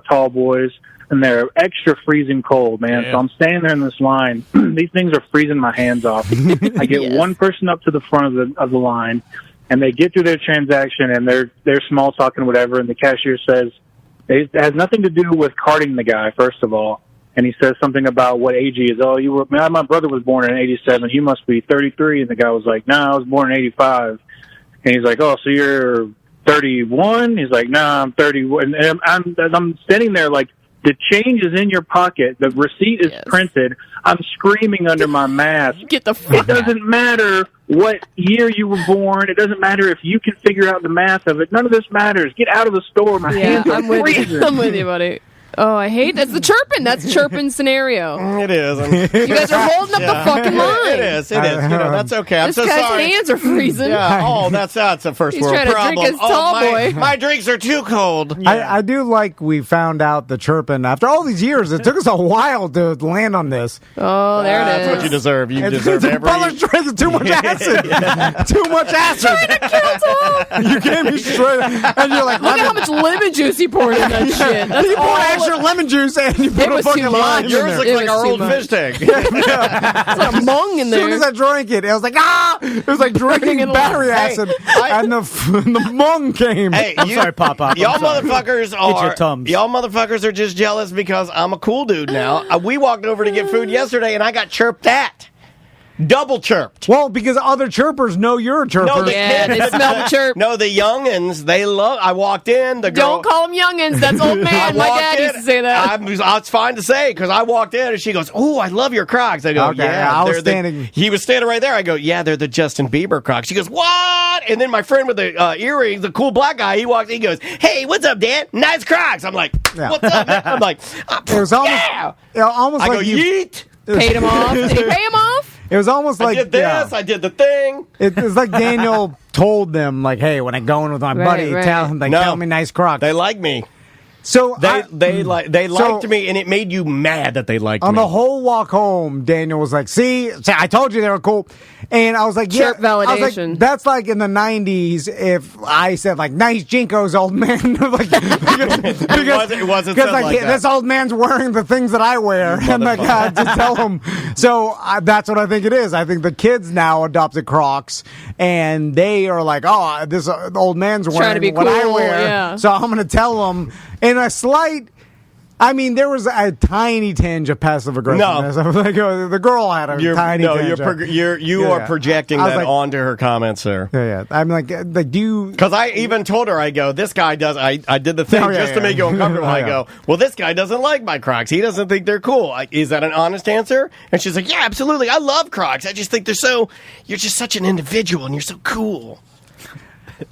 Speaker 12: tall boys, and they're extra freezing cold, man. Yeah. So I'm standing there in this line. These things are freezing my hands off. I get one person up to the front of the line, and they get through their transaction, and they're small talking, whatever, and the cashier says it has nothing to do with carding the guy, first of all. And he says something about what age he is. Oh, my brother was born in 87. You must be 33. And the guy was like, no, I was born in 85. And he's like, oh, so you're 31? He's like, no, I'm 31. And I'm standing there the change is in your pocket. The receipt is printed. I'm screaming under my mask.
Speaker 5: Get the fuck
Speaker 12: It doesn't matter what year you were born. It doesn't matter if you can figure out the math of it. None of this matters. Get out of the store. My hands are freezing.
Speaker 5: I'm with you, buddy. Oh, I hate that's the chirping. That's chirping scenario.
Speaker 1: It is.
Speaker 5: You guys are holding up the fucking line.
Speaker 1: It is. That's okay. I'm
Speaker 5: this
Speaker 1: so
Speaker 5: guy's
Speaker 1: sorry.
Speaker 5: hands are freezing.
Speaker 1: Yeah. Oh, that's a first world
Speaker 5: problem. He's
Speaker 1: problem.
Speaker 5: trying to drink his tall boy.
Speaker 1: My drinks are too cold.
Speaker 2: Yeah. I do we found out the chirping after all these years. It took us a while to land on this.
Speaker 5: Oh, there it is.
Speaker 1: That's what you deserve. You deserve every.
Speaker 2: Butler's drinking too much acid. Too much acid.
Speaker 5: Trying to kill Tom.
Speaker 2: You gave me straight, and you're like,
Speaker 5: look at how much lemon juice he poured in that shit. That's
Speaker 2: you poured extra lemon juice. And you put a fucking lime in
Speaker 1: Yours
Speaker 2: there.
Speaker 1: looks like our old fish tank.
Speaker 5: It's like a mung in there.
Speaker 2: As soon as I drank it, I was like, It was like drinking battery acid, and the mung came.
Speaker 1: Hey,
Speaker 6: I'm sorry, Pop-Pop.
Speaker 1: Y'all motherfuckers are just jealous because I'm a cool dude now. We walked over to get food yesterday, and I got chirped at. Double chirped.
Speaker 2: Well, because other chirpers know you're a chirper.
Speaker 1: No,
Speaker 5: they smell the chirp.
Speaker 1: No, the youngins, they love. I walked in. The girl.
Speaker 5: Don't call them youngins. That's old man. My dad used to say that.
Speaker 1: It's fine to say because I walked in and she goes, "Oh, I love your Crocs." I go,
Speaker 2: okay,
Speaker 1: "Yeah."
Speaker 2: I was standing.
Speaker 1: He was standing right there. I go, "Yeah, they're the Justin Bieber Crocs." She goes, "What?" And then my friend with the earrings, the cool black guy, he walks. He goes, "Hey, what's up, Dan? Nice Crocs." I'm like, "What's up, man?" I'm like,
Speaker 2: "It was almost, almost
Speaker 1: I
Speaker 2: like
Speaker 1: go, yeet."
Speaker 5: Paid him off. Did he pay him off?
Speaker 2: It was almost like
Speaker 1: I did this. I did the thing.
Speaker 2: It was like Daniel told them, hey, when I go in with my buddy, tell him tell me nice Crocs.
Speaker 1: They like me.
Speaker 2: So
Speaker 1: they liked me, and it made you mad that they liked me.
Speaker 2: On the whole walk home, Daniel was like, "See, I told you they were cool," and I was like,
Speaker 5: "Yeah."
Speaker 2: Validation. I was like, that's like in the '90s. If I said nice Jinkos, old man,
Speaker 1: it wasn't like
Speaker 2: this old man's wearing the things that I wear, and I just tell him. So that's what I think it is. I think the kids now adopted Crocs, and they are like, "Oh, this old man's wearing what I wear," so I'm going to tell them. In a slight, there was a tiny tinge of passive aggressiveness.
Speaker 1: No.
Speaker 2: The girl had a tiny tinge.
Speaker 1: You are projecting that onto her comments there.
Speaker 2: Yeah. I'm like, do you...
Speaker 1: Because I even told her, I go, this guy does... I did the thing to make you uncomfortable. I go, well, this guy doesn't like my Crocs. He doesn't think they're cool. Is that an honest answer? And she's like, yeah, absolutely. I love Crocs. I just think you're just such an individual and you're so cool.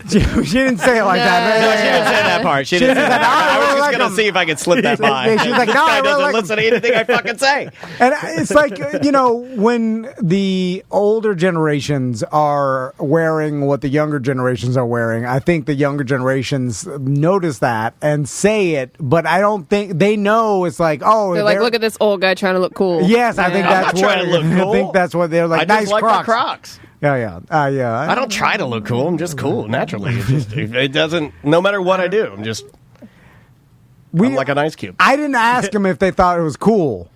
Speaker 2: She didn't say it like that.
Speaker 1: No, she didn't say that part. She didn't say that part. I was just going to see if I could slip that by.
Speaker 2: Yeah, she's like,
Speaker 1: this
Speaker 2: no,
Speaker 1: guy
Speaker 2: I really
Speaker 1: doesn't
Speaker 2: like
Speaker 1: listen to anything I fucking say.
Speaker 2: And it's like, when the older generations are wearing what the younger generations are wearing, I think the younger generations notice that and say it, but I don't think they know it's like, oh,
Speaker 5: they're like, look at this old guy trying to look cool.
Speaker 2: Yes, I think that's
Speaker 1: I'm not trying to look cool.
Speaker 2: I think that's what they're like.
Speaker 1: I just
Speaker 2: Nice
Speaker 1: like
Speaker 2: Crocs.
Speaker 1: the Crocs.
Speaker 2: Yeah.
Speaker 1: I don't try to look cool. I'm just cool naturally. It doesn't. No matter what I do, I'm like an ice cube.
Speaker 2: I didn't ask them if they thought it was cool.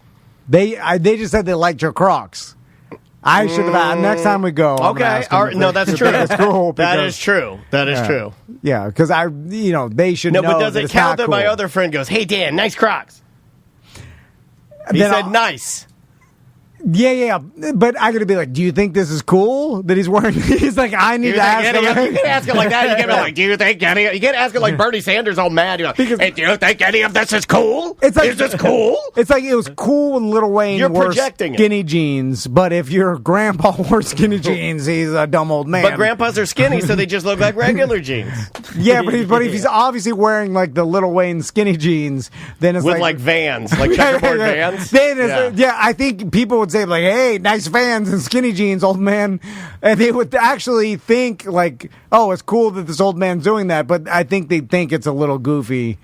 Speaker 2: They just said they liked your Crocs. I should have asked. Next time we go.
Speaker 1: Okay. No, that's true.
Speaker 2: That's cool.
Speaker 1: That is true. That is true.
Speaker 2: Yeah, because they should know.
Speaker 1: No, but does
Speaker 2: that
Speaker 1: it
Speaker 2: it's
Speaker 1: count
Speaker 2: not
Speaker 1: that
Speaker 2: cool.
Speaker 1: my other friend goes, "Hey Dan, nice Crocs"? He
Speaker 2: Then
Speaker 1: said nice.
Speaker 2: Yeah. But I got to be like, do you think this is cool that he's wearing? He's like, I need to ask him.
Speaker 1: You can't ask it like that. You can't be like, do you think any? You can't ask it like Bernie Sanders all mad. You're like, hey, do you think any of this is cool?
Speaker 2: It's like,
Speaker 1: is this cool?
Speaker 2: It's like it was cool when Lil Wayne wore skinny jeans, but if your grandpa wore skinny jeans, he's a dumb old man.
Speaker 1: But grandpas are skinny, so they just look like regular jeans.
Speaker 2: Yeah, but if he's obviously wearing like the Lil Wayne skinny jeans, then it's
Speaker 1: with like Vans, like checkerboard Vans.
Speaker 2: Then I think people would say like, hey, nice Vans and skinny jeans, old man, and they would actually think like, oh, it's cool that this old man's doing that, but I think they think it's a little goofy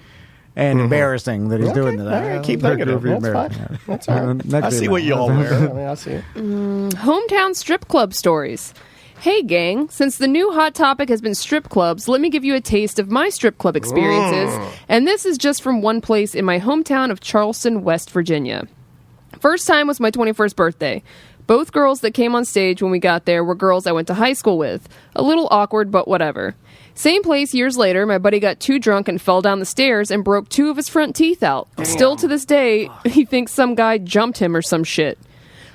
Speaker 2: and embarrassing that he's doing that.
Speaker 1: Right, keep thinking of it. That's fine. That's all right. I see what you all wear. I see it.
Speaker 5: Hometown strip club stories. Hey, gang, since the new hot topic has been strip clubs, let me give you a taste of my strip club experiences. And this is just from one place in my hometown of Charleston, West Virginia. First time was my 21st birthday. Both girls that came on stage when we got there were girls I went to high school with. A little awkward, but whatever. Same place years later, my buddy got too drunk and fell down the stairs and broke 2 of his front teeth out. Damn. Still to this day, he thinks some guy jumped him or some shit.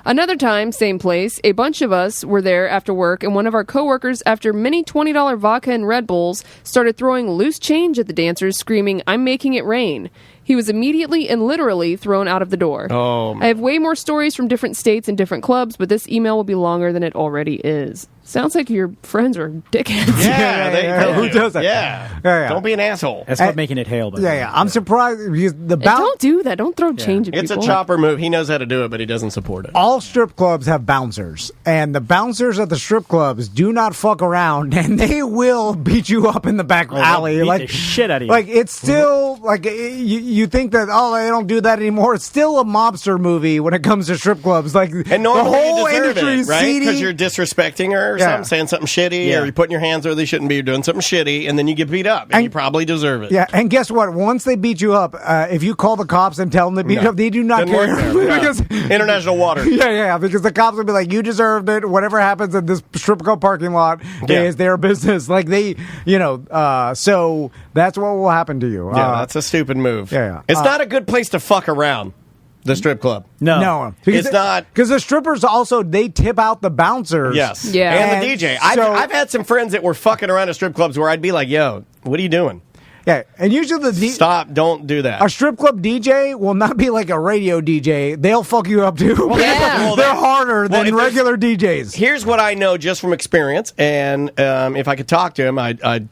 Speaker 5: Another time, same place, a bunch of us were there after work, and one of our coworkers, after many $20 vodka and Red Bulls, started throwing loose change at the dancers, screaming, "I'm making it rain." He was immediately and literally thrown out of the door. I have way more stories from different states and different clubs, but this email will be longer than it already is. Sounds like your friends are dickheads.
Speaker 1: Yeah,
Speaker 2: who does that?
Speaker 1: Yeah. Don't be an asshole.
Speaker 6: That's not making it hail. But
Speaker 2: I'm surprised because
Speaker 5: don't do that. Don't throw change at
Speaker 1: It's
Speaker 5: people.
Speaker 1: a chopper move. He knows how to do it, but he doesn't support it.
Speaker 2: All strip clubs have bouncers, and the bouncers at the strip clubs do not fuck around, and they will beat you up in the back alley.
Speaker 6: Beat
Speaker 2: like
Speaker 6: the shit out of you.
Speaker 2: Like it's still like you think that they don't do that anymore. It's still a mobster movie when it comes to strip clubs. Like
Speaker 1: and normally
Speaker 2: the whole
Speaker 1: you deserve
Speaker 2: industry
Speaker 1: it,
Speaker 2: is
Speaker 1: right?
Speaker 2: seedy.
Speaker 1: Because you're disrespecting her or something, saying something shitty, or you're putting your hands where they shouldn't be, you're doing something shitty, and then you get beat up, and you probably deserve it.
Speaker 2: Yeah, and guess what? Once they beat you up, if you call the cops and tell them they beat you up, they do not care.
Speaker 1: Because international water.
Speaker 2: Yeah, because the cops will be like, you deserved it. Whatever happens in this strip club parking lot is their business. Like they, so that's what will happen to you.
Speaker 1: Yeah, that's a stupid move.
Speaker 2: Yeah.
Speaker 1: It's not a good place to fuck around. The strip club.
Speaker 2: No.
Speaker 1: It's not.
Speaker 2: Because the strippers also, they tip out the bouncers.
Speaker 1: Yes.
Speaker 5: Yeah.
Speaker 1: And the DJ. I've had some friends that were fucking around at strip clubs where I'd be like, yo, what are you doing?
Speaker 2: Yeah, and usually
Speaker 1: Stop, don't do that.
Speaker 2: A strip club DJ will not be like a radio DJ. They'll fuck you up too. They're harder than regular DJs.
Speaker 1: Here's what I know just from experience, and if I could talk to him, I'd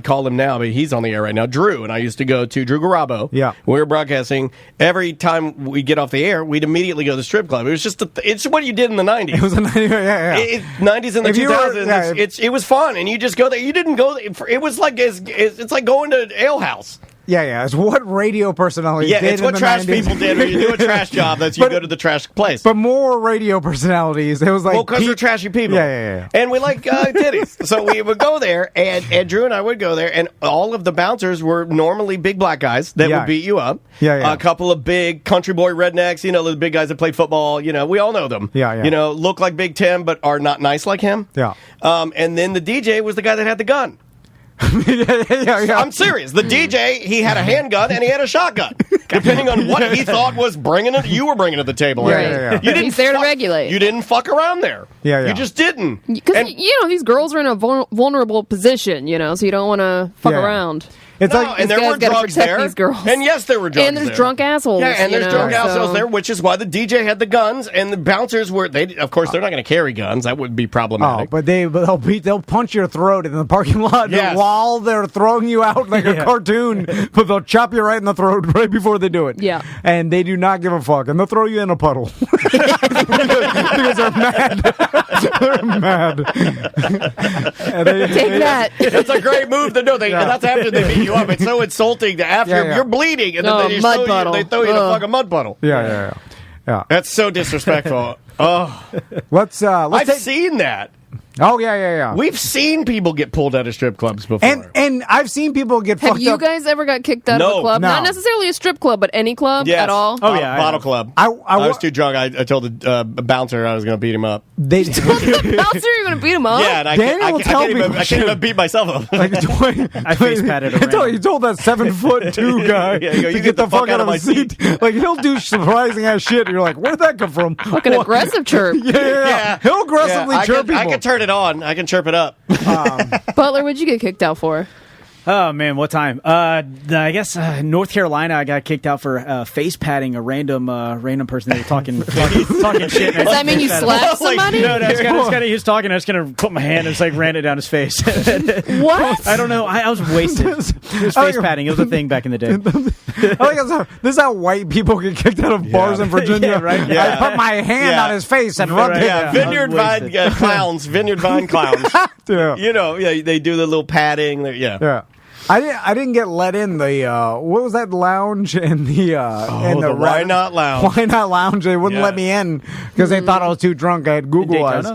Speaker 1: call him now, but he's on the air right now. Drew, and I used to go to Drew Garabo.
Speaker 2: Yeah.
Speaker 1: We were broadcasting. Every time we get off the air, we'd immediately go to the strip club. It was just, it's what you did in the 90s.
Speaker 2: It was the 90s,
Speaker 1: 90s and the 2000s. It was fun, and you just go there. You didn't go there. It was like, it's like going to Ale House.
Speaker 2: Yeah. It's what radio personalities did
Speaker 1: it's what
Speaker 2: in the
Speaker 1: trash
Speaker 2: 90s.
Speaker 1: people did. When you do a trash job, you go to the trash place.
Speaker 2: But more radio personalities. It was like...
Speaker 1: Well, because we're trashy people.
Speaker 2: Yeah.
Speaker 1: And we like titties. So we would go there, and Drew and I would go there, and all of the bouncers were normally big black guys that would beat you up.
Speaker 2: Yeah.
Speaker 1: A couple of big country boy rednecks, the big guys that played football. We all know them.
Speaker 2: Yeah.
Speaker 1: Look like Big Tim, but are not nice like him.
Speaker 2: Yeah.
Speaker 1: And then the DJ was the guy that had the gun.
Speaker 2: Yeah.
Speaker 1: I'm serious. The DJ, he had a handgun and he had a shotgun, depending on what he thought was you were bringing to the table.
Speaker 2: Yeah.
Speaker 5: He's there to regulate.
Speaker 1: You didn't fuck around there.
Speaker 2: Yeah.
Speaker 1: You just didn't.
Speaker 5: Because these girls are in a vulnerable position, so you don't want to fuck around.
Speaker 2: It's
Speaker 1: No,
Speaker 2: like
Speaker 1: and there
Speaker 5: This
Speaker 1: were
Speaker 5: guy's gotta
Speaker 1: drugs
Speaker 5: protect
Speaker 1: there.
Speaker 5: these girls.
Speaker 1: And yes, there were drugs
Speaker 5: And there's
Speaker 1: there.
Speaker 5: drunk assholes.
Speaker 1: Yeah, and
Speaker 5: you
Speaker 1: there's
Speaker 5: know,
Speaker 1: drunk assholes
Speaker 5: so-
Speaker 1: there, which is why the DJ had the guns and the bouncers were. They, of course, they're not going to carry guns. That would be
Speaker 2: Oh,
Speaker 1: problematic.
Speaker 2: but they'll punch your throat in the parking lot
Speaker 1: Yes.
Speaker 2: while they're throwing you out like a cartoon, but they'll chop you right in the throat right before they do it.
Speaker 5: Yeah.
Speaker 2: And they do not give a fuck, and they'll throw you in a puddle. because they're mad. They're mad. And
Speaker 5: Take that.
Speaker 1: That's a great move to do. And that's after they beat you up. It's so insulting to after you're bleeding and then
Speaker 5: Oh,
Speaker 1: they just
Speaker 5: mud puddle.
Speaker 1: they throw you in a
Speaker 5: Ugh.
Speaker 1: fucking mud puddle.
Speaker 2: Yeah.
Speaker 1: That's so disrespectful.
Speaker 2: Let's
Speaker 1: I've
Speaker 2: take.
Speaker 1: seen that.
Speaker 2: Oh yeah.
Speaker 1: We've seen people get pulled out of strip clubs before.
Speaker 2: And I've seen people get
Speaker 5: Have
Speaker 2: fucked
Speaker 5: you
Speaker 2: up.
Speaker 5: guys ever got kicked out of
Speaker 1: No.
Speaker 5: a club?
Speaker 2: No.
Speaker 5: Not necessarily a strip club, but any club
Speaker 1: Yes.
Speaker 5: at all?
Speaker 6: Oh, yeah, I
Speaker 1: Bottle
Speaker 6: know.
Speaker 1: club.
Speaker 2: I
Speaker 1: was too drunk. I told the bouncer I was going to beat him up.
Speaker 2: They
Speaker 5: Bouncer, you're going to beat him up?
Speaker 1: Yeah, and
Speaker 2: Daniel will tell me
Speaker 1: I can't even beat myself up.
Speaker 2: like
Speaker 6: I face patted around.
Speaker 2: He told that 7'2" guy
Speaker 1: Yeah, you go,
Speaker 2: to
Speaker 1: "You
Speaker 2: get the fuck out of
Speaker 1: my
Speaker 2: his seat. Like he'll do surprising ass shit. And you're like, where'd that come from?
Speaker 5: Fucking
Speaker 2: What?
Speaker 5: aggressive chirp.
Speaker 2: Yeah. He'll aggressively chirp people.
Speaker 1: I can turn it on. I can chirp it up.
Speaker 5: Butler, what'd you get kicked out for?
Speaker 6: Oh man, what time? I guess North Carolina. I got kicked out for face patting a random person. They were talking shit.
Speaker 5: Does that mean you slapped somebody?
Speaker 6: No, he was talking. I was gonna put my hand and just ran it down his face.
Speaker 5: What?
Speaker 6: I don't know. I was wasted. It was face patting. It was a thing back in the day.
Speaker 2: This is how white people get kicked out of bars in Virginia.
Speaker 6: Yeah, right?
Speaker 2: I put my hand on his face and rubbed it.
Speaker 1: Yeah, Vineyard Vine clowns. Vineyard Vine clowns.
Speaker 2: Yeah.
Speaker 1: You know, they do the little padding.
Speaker 2: Yeah. I didn't get let in the what was that lounge in the
Speaker 1: Why Not Lounge.
Speaker 2: Why Not Lounge? They wouldn't let me in because they thought I was too drunk. I had Google eyes.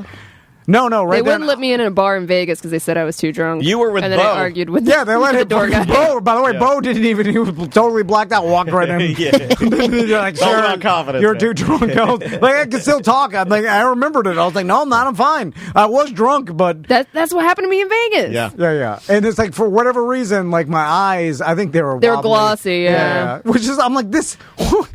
Speaker 2: No, right
Speaker 5: They
Speaker 2: there.
Speaker 5: wouldn't let me in a bar in Vegas because they said I was too drunk.
Speaker 1: You were with
Speaker 5: and then
Speaker 1: Bo.
Speaker 5: I argued with
Speaker 2: Yeah, they let
Speaker 5: the
Speaker 2: him
Speaker 5: door guy.
Speaker 2: Bo. By the way, Bo didn't even. He was totally blacked out. Walked right in. You're like,
Speaker 1: It's all
Speaker 2: sir,
Speaker 1: about confidence,
Speaker 2: you're
Speaker 1: man.
Speaker 2: too drunk. I could still talk. I remembered it. I was like, no, I'm not. I'm fine. I was drunk, but
Speaker 5: That's what happened to me in Vegas.
Speaker 2: yeah. And it's like for whatever reason, like my eyes, I think they were wobbly.
Speaker 5: glossy. Yeah.
Speaker 2: Which is, I'm like this.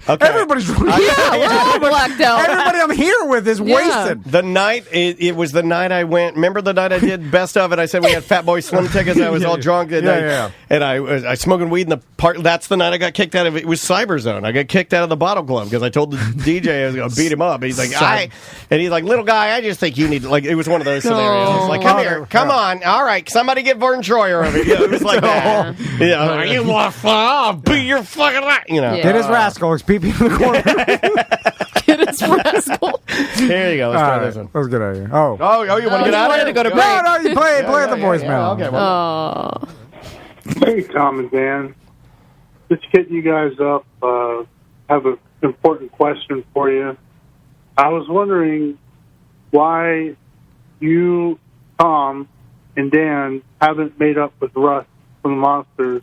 Speaker 1: Okay.
Speaker 2: Everybody's drunk.
Speaker 5: Yeah, we're all blacked out.
Speaker 2: Everybody I'm here with is wasted.
Speaker 1: The night, it was the night I went. Remember the night I did Best of It? I said we had Fat Boy Slim tickets. I was all drunk. And I was smoking weed in the park. That's the night I got kicked out of it. It was Cyber Zone. I got kicked out of the bottle club because I told the DJ I was going to beat him up. He's like, he's like, little guy, I just think you need to, like, it was one of those scenarios. Like, come here, come on. All right, somebody get Vern Troyer over here. It was like that. Are you I'll beat your fucking ass.
Speaker 2: Get his rascal. He's peeping in the corner.
Speaker 5: Get his rascal.
Speaker 1: Here you go. Let's try this one.
Speaker 2: Let's get out of here. Oh,
Speaker 1: you want to get out of here?
Speaker 5: To go to break.
Speaker 2: No, you play the voicemail.
Speaker 1: Okay,
Speaker 5: Oh.
Speaker 13: Hey, Tom and Dan. Just hitting you guys up. Have an important question for you. I was wondering why you, Tom, and Dan haven't made up with Russ from the Monsters.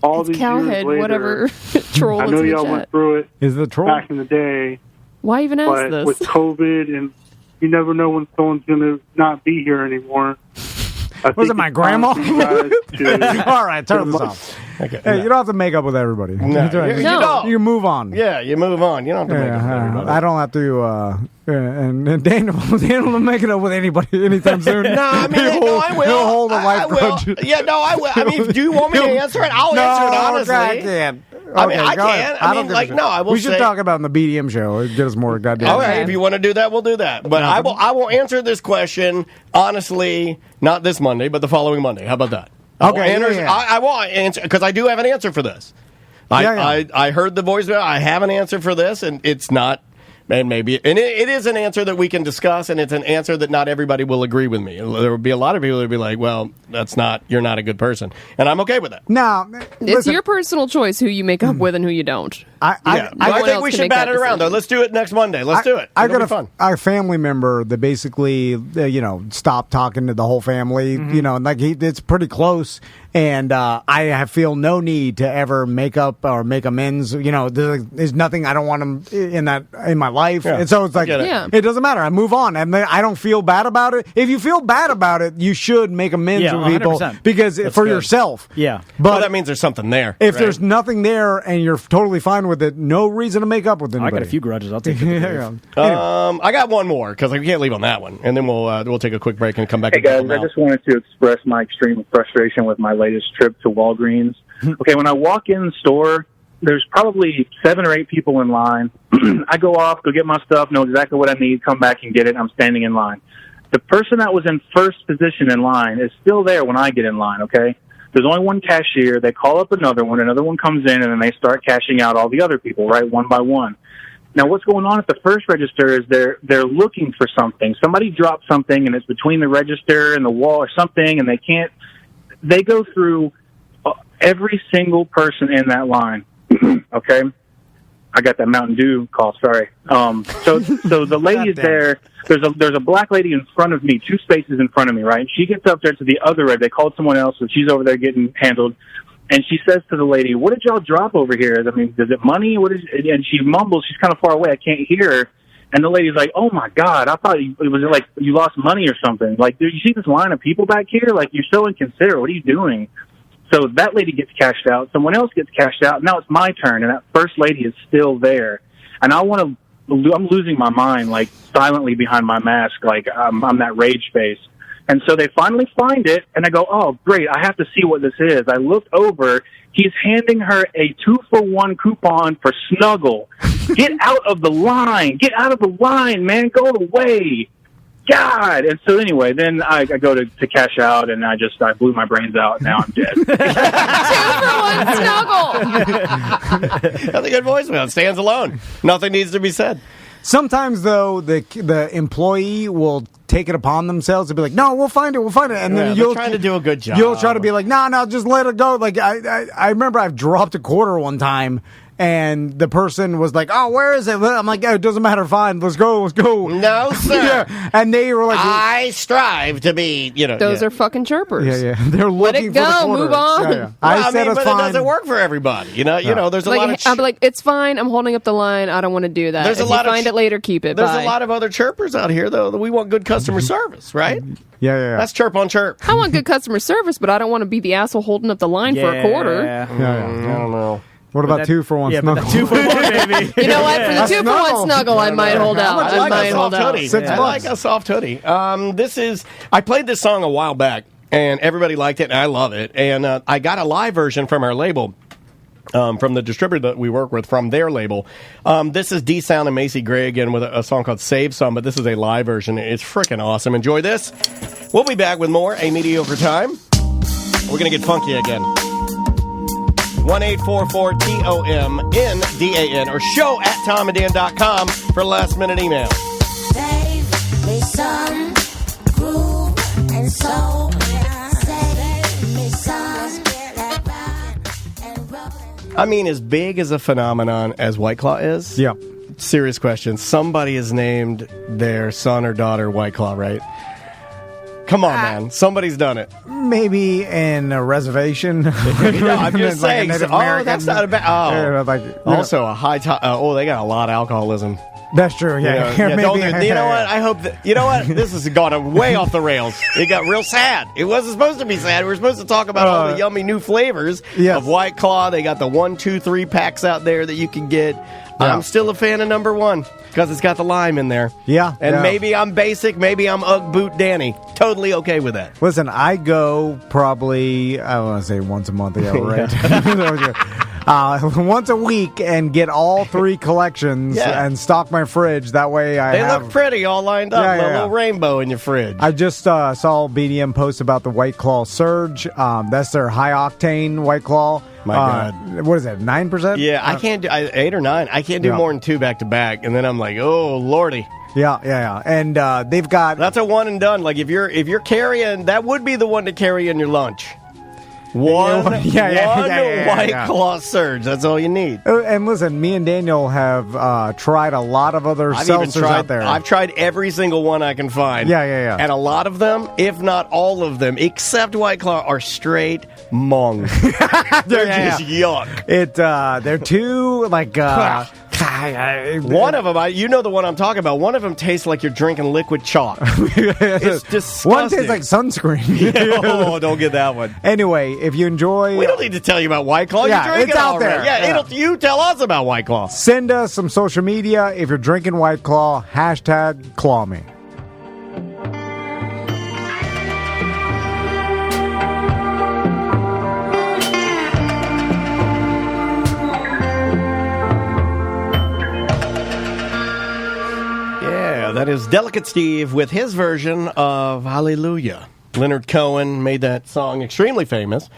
Speaker 13: All
Speaker 5: It's
Speaker 13: these years
Speaker 5: Cowhead,
Speaker 13: later.
Speaker 5: whatever troll
Speaker 13: I
Speaker 5: was
Speaker 13: know
Speaker 5: in the
Speaker 13: y'all
Speaker 5: chat.
Speaker 13: went through it
Speaker 2: Is the troll
Speaker 13: back in the day.
Speaker 5: Why even ask
Speaker 13: But
Speaker 5: this?
Speaker 13: with COVID and you never know when someone's going to not be here anymore.
Speaker 2: Was it my grandma?
Speaker 13: To,
Speaker 2: All right, turn this off.
Speaker 1: Okay.
Speaker 2: Hey, you don't have to make up with everybody.
Speaker 1: No, you don't.
Speaker 2: You move on.
Speaker 1: Yeah, you move on. You don't have to make up with everybody.
Speaker 2: I don't have to. And Daniel will make it up with anybody anytime soon.
Speaker 1: No, I mean, no, I will.
Speaker 2: He'll hold a life
Speaker 1: I will.
Speaker 2: grudge.
Speaker 1: Yeah, no, I will. I mean, do you want me to answer it? I'll answer it honestly.
Speaker 2: I can't.
Speaker 1: I mean,
Speaker 2: Okay,
Speaker 1: I
Speaker 2: go
Speaker 1: can.
Speaker 2: ahead.
Speaker 1: I mean,
Speaker 2: don't give a
Speaker 1: like,
Speaker 2: shit.
Speaker 1: no, I will
Speaker 2: We should
Speaker 1: say-
Speaker 2: talk about it in the BDM show. It get us more goddamn.
Speaker 1: Okay, if you want to do that, we'll do that. But I will answer this question honestly, not this Monday, but the following Monday. How about that?
Speaker 2: Okay,
Speaker 1: I won't answer because I do have an answer for this. I heard the voicemail. I have an answer for this, and it's not. And maybe it is an answer that we can discuss, and it's an answer that not everybody will agree with me. There will be a lot of people that will be like, "Well, you're not a good person," and I'm okay with that.
Speaker 2: No,
Speaker 5: It's your personal choice who you make up with and who you don't.
Speaker 1: I think we should bat it around, though. Let's do it next Monday. Let's do it.
Speaker 2: I
Speaker 1: It'll
Speaker 2: got
Speaker 1: be fun.
Speaker 2: a family member that basically, stopped talking to the whole family. And like it's pretty close. And I feel no need to ever make up or make amends. There's nothing I don't want him in my life.
Speaker 1: Yeah.
Speaker 2: And so it's like, it doesn't matter. I move on. And I don't feel bad about it. If you feel bad about it, you should make amends with people
Speaker 6: 100%.
Speaker 2: because
Speaker 1: That's
Speaker 2: for
Speaker 1: good.
Speaker 2: yourself.
Speaker 6: Yeah.
Speaker 2: But
Speaker 1: that means there's something there.
Speaker 2: If
Speaker 1: right?
Speaker 2: there's nothing there and you're totally fine with it, no reason to make up with anybody.
Speaker 6: I got a few grudges. I'll take it.
Speaker 1: I got one more because I can't leave on that one, and then we'll take a quick break and come back.
Speaker 12: Hey
Speaker 1: and talk
Speaker 12: guys, I
Speaker 1: about-
Speaker 12: just wanted to express my extreme frustration with my latest trip to Walgreens. Okay, when I walk in the store, there's probably 7 or 8 people in line. I go off, go get my stuff, know exactly what I need, come back and get it. I'm standing in line. The person that was in first position in line is still there when I get in line, okay? There's only one cashier. They call up another one comes in, and then they start cashing out all the other people, right, one by one. Now, what's going on at the first register is they're looking for something. Somebody dropped something, and it's between the register and the wall or something, and they go through every single person in that line, okay? I got that Mountain Dew call, sorry. So the lady is there. There's a black lady in front of me, 2 spaces in front of me, right? She gets up there to the other end. They called someone else, so she's over there getting handled. And she says to the lady, "What did y'all drop over here? I mean, is it money? And she mumbles. She's kind of far away. I can't hear her. And the lady's like, "Oh my God, I thought it was like you lost money or something. Like, do you see this line of people back here? Like, you're so inconsiderate. What are you doing?" So that lady gets cashed out. Someone else gets cashed out. Now it's my turn, and that first lady is still there. And I'm losing my mind, like, silently behind my mask, like I'm that rage face. And so they finally find it, and I go, "Oh, great, I have to see what this is." I look over. He's handing her a 2-for-1 coupon for Snuggle. Get out of the line. Get out of the line, man. Go away. God. And so anyway, then I go to cash out, and I blew my brains out. Now I'm dead.
Speaker 5: 2-for-1 Snuggle.
Speaker 1: That's a good voicemail. It stands alone. Nothing needs to be said.
Speaker 2: Sometimes, though, the employee will take it upon themselves to be like, "No, we'll find it, and then you'll
Speaker 1: trying to do a good job.
Speaker 2: You'll try to be like, "No, just let it go." Like I remember I've dropped a quarter one time, and the person was like, "Oh, where is it?" I'm like, "Yeah, it doesn't matter. Fine, let's go."
Speaker 1: No, sir.
Speaker 2: Yeah. And they were like,
Speaker 1: "I strive to be,"
Speaker 5: Those are fucking chirpers.
Speaker 2: Yeah. They're looking
Speaker 5: Let it go.
Speaker 2: for the quarter.
Speaker 5: Move on.
Speaker 2: Yeah. I said it's
Speaker 1: but
Speaker 2: fine.
Speaker 1: it doesn't work for everybody. There's a lot of.
Speaker 5: I'll be like, "It's fine. I'm holding up the line. I don't want to do that.
Speaker 1: There's
Speaker 5: if
Speaker 1: a lot
Speaker 5: you
Speaker 1: of
Speaker 5: find it later, keep it."
Speaker 1: There's
Speaker 5: Bye.
Speaker 1: a lot of other chirpers out here, though, that we want good customer service, right?
Speaker 2: Yeah.
Speaker 1: That's chirp on chirp.
Speaker 5: I want good customer service, but I don't want to be the asshole holding up the line for a quarter.
Speaker 2: Yeah.
Speaker 1: I don't know.
Speaker 2: What about 2-for-1 Snuggle?
Speaker 6: 2-for-1, baby.
Speaker 5: You know what? For the 2-for-1 Snuggle, I might hold out.
Speaker 1: I like a soft hoodie.
Speaker 2: $6.
Speaker 1: I like a soft hoodie. I played this song a while back, and everybody liked it, and I love it. And I got a live version from our label. From the distributor that we work with, from their label. This is D-Sound and Macy Gray again with a song called Save Some, but this is a live version. It's freaking awesome. Enjoy this. We'll be back with more A Mediocre Time. We're going to get funky again. 1-844-TOMNDAN or show@TomandDan.com for last-minute email.
Speaker 14: Save me some groove and soul. Save me some.
Speaker 1: I mean, as big as a phenomenon as White Claw is,
Speaker 2: yeah.
Speaker 1: Serious question. Somebody has named their son or daughter White Claw, right? Come on, man. Somebody's done it.
Speaker 2: Maybe in a reservation.
Speaker 1: I'm just saying.
Speaker 2: Like
Speaker 1: that's not a bad. Also a high top. They got a lot of alcoholism.
Speaker 2: That's true. Yeah.
Speaker 1: Maybe. You know what? I hope that. You know what? This has gone way off the rails. It got real sad. It wasn't supposed to be sad. We were supposed to talk about all the yummy new flavors of White Claw. They got the 1, 2, 3 packs out there that you can get. Yeah. I'm still a fan of number 1 because it's got the lime in there.
Speaker 2: Yeah.
Speaker 1: And maybe I'm basic. Maybe I'm Ugg Boot Danny. Totally okay with that.
Speaker 2: Listen, I go probably, I want to say once a month. Yeah, right. Once a week and get all 3 collections and stock my fridge. That way
Speaker 1: they look pretty all lined up. A little rainbow in your fridge.
Speaker 2: I just saw BDM post about the White Claw Surge. That's their high octane White Claw.
Speaker 1: My God.
Speaker 2: What is that, 9%?
Speaker 1: Yeah, I can't do 8 or 9. I can't do more than 2 back to back. And then I'm like, oh, Lordy.
Speaker 2: Yeah. And they've got...
Speaker 1: That's a one and done. Like, if you're carrying... That would be the one to carry in your lunch. One White Claw Surge. That's all you need.
Speaker 2: And listen, me and Daniel have tried a lot of other seltzers out there.
Speaker 1: I've tried every single one I can find.
Speaker 2: Yeah.
Speaker 1: And a lot of them, if not all of them, except White Claw, are straight mung. They're just yuck.
Speaker 2: They're too, like...
Speaker 1: one of them, you know the one I'm talking about. One of them tastes like you're drinking liquid chalk. It's disgusting.
Speaker 2: One tastes like sunscreen.
Speaker 1: Don't get that one.
Speaker 2: Anyway, if you enjoy...
Speaker 1: We don't need to tell you about White Claw.
Speaker 2: Yeah,
Speaker 1: you drink
Speaker 2: it's
Speaker 1: it
Speaker 2: out
Speaker 1: already.
Speaker 2: there.
Speaker 1: You tell us about White Claw.
Speaker 2: Send us some social media. If you're drinking White Claw, #ClawMe.
Speaker 1: is Delicate Steve with his version of Hallelujah. Leonard Cohen made that song extremely famous.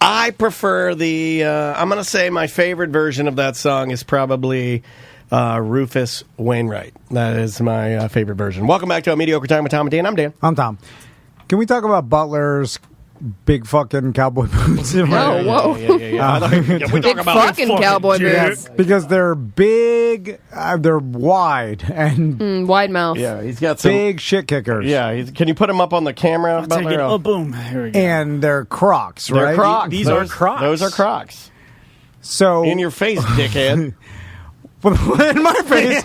Speaker 1: I prefer I'm going to say my favorite version of that song is probably Rufus Wainwright. That is my favorite version. Welcome back to A Mediocre Time with Tom and Dan. I'm Dan.
Speaker 2: I'm Tom. Can we talk about Butler's big fucking cowboy boots?
Speaker 5: Whoa.
Speaker 1: We
Speaker 5: Big fucking cowboy boots.
Speaker 2: Because they're big, they're wide, and
Speaker 5: wide mouth.
Speaker 1: Yeah, he's got some
Speaker 2: big shit kickers.
Speaker 1: Yeah, can you put him up on the camera? Butler?
Speaker 6: Oh, boom. Here we go.
Speaker 2: And they're Crocs, right?
Speaker 1: They're Crocs.
Speaker 6: These are Crocs.
Speaker 1: Those are Crocs.
Speaker 2: So
Speaker 1: in your face, dickhead.
Speaker 2: In my face,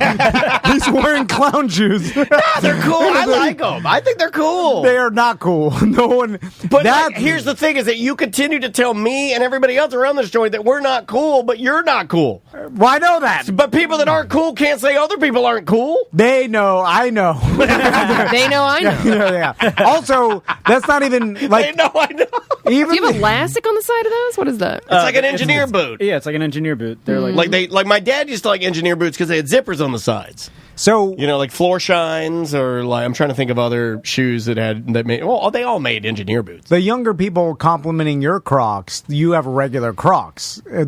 Speaker 2: he's wearing clown shoes.
Speaker 1: Nah, they're cool. I like them. I think they're cool.
Speaker 2: They are not cool. No one.
Speaker 1: But here's the thing: is that you continue to tell me and everybody else around this joint that we're not cool, but you're not cool.
Speaker 2: Well, I know that.
Speaker 1: But people that aren't cool can't say other people aren't cool.
Speaker 2: They know. I know.
Speaker 5: They know. I know.
Speaker 2: Yeah. Also, that's not even like.
Speaker 1: They know. I know.
Speaker 2: Even
Speaker 5: do you have elastic on the side of those? What is that?
Speaker 1: It's like an engineer boot.
Speaker 6: Yeah, it's like an engineer boot. They're
Speaker 1: like my dad used to like engineer boots because they had zippers on the sides.
Speaker 2: So
Speaker 1: like floor shines, or like I'm trying to think of other shoes that made. Well, they all made engineer boots.
Speaker 2: The younger people complimenting your Crocs, you have regular Crocs. Is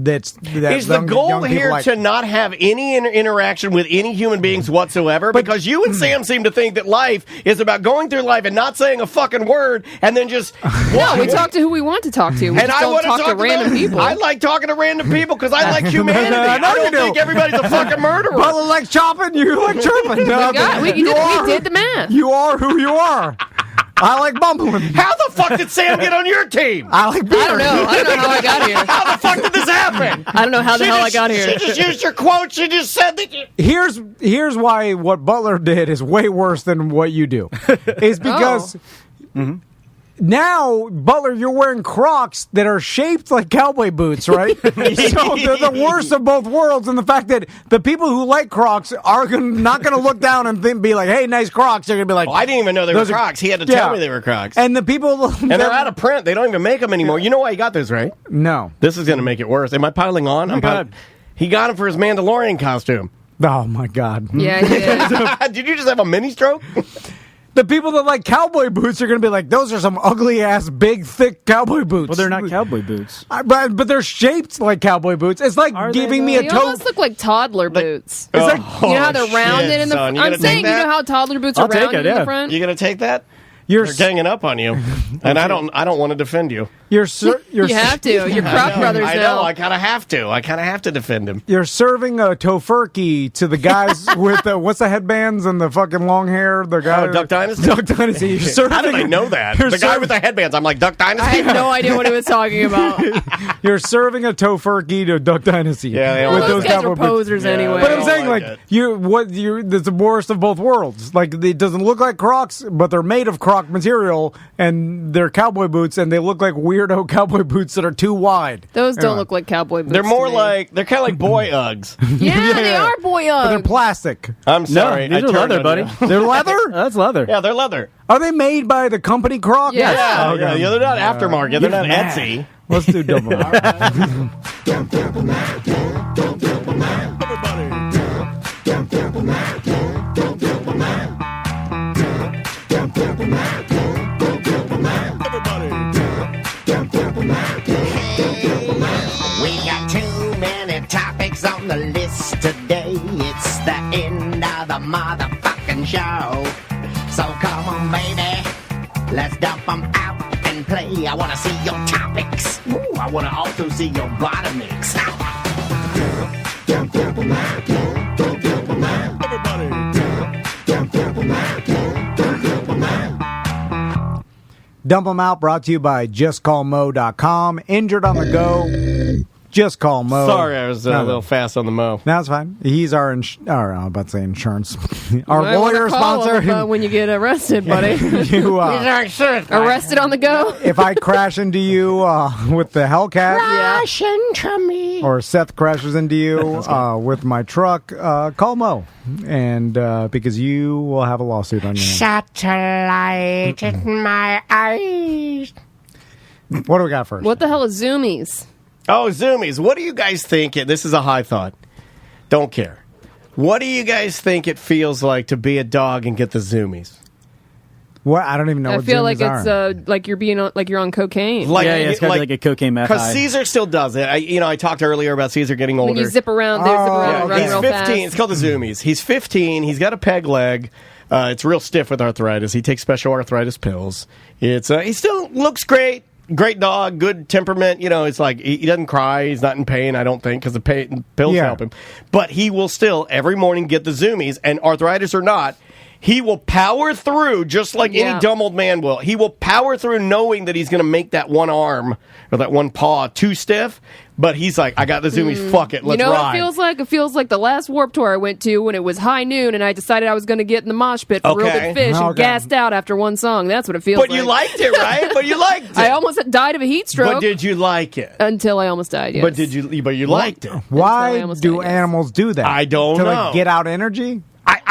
Speaker 1: the goal here to not have any interaction with any human beings whatsoever? Because you and Sam seem to think that life is about going through life and not saying a fucking word, and then just
Speaker 5: no. We talk to who we want to talk to. We
Speaker 1: and
Speaker 5: just
Speaker 1: I
Speaker 5: don't talk to random people.
Speaker 1: I like talking to random people because I like humanity. I don't think everybody's a fucking murderer.
Speaker 2: Butler likes chopping. You like chirping.
Speaker 5: We did the math.
Speaker 2: You are who you are. I like bumbling.
Speaker 1: How the fuck did Sam get on your team?
Speaker 2: I like beer.
Speaker 5: I don't know how I got here.
Speaker 1: How the fuck did this happen?
Speaker 5: I don't know how the hell I got here.
Speaker 1: She just used your quote. She just said that.
Speaker 2: Here's why what Butler did is way worse than what you do. Is because. Now, Butler, you're wearing Crocs that are shaped like cowboy boots, right? So they're the worst of both worlds, and the fact that the people who like Crocs are not going to look down and be like, "Hey, nice Crocs." They're going to be like,
Speaker 1: I didn't even know they were Crocs. He had to tell me they were Crocs.
Speaker 2: And the people,
Speaker 1: and they're out of print. They don't even make them anymore. You know why he got those, right?
Speaker 2: No.
Speaker 1: This is going to make it worse. Am I piling on? He got them for his Mandalorian costume.
Speaker 2: Oh my God!
Speaker 5: Yeah, he did.
Speaker 1: Did you just have a mini stroke?
Speaker 2: The people that like cowboy boots are going to be like, those are some ugly-ass, big, thick cowboy boots.
Speaker 6: Well, they're not cowboy boots.
Speaker 2: But they're shaped like cowboy boots. It's like giving me a
Speaker 5: They
Speaker 2: toe.
Speaker 5: almost look like toddler boots.
Speaker 2: It's like,
Speaker 5: you know how they're rounded in the front? I'm saying, you know how toddler boots are rounded in the front?
Speaker 1: You going to take that?
Speaker 2: They're
Speaker 1: ganging up on you, and I don't want to defend you.
Speaker 5: You have to. You're Croc brothers
Speaker 1: I
Speaker 5: now.
Speaker 1: know. I kind of have to. I kind of have to defend him.
Speaker 2: You're serving a tofurkey to the guys with what's the headbands and the fucking long hair? The guy,
Speaker 1: Duck Dynasty.
Speaker 2: Duck Dynasty. You're serving,
Speaker 1: How did I know that? The guy with the headbands. I'm like, Duck Dynasty.
Speaker 5: I had no idea what he was talking about.
Speaker 2: You're serving a tofurkey to Duck Dynasty.
Speaker 1: Yeah,
Speaker 5: well, those guys are posers anyway.
Speaker 2: But I'm saying, like, it's the worst of both worlds. Like, it doesn't look like Crocs, but they're made of Croc material, and they're cowboy boots, and they look like weirdo cowboy boots that are too wide.
Speaker 5: Those don't look like cowboy boots.
Speaker 1: They're more
Speaker 5: to me.
Speaker 1: they're kind of like boy Uggs.
Speaker 5: Yeah, they are boy Uggs.
Speaker 2: But they're plastic.
Speaker 1: I'm sorry.
Speaker 6: No, these are leather, buddy.
Speaker 2: They're leather?
Speaker 6: That's leather.
Speaker 1: Yeah, they're leather.
Speaker 2: Are they made by the company Crocs?
Speaker 5: Yes.
Speaker 1: Yeah, they're not aftermarket. They're not Etsy.
Speaker 2: Let's do double.
Speaker 15: We got too many topics on the list today. It's the end of the motherfucking show. So come on, baby, let's dump them out and play. I wanna see your topics. Ooh, I wanna also see your bottomics.
Speaker 2: Dump 'em Out, brought to you by JustCallMo.com. Injured on the go, just call Mo.
Speaker 1: Sorry, I was a little fast on the Mo.
Speaker 2: No, it's fine. He's our, I'm about to say insurance. Our
Speaker 5: You might
Speaker 2: lawyer
Speaker 5: wanna call
Speaker 2: sponsor.
Speaker 5: him, when you get arrested, buddy.
Speaker 2: You,
Speaker 5: Arrested on the go?
Speaker 2: if I crash into you with the Hellcat,
Speaker 15: Crash into me.
Speaker 2: or Seth crashes into you with my truck, call Mo. And because you will have a lawsuit on your hands.
Speaker 15: Satellite in my eyes.
Speaker 2: What do we got first?
Speaker 5: What the hell is Zoomies?
Speaker 1: Oh, Zoomies. What do you guys think? This is a high thought. Don't care. What do you guys think it feels like to be a dog and get the Zoomies?
Speaker 2: What? I don't even know.
Speaker 5: I
Speaker 2: what
Speaker 5: feel
Speaker 2: Zoomies
Speaker 5: like it's like you're on cocaine.
Speaker 6: It's got to be like a cocaine meth
Speaker 1: Because
Speaker 6: high.
Speaker 1: Caesar still does it. I talked earlier about Caesar getting older.
Speaker 5: When you zip around, zip around, run
Speaker 1: he's
Speaker 5: real
Speaker 1: 15.
Speaker 5: fast.
Speaker 1: It's called the Zoomies. He's 15. He's got a peg leg. It's real stiff with arthritis. He takes special arthritis pills. He still looks great. Great dog, good temperament. It's like he doesn't cry. He's not in pain, I don't think, because the pills help him. But he will still every morning get the Zoomies, and arthritis or not, he will power through just like any dumb old man will. He will power through knowing that he's going to make that one arm or that one paw too stiff. But he's like, I got the Zoomies. Fuck it, let's
Speaker 5: You know
Speaker 1: ride.
Speaker 5: what it feels like? It feels like the last Warped Tour I went to when it was high noon and I decided I was going to get in the mosh pit for Real Big Fish and gassed out after one song. That's what it feels like.
Speaker 1: But you liked it, right? But you liked it.
Speaker 5: I almost died of a heat stroke.
Speaker 1: But did you like it?
Speaker 5: Until I almost died, yes.
Speaker 1: But you liked it.
Speaker 2: Why do animals do that?
Speaker 1: I don't
Speaker 2: to,
Speaker 1: know.
Speaker 2: Like, get out energy?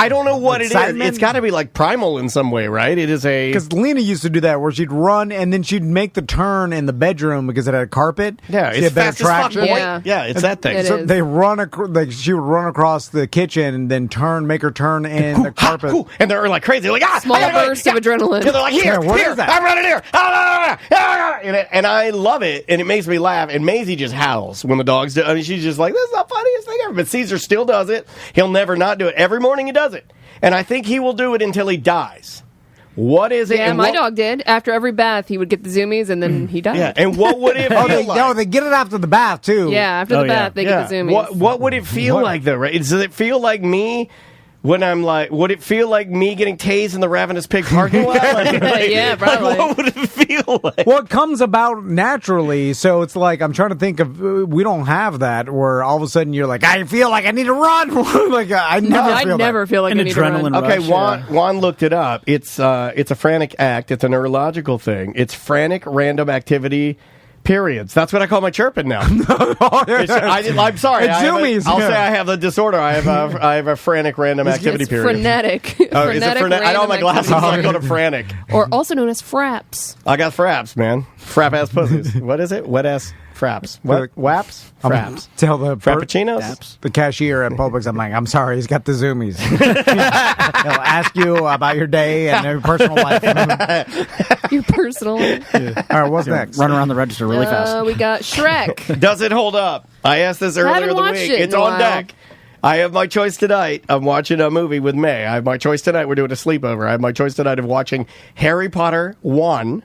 Speaker 1: I don't know what
Speaker 2: Excitement?
Speaker 1: it is. It's got to be like primal in some way, right? It is a...
Speaker 2: Because Lena used to do that where she'd run and then she'd make the turn in the bedroom because it had carpet.
Speaker 1: Yeah,
Speaker 2: so
Speaker 1: it's fast as fuck, boy. Yeah, it's that thing.
Speaker 2: So they run, she would run across the kitchen and then make her turn in the carpet.
Speaker 1: And they're like crazy, like,
Speaker 5: small burst of adrenaline.
Speaker 1: They're like, here,
Speaker 2: what
Speaker 1: here,
Speaker 2: is that?
Speaker 1: I'm running here. And I love it, and it makes me laugh. And Maisie just howls when the dogs do. I mean, she's just like, this is the funniest thing ever. But Caesar still does it. He'll never not do it. Every morning he does it. And I think he will do it until he dies. What is it?
Speaker 5: Yeah, my dog did. After every bath, he would get the Zoomies, and then he died.
Speaker 1: Yeah, and what would it feel like?
Speaker 2: No, they get it after the bath, too.
Speaker 5: Yeah, after the bath, they get the Zoomies.
Speaker 1: What would it feel like, though, right? Does it feel like me... When I'm like, would it feel like me getting tased in the Ravenous Pig parking lot?
Speaker 5: Yeah, probably.
Speaker 1: What would it feel like?
Speaker 2: Well, it comes about naturally, so it's like, I'm trying to think of, we don't have that, where all of a sudden you're like, I feel like I need to run. Like, I never
Speaker 5: feel like
Speaker 6: an
Speaker 5: I need to run.
Speaker 6: adrenaline
Speaker 1: Okay,
Speaker 6: rush.
Speaker 1: Juan looked it up. It's a frantic act. It's a neurological thing. It's frantic random activity periods. That's what I call my chirping now. I'm sorry.
Speaker 2: It's Zoomies.
Speaker 1: I'll say I have the disorder. I have a frantic random activity
Speaker 5: It's
Speaker 1: period.
Speaker 5: frenetic.
Speaker 1: Oh, is it frenetic? I don't have my glasses, so I go to frantic.
Speaker 5: Or also known as fraps.
Speaker 1: I got fraps, man. Frap ass pussies. What is it? Wet ass fraps. What? Waps? Fraps.
Speaker 2: Tell the
Speaker 1: Frappuccinos?
Speaker 2: The cashier at Publix, I'm like, I'm sorry, he's got the Zoomies. He'll ask you about your day and your personal life.
Speaker 5: Your personal life.
Speaker 2: All right, what's next?
Speaker 6: Run around the register really fast.
Speaker 5: We got Shrek.
Speaker 1: Does it hold up? I asked this earlier in the
Speaker 5: watched
Speaker 1: week.
Speaker 5: it in
Speaker 1: It's
Speaker 5: a
Speaker 1: on
Speaker 5: while.
Speaker 1: deck. I have my choice tonight. I'm watching a movie with May. I have my choice tonight. We're doing a sleepover. I have my choice tonight of watching Harry Potter 1,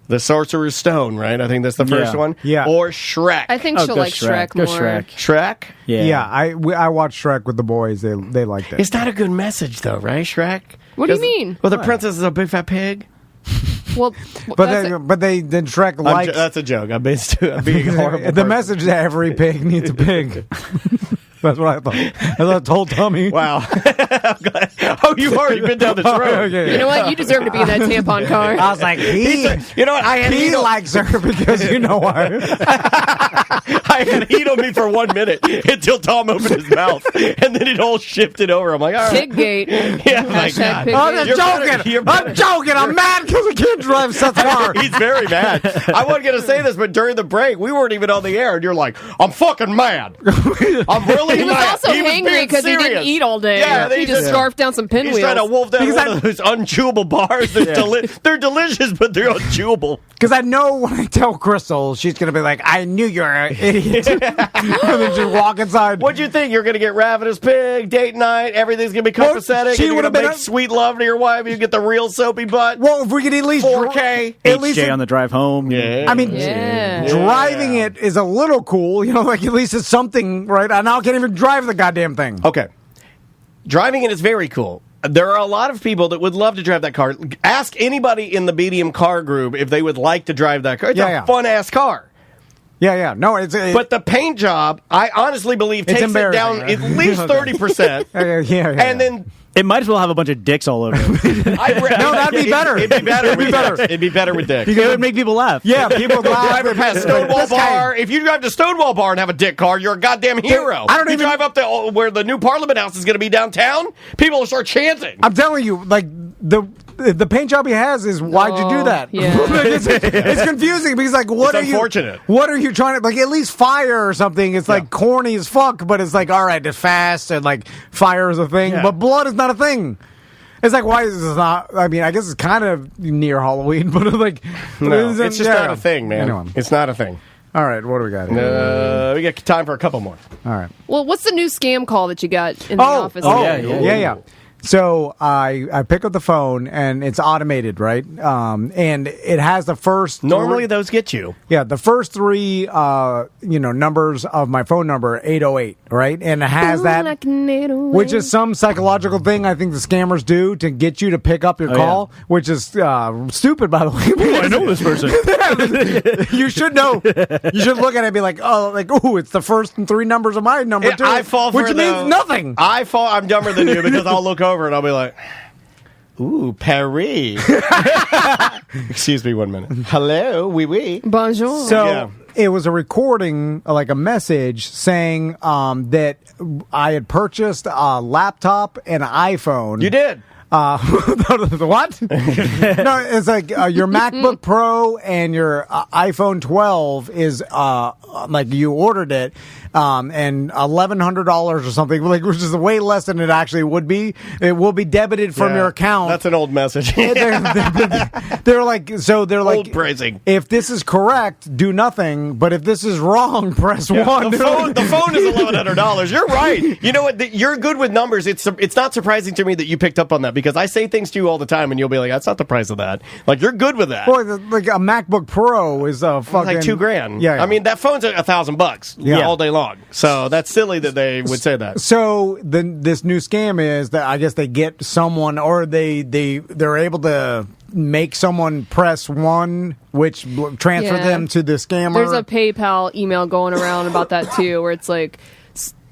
Speaker 1: The Sorcerer's Stone, right? I think that's the first one.
Speaker 2: Yeah.
Speaker 1: Or Shrek.
Speaker 5: I think she'll like Shrek more.
Speaker 6: Go Shrek.
Speaker 1: Shrek?
Speaker 2: Yeah, I watched Shrek with the boys. They liked it.
Speaker 1: It's not a good message, though, right, Shrek?
Speaker 5: What do you mean?
Speaker 1: Well, the princess is a big fat pig.
Speaker 5: Well,
Speaker 2: But then Shrek likes...
Speaker 1: That's a joke. I'm being a horrible
Speaker 2: The
Speaker 1: person.
Speaker 2: message that every pig needs a pig. That's what I thought. That's what I told Tommy.
Speaker 1: Wow. Oh, you've already been down this road.
Speaker 5: You know what? You deserve to be in that tampon car.
Speaker 2: I was like,
Speaker 1: you know what?
Speaker 2: he likes her because you know why.
Speaker 1: I had heat on me for 1 minute until Tom opened his mouth, and then it all shifted over. I'm like, all right.
Speaker 5: Piggate.
Speaker 1: Yeah, my God.
Speaker 5: Piggate.
Speaker 2: I'm joking. I'm mad because I can't drive Seth's car.
Speaker 1: He's very mad. I wasn't going to say this, but during the break, we weren't even on the air, and you're like, I'm fucking mad. I'm really
Speaker 5: He was
Speaker 1: mad.
Speaker 5: also
Speaker 1: He was
Speaker 5: angry
Speaker 1: being
Speaker 5: because he didn't
Speaker 1: serious.
Speaker 5: eat all day.
Speaker 1: Yeah,
Speaker 5: he just scarfed down some pinwheels.
Speaker 1: He's trying to wolf down one of those unchewable bars. They're delicious, but they're unchewable.
Speaker 2: Because I know when I tell Crystal, she's going to be like, I knew you were an idiot. And then she'll walk inside.
Speaker 1: What'd you think? You're going to get Ravenous Pig, date night, everything's going to be copacetic,
Speaker 2: she
Speaker 1: and you're
Speaker 2: would've
Speaker 1: going to
Speaker 2: been
Speaker 1: make sweet love to your wife, you get the real soapy butt.
Speaker 2: Well, if we could at least
Speaker 1: 4K.
Speaker 2: At least
Speaker 6: HJ on the drive home.
Speaker 1: Yeah.
Speaker 2: I mean, driving it is a little cool. You know, like at least it's something, right? I now can't even drive the goddamn thing.
Speaker 1: Okay. Driving it is very cool. There are a lot of people that would love to drive that car. Ask anybody in the BDM car group if they would like to drive that car. It's a fun-ass car.
Speaker 2: Yeah. No,
Speaker 1: but the paint job, I honestly believe, takes it down
Speaker 2: right?
Speaker 1: at least 30%.
Speaker 2: Yeah.
Speaker 1: And then...
Speaker 6: It might as well have a bunch of dicks all over it.
Speaker 2: No, that'd be better.
Speaker 1: It'd be better with dicks.
Speaker 6: It would make people laugh.
Speaker 2: Yeah, people would laugh.
Speaker 1: Drive past Stonewall Bar. If you drive to Stonewall Bar and have a dick car, you're a goddamn hero.
Speaker 2: I don't
Speaker 1: you
Speaker 2: even
Speaker 1: drive up to where the new Parliament House is going to be downtown, people will start chanting.
Speaker 2: I'm telling you, like the paint job he has is why'd you do that?
Speaker 5: Yeah.
Speaker 2: It's confusing because like what
Speaker 1: It's
Speaker 2: are
Speaker 1: unfortunate.
Speaker 2: you? What are you trying to like? At least fire or something. It's like corny as fuck, but it's like all right, it's fast and like fire is a thing, but blood is not a thing. It's like why is this not? I mean, I guess it's kind of near Halloween, but like
Speaker 1: no, it's just not a thing, man.
Speaker 2: Anyway.
Speaker 1: It's not a thing.
Speaker 2: All right, what do we got here?
Speaker 1: We got time for a couple more.
Speaker 2: All right.
Speaker 5: Well, what's the new scam call that you got in the office?
Speaker 2: Yeah. So I pick up the phone and it's automated, right? And it has the first.
Speaker 1: Normally those get you.
Speaker 2: Yeah, the first three, numbers of my phone number, 808, right? And it has that, which is some psychological thing I think the scammers do to get you to pick up your call, which is stupid, by the way.
Speaker 6: I know this person.
Speaker 2: You should know. You should look at it and be like, it's the first three numbers of my number, too.
Speaker 1: I fall for
Speaker 2: which
Speaker 1: it,
Speaker 2: means
Speaker 1: though.
Speaker 2: nothing.
Speaker 1: I'm dumber than you because I'll look over and I'll be like, ooh, Paris. Excuse me 1 minute. Hello, oui.
Speaker 5: Bonjour.
Speaker 2: So it was a recording, like a message saying that I had purchased a laptop and an iPhone.
Speaker 1: You did.
Speaker 2: What? No, it's like your MacBook Pro and your iPhone 12 is like you ordered it, and $1,100 or something, like which is way less than it actually would be. It will be debited from your account.
Speaker 1: That's an old message.
Speaker 2: They're like
Speaker 1: old pricing.
Speaker 2: If this is correct, do nothing. But if this is wrong, press one.
Speaker 1: The phone is $1,100. You're right. You know what? You're good with numbers. It's not surprising to me that you picked up on that because I say things to you all the time and you'll be like, that's not the price of that. Like you're good with that.
Speaker 2: Boy, like a MacBook Pro is fucking
Speaker 1: like $2,000.
Speaker 2: Yeah.
Speaker 1: I mean that phone's $1,000. All day long. So that's silly that they would say that.
Speaker 2: So this new scam is that I guess they get someone or they're able to make someone press one, which transfer them to the scammer.
Speaker 5: There's a PayPal email going around about that too, where it's like,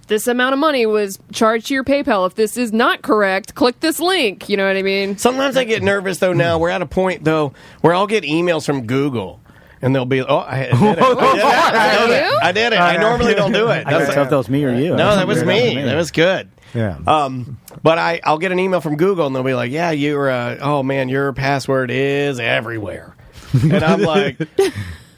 Speaker 5: this amount of money was charged to your PayPal. If this is not correct, click this link. You know what I mean?
Speaker 1: Sometimes I get nervous, though, now. We're at a point, though, where I'll get emails from Google. And they'll be, I did it. I did it. I normally don't do it.
Speaker 6: I can't tell if that was me or you.
Speaker 1: No, that was me. That was good.
Speaker 2: Yeah.
Speaker 1: But I'll get an email from Google, and they'll be like, yeah, your password is everywhere. And I'm like...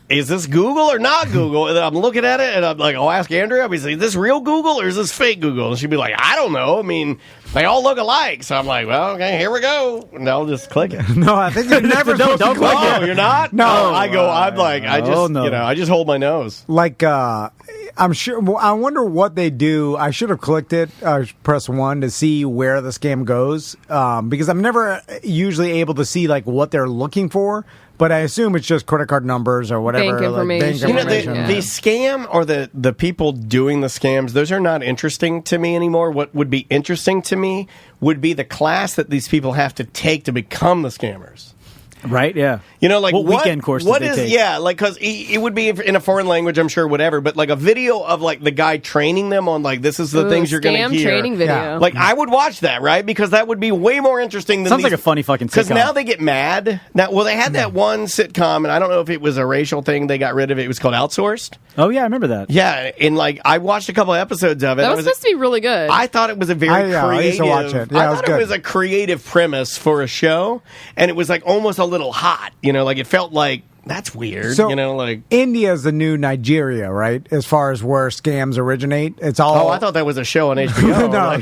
Speaker 1: Is this Google or not Google? And then I'm looking at it, and I'm like, I'll ask Andrea. I'll be like, is this real Google or is this fake Google? And she'd be like, I don't know. I mean, they all look alike. So I'm like, well, okay, here we go. And I'll just click it.
Speaker 2: No, I think you're never supposed to click it.
Speaker 1: Oh, you're not?
Speaker 2: No.
Speaker 1: I just hold my nose.
Speaker 2: Like, I'm sure. Well, I wonder what they do. I should have clicked it, press 1 to see where the scam goes, because I'm never usually able to see like what they're looking for. But I assume it's just credit card numbers or whatever.
Speaker 5: Bank information.
Speaker 1: You know, the scam or the people doing the scams, those are not interesting to me anymore. What would be interesting to me would be the class that these people have to take to become the scammers.
Speaker 6: Right, yeah.
Speaker 1: You know, like
Speaker 6: what weekend course
Speaker 1: what
Speaker 6: did they
Speaker 1: is
Speaker 6: take?
Speaker 1: Yeah, like because it would be in a foreign language, I'm sure, whatever. But like a video of like the guy training them on like this is the things you're going to hear.
Speaker 5: Training video.
Speaker 1: Yeah. Like I would watch that, right? Because that would be way more interesting than
Speaker 6: sounds like a funny fucking sitcom.
Speaker 1: Because now they get mad. Now, well, they had that one sitcom, and I don't know if it was a racial thing. They got rid of it. It was called Outsourced.
Speaker 6: Oh yeah, I remember that.
Speaker 1: Yeah, and like I watched a couple of episodes of it.
Speaker 5: That was supposed to be really good.
Speaker 1: I thought it was a very creative.
Speaker 2: I used to watch it. Yeah,
Speaker 1: I thought it was a creative premise for a show, and it was like almost a little hot. You know, like it felt like that's weird.
Speaker 2: So,
Speaker 1: you know, like
Speaker 2: India's the new Nigeria, right? As far as where scams originate, it's all.
Speaker 1: Oh, I thought that was a show on HBO.
Speaker 2: No.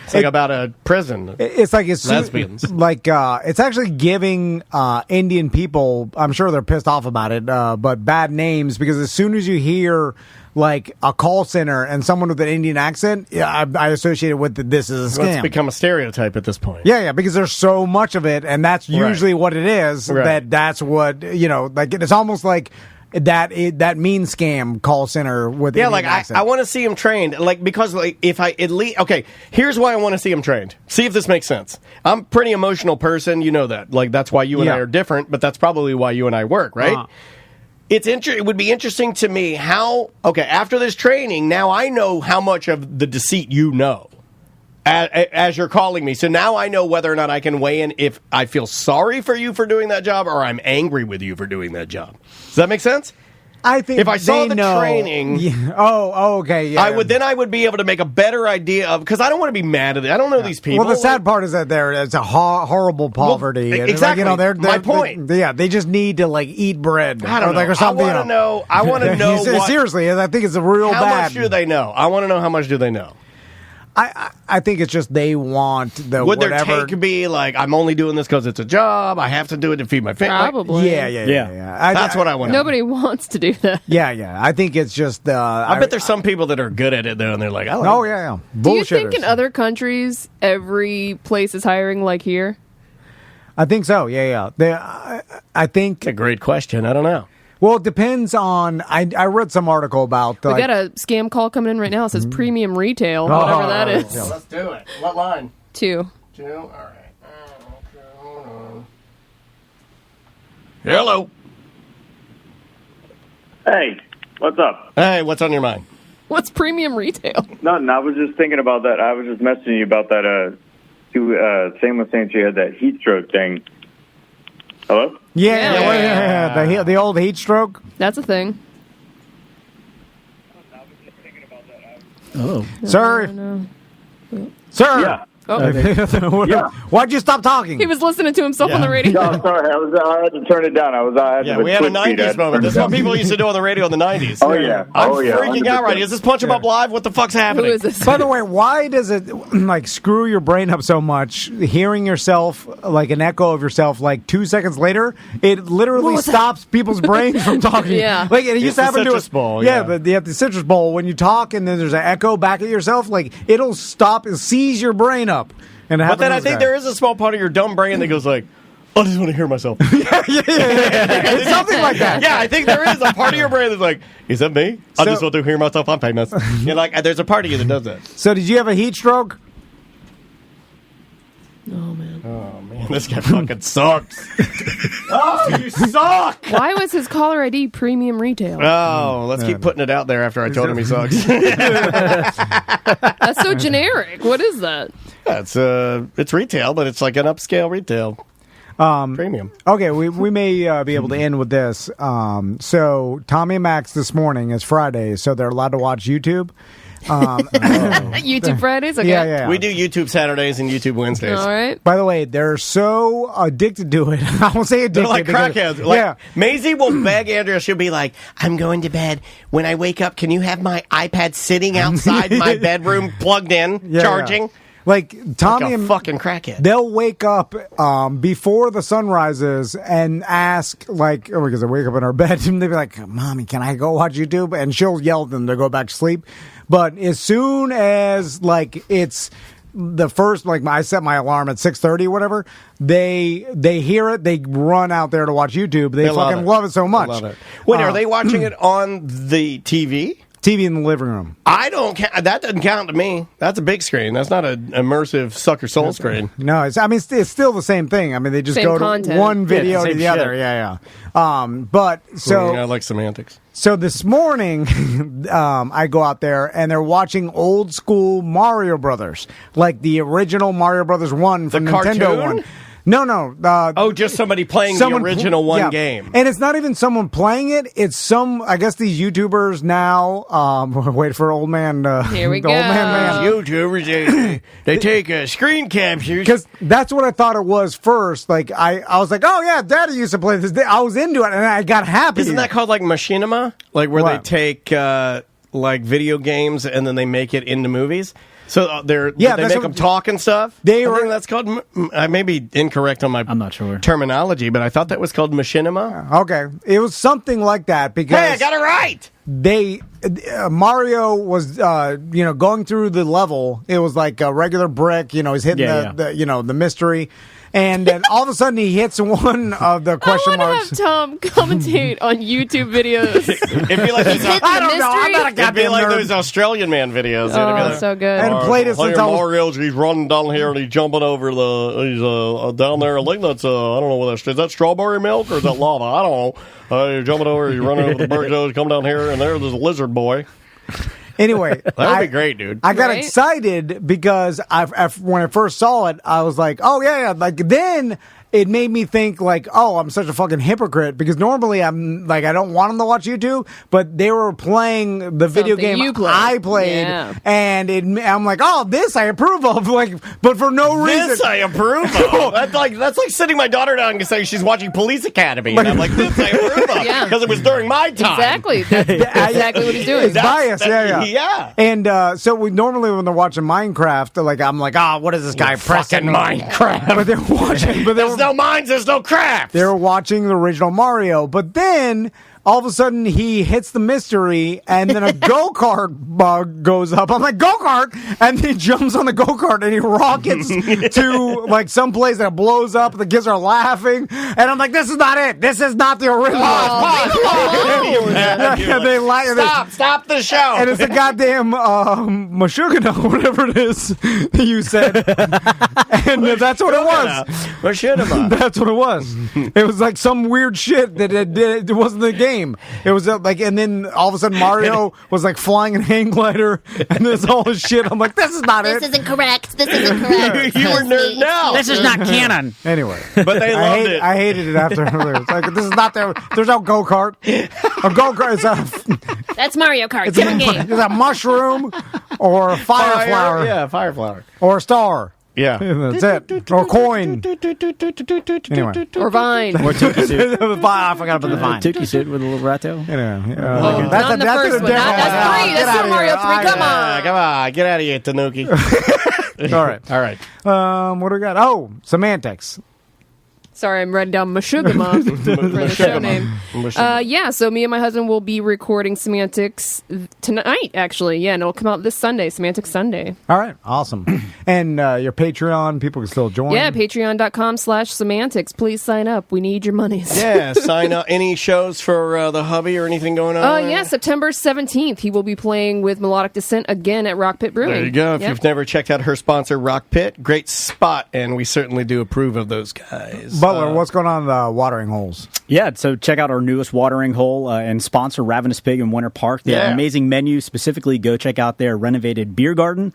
Speaker 1: It's like about a prison.
Speaker 2: It's like it's
Speaker 1: lesbians.
Speaker 2: Like it's actually giving Indian people. I'm sure they're pissed off about it, but bad names because as soon as you hear like a call center and someone with an Indian accent, I associate it with this is a scam.
Speaker 1: It's become a stereotype at this point.
Speaker 2: Yeah, because there's so much of it, and that's usually what it is.
Speaker 1: Right.
Speaker 2: That's what like it's almost like that mean scam call center with
Speaker 1: yeah,
Speaker 2: Indian
Speaker 1: like
Speaker 2: accent.
Speaker 1: I want to see him trained, like because like if I at least okay, here's why I want to see him trained. See if this makes sense. I'm a pretty emotional person, you know that. Like that's why you and I are different, but that's probably why you and I work, right? It would be interesting to me after this training, now I know how much of the deceit you know as you're calling me. So now I know whether or not I can weigh in if I feel sorry for you for doing that job or I'm angry with you for doing that job. Does that make sense?
Speaker 2: I think
Speaker 1: if I saw
Speaker 2: they
Speaker 1: the
Speaker 2: know.
Speaker 1: training,
Speaker 2: okay, yeah.
Speaker 1: I would be able to make a better idea of, because I don't want to be mad at it. I don't know these people.
Speaker 2: Well, the sad part is that it's a horrible poverty.
Speaker 1: Well,
Speaker 2: And,
Speaker 1: exactly.
Speaker 2: they're
Speaker 1: My point.
Speaker 2: They just need to eat bread.
Speaker 1: I don't
Speaker 2: or,
Speaker 1: know.
Speaker 2: or something.
Speaker 1: I want to know.
Speaker 2: Seriously, I think it's a real
Speaker 1: how
Speaker 2: bad.
Speaker 1: much do they know? I want to know how much do they know.
Speaker 2: I think it's just they want the
Speaker 1: Would
Speaker 2: whatever.
Speaker 1: their take be like, I'm only doing this because it's a job, I have to do it to feed my family?
Speaker 5: Probably.
Speaker 2: Yeah.
Speaker 1: That's what I want to know.
Speaker 5: Nobody wants to do that.
Speaker 2: Yeah. I think it's just.
Speaker 1: I bet there's some people that are good at it, though, and they're like,
Speaker 2: oh, yeah.
Speaker 5: Do you think in other countries every place is hiring like here?
Speaker 2: I think so, yeah. I think.
Speaker 1: It's a great question. I don't know.
Speaker 2: Well, it depends on. I read some article about.
Speaker 5: We got a scam call coming in right now. It says premium retail, whatever that is.
Speaker 1: Yeah, let's do it. What line?
Speaker 5: 2.
Speaker 1: All right. Hold on. Hello.
Speaker 16: Hey, what's up?
Speaker 1: Hey, what's on your mind?
Speaker 5: What's premium retail?
Speaker 16: Nothing. I was just thinking about that. I was just messaging you about that. Sam was saying she had that heat stroke thing. Hello?
Speaker 2: Yeah. The old heat stroke.
Speaker 5: That's a thing.
Speaker 6: Oh,
Speaker 2: sir.
Speaker 5: No.
Speaker 2: Sir.
Speaker 16: Yeah.
Speaker 5: Oh.
Speaker 2: Why'd you stop talking?
Speaker 5: He was listening to himself on the radio.
Speaker 16: No, sorry. I had to turn it down.
Speaker 1: We had a 90s moment. This is what people used to do on the radio in the 90s.
Speaker 16: Oh, yeah.
Speaker 1: I'm freaking out right here. Is this Punch 'em Up Live? What the fuck's happening?
Speaker 5: Who is this?
Speaker 2: By the way, why does it screw your brain up so much? Hearing yourself like an echo of yourself, 2 seconds later, it literally stops people's brains from talking.
Speaker 5: Yeah,
Speaker 2: it used to happen to
Speaker 1: citrus bowl.
Speaker 2: But you have the citrus bowl when you talk, and then there's an echo back at yourself. It'll stop and seize your brain up. And
Speaker 1: but then I think there is a small part of your dumb brain that goes like, I just want to hear myself.
Speaker 2: It's something like that.
Speaker 1: Yeah, I think there is a part of your brain that's like, is that me? I just want to hear myself. I'm famous. There's a part of you that does that.
Speaker 2: So did you have a heat stroke?
Speaker 5: Oh, man.
Speaker 1: This guy fucking sucks. Oh, you suck.
Speaker 5: Why was his caller ID premium retail?
Speaker 1: Oh, let's keep putting it out there after I told him he sucks.
Speaker 5: That's so generic. What is that?
Speaker 1: Yeah, it's retail, but it's like an upscale retail. Premium.
Speaker 2: Okay, we may be able to end with this. So Tommy and Max this morning is Friday, so they're allowed to watch YouTube.
Speaker 5: YouTube Fridays? Okay.
Speaker 2: Yeah.
Speaker 1: We do YouTube Saturdays and YouTube Wednesdays.
Speaker 5: All right.
Speaker 2: By the way, they're so addicted to it. I won't say addicted.
Speaker 1: They're like crackheads. Maisie will beg Andrea. She'll be like, I'm going to bed. When I wake up, can you have my iPad sitting outside my bedroom plugged in, charging?
Speaker 2: Tommy
Speaker 1: and fucking crackhead.
Speaker 2: They'll wake up before the sun rises and ask, because they wake up in our bed, and they'll be like, Mommy, can I go watch YouTube? And she'll yell at them to go back to sleep. But as soon as, it's the first, I set my alarm at 6:30 or whatever, they hear it, they run out there to watch YouTube. They fucking love it so much.
Speaker 1: Love it. Wait, are they watching it on the TV?
Speaker 2: TV in the living room.
Speaker 1: I don't count. That doesn't count to me. That's a big screen. That's not an immersive sucker soul screen.
Speaker 2: No, it's still the same thing. I mean, they just
Speaker 5: same
Speaker 2: go
Speaker 5: content.
Speaker 2: to one video to the
Speaker 1: shit.
Speaker 2: other. Yeah. But so
Speaker 1: I like semantics.
Speaker 2: So this morning, I go out there and they're watching old school Mario Brothers, like the original Mario Brothers 1 from
Speaker 1: The
Speaker 2: Nintendo
Speaker 1: cartoon?
Speaker 2: 1. No.
Speaker 1: Just somebody playing the original game.
Speaker 2: And it's not even someone playing it. It's I guess these YouTubers now, wait for old man.
Speaker 5: Here we go.
Speaker 2: Old man.
Speaker 1: YouTubers, they take screen captures.
Speaker 2: Because that's what I thought it was first. I was like, oh yeah, Daddy used to play this. I was into it and I got happy.
Speaker 1: Isn't that called Machinima? Where they take video games and then they make it into movies? So they make them talk and stuff? I think that's called... I may be incorrect on my
Speaker 6: I'm not sure.
Speaker 1: terminology, but I thought that was called machinima.
Speaker 2: Okay. It was something like that because...
Speaker 1: Hey, I got it right!
Speaker 2: Mario was, going through the level. It was like a regular brick. He's hitting the mystery. And then all of a sudden he hits one of the question marks.
Speaker 5: I want to have Tom commentate on YouTube videos.
Speaker 1: It'd be like
Speaker 5: He's hitting the
Speaker 2: know. I'm not a
Speaker 1: It'd be
Speaker 2: goddamn
Speaker 1: like
Speaker 2: nerd.
Speaker 1: those Australian man videos.
Speaker 5: Oh, so good.
Speaker 2: And played it since I was...
Speaker 1: Mario's, he's running down here and he's jumping over he's down there. I think that's, I don't know what is that strawberry milk or is that lava? I don't know. You're jumping over, you're running over the birds, come down here and there's a lizard boy.
Speaker 2: Anyway,
Speaker 1: that would be great, dude.
Speaker 2: I got excited because when I first saw it, I was like, "Oh yeah!" Then it made me think like, oh, I'm such a fucking hypocrite because normally I'm like, I don't want them to watch YouTube, but they were playing the video
Speaker 5: Something
Speaker 2: game
Speaker 5: you played.
Speaker 2: I played,
Speaker 5: Yeah.
Speaker 2: and I'm like, oh, this I approve of, like, but for no reason.
Speaker 1: This I approve of. That's like sitting my daughter down and saying she's watching Police Academy, and I'm like, this I approve of
Speaker 5: Yeah.
Speaker 1: because it was during my time.
Speaker 5: Exactly. That's exactly what he's doing.
Speaker 2: It's bias, yeah. And so we normally when they're watching Minecraft, like I'm like, oh, what is this guy pressing?
Speaker 1: Minecraft.
Speaker 2: But they're watching. But
Speaker 1: there's no mines, there's no crafts.
Speaker 2: They're watching the original Mario, but then all of a sudden he hits the mystery, and then a go-kart bug goes up. I'm like, go-kart, and he jumps on the go-kart and he rockets to like some place that blows up. The kids are laughing, and I'm like, this is not it. This is not the original.
Speaker 1: Stop the show.
Speaker 2: And it's a goddamn Mashoogama, whatever it is you said. And that's what it was.
Speaker 1: Mashoogama.
Speaker 2: That's what it was. It was like some weird shit that it wasn't the game. It was like, and then all of a sudden Mario was like flying in a hang glider, and there's all this shit. I'm like, this is not it.
Speaker 14: This isn't correct. This isn't correct.
Speaker 1: You were nerd now.
Speaker 6: This is not canon.
Speaker 2: Anyway,
Speaker 1: but they loved it.
Speaker 2: I hated it after. It's like, this is not there. There's no go kart. A go kart is
Speaker 14: That's Mario Kart.
Speaker 2: it's
Speaker 14: Different game.
Speaker 2: a mushroom or a fire flower.
Speaker 1: Yeah, fire flower.
Speaker 2: Or a star.
Speaker 1: Yeah.
Speaker 2: That's it. Or coin. Anyway.
Speaker 5: Or Vine.
Speaker 6: Or Tukey suit.
Speaker 2: I forgot about the vine.
Speaker 6: Tukey suit with a little ratto.
Speaker 5: Not the first one. That's 3. That's Super Mario 3. Come on.
Speaker 1: Come on. Get out of here, Tanuki.
Speaker 2: All right.
Speaker 1: All right.
Speaker 2: What do we got? Oh, semantics.
Speaker 5: Sorry, I'm writing down Mashoogama for the show name. Yeah, so me and my husband will be recording Semantics tonight, actually. Yeah, and it'll come out this Sunday, Semantics Sunday.
Speaker 2: All right, awesome. And your Patreon, people can still join.
Speaker 5: Yeah, patreon.com/semantics. Please sign up. We need your monies.
Speaker 1: Yeah, sign up. Any shows for the hubby or anything going on?
Speaker 5: Yeah, September 17th, he will be playing with Melodic Descent again at Rock Pit Brewing.
Speaker 1: There you go. If you've never checked out her sponsor, Rock Pit, great spot, and we certainly do approve of those guys.
Speaker 2: Butler, what's going on in the watering holes?
Speaker 6: Yeah, so check out our newest watering hole and sponsor Ravenous Pig in Winter Park. They have an amazing menu. Specifically, go check out their renovated beer garden.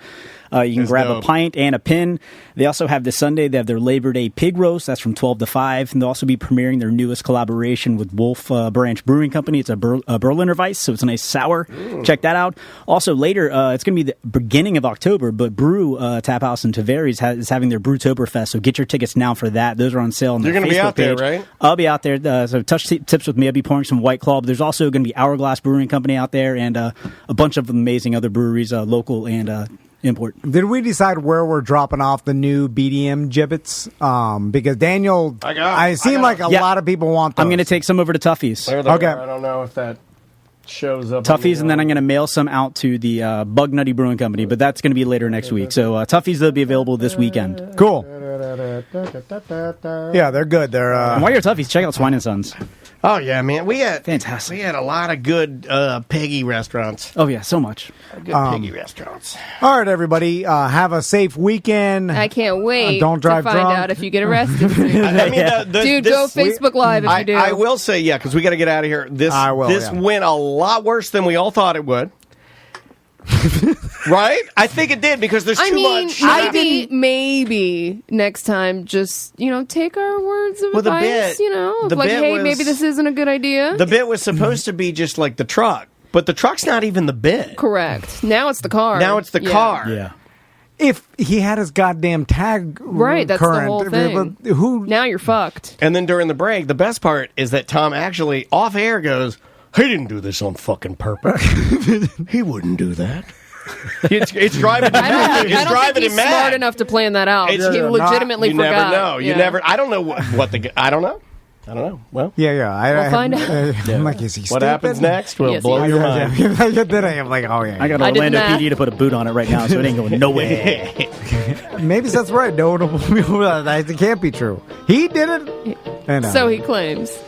Speaker 6: You can grab a pint and a pin. They also have this Sunday, they have their Labor Day pig roast. That's from 12 to 5. And they'll also be premiering their newest collaboration with Wolf Branch Brewing Company. It's a Berliner Weiss, so it's a nice sour. Ooh. Check that out. Also, later, it's going to be the beginning of October, but Brew Tap House in Tavares is having their Brewtoberfest, so get your tickets now for that. Those are on sale on their Facebook page. You're going to be out there, right? I'll be out there. So touch tips with me. I'll be pouring some White Claw. But there's also going to be Hourglass Brewing Company out there and a bunch of amazing other breweries, local and import.
Speaker 2: Did we decide where we're dropping off the new BDM gibbets? Because Daniel, I seem like a lot of people want those.
Speaker 6: I'm going to take some over to Tuffy's.
Speaker 2: Okay.
Speaker 1: I don't know if that shows up.
Speaker 6: Tuffy's, and then I'm going to mail some out to the Bug Nutty Brewing Company, but that's going to be later next week. So Tuffy's, they'll be available this weekend.
Speaker 2: Cool. Yeah, they're good. They're
Speaker 6: and while you're at Tuffy's, check out Swine & Sons.
Speaker 1: Oh, yeah, man.
Speaker 6: Fantastic.
Speaker 1: We had a lot of good piggy restaurants.
Speaker 6: Oh, yeah, so much.
Speaker 1: Good piggy restaurants.
Speaker 2: All right, everybody. Have a safe weekend.
Speaker 5: I can't wait
Speaker 2: don't drive
Speaker 5: to find
Speaker 2: drunk.
Speaker 5: out if you get arrested. Dude, go Facebook Live if you do.
Speaker 1: I will say, yeah, because we got to get out of here. This went a lot worse than we all thought it would. Right? I think it did because there's too much.
Speaker 5: Maybe next time, just take our words of advice. Maybe this isn't a good idea.
Speaker 1: The bit was supposed to be just like the truck, but the truck's not even the bit.
Speaker 5: Correct. Now it's the car.
Speaker 1: Car.
Speaker 6: Yeah.
Speaker 2: If he had his goddamn tag
Speaker 5: right, that's
Speaker 2: current,
Speaker 5: the whole thing. Now you're fucked.
Speaker 1: And then during the break, the best part is that Tom actually off air goes, "He didn't do this on fucking purpose. He wouldn't do that." It's driving.
Speaker 5: I don't think he's smart enough to plan that out. He legitimately forgot.
Speaker 1: You never know. You never. I don't know what the. I don't know. Well,
Speaker 2: yeah.
Speaker 5: We'll find out.
Speaker 2: I'm like, is he
Speaker 1: what
Speaker 2: stupid?
Speaker 1: happens next will blow your mind.
Speaker 2: Then I am like, oh yeah.
Speaker 6: I got Orlando PD to put a boot on it right now, so it ain't going nowhere.
Speaker 2: Maybe that's right. No, it can't be true. He did it.
Speaker 5: So he claims.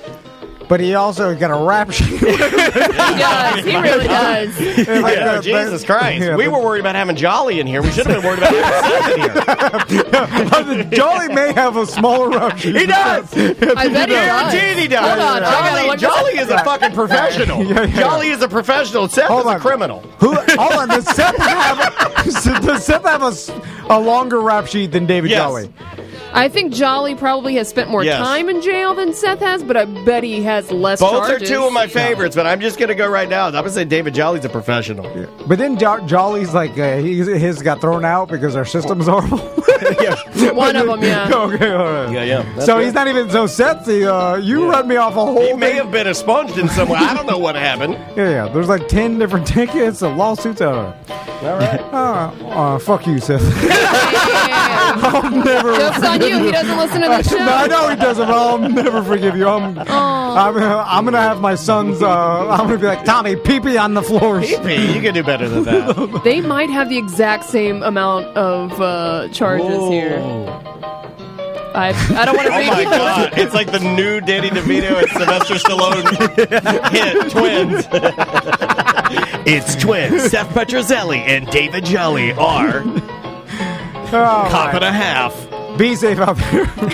Speaker 2: But he also got a rap sheet.
Speaker 5: He does. He really does.
Speaker 1: Jesus Christ. We were worried about having Jolly in here. We should have been worried about having Seth in here.
Speaker 2: Jolly may have a smaller rap sheet.
Speaker 1: He does.
Speaker 5: I bet he does.
Speaker 1: Guaranteed he does.
Speaker 5: Hold on.
Speaker 1: Jolly is a fucking professional. Jolly is a professional. Seth is a criminal.
Speaker 2: Hold on. Does Seth have a longer rap sheet than David Jolly?
Speaker 5: I think Jolly probably has spent more time in jail than Seth has, but I bet he has less
Speaker 1: Both
Speaker 5: charges.
Speaker 1: are two of my favorites, but I'm just going to go right now. I'm going to say David Jolly's a professional.
Speaker 2: Yeah. But then Jolly's like, his got thrown out because our system's horrible.
Speaker 5: One of them, yeah.
Speaker 2: Okay, all right.
Speaker 1: Yeah.
Speaker 2: So he's not even so Sethy. You run me off a whole
Speaker 1: He may have been expunged in some way. I don't know what happened.
Speaker 2: Yeah. There's like 10 different tickets and lawsuits out of it.
Speaker 1: All right.
Speaker 2: Fuck you, Seth. I'll never.
Speaker 5: Joke's on you. He doesn't listen to the show.
Speaker 2: No, I know he doesn't, but I'll never forgive you. I'm gonna have my sons. I'm gonna be like, Tommy, pee-pee on the floor.
Speaker 1: Pee-pee? You can do better than that.
Speaker 5: They might have the exact same amount of charges here. I don't want to
Speaker 1: Oh my God. It's like the new Danny DeVito and Sylvester Stallone hit, Twins. It's Twins. Seth Petrozelli and David Jolly are cop and a half.
Speaker 2: Be safe out there.
Speaker 17: Hold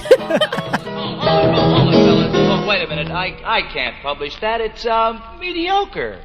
Speaker 17: on, fellas. Oh, wait a minute. I can't publish that. It's mediocre.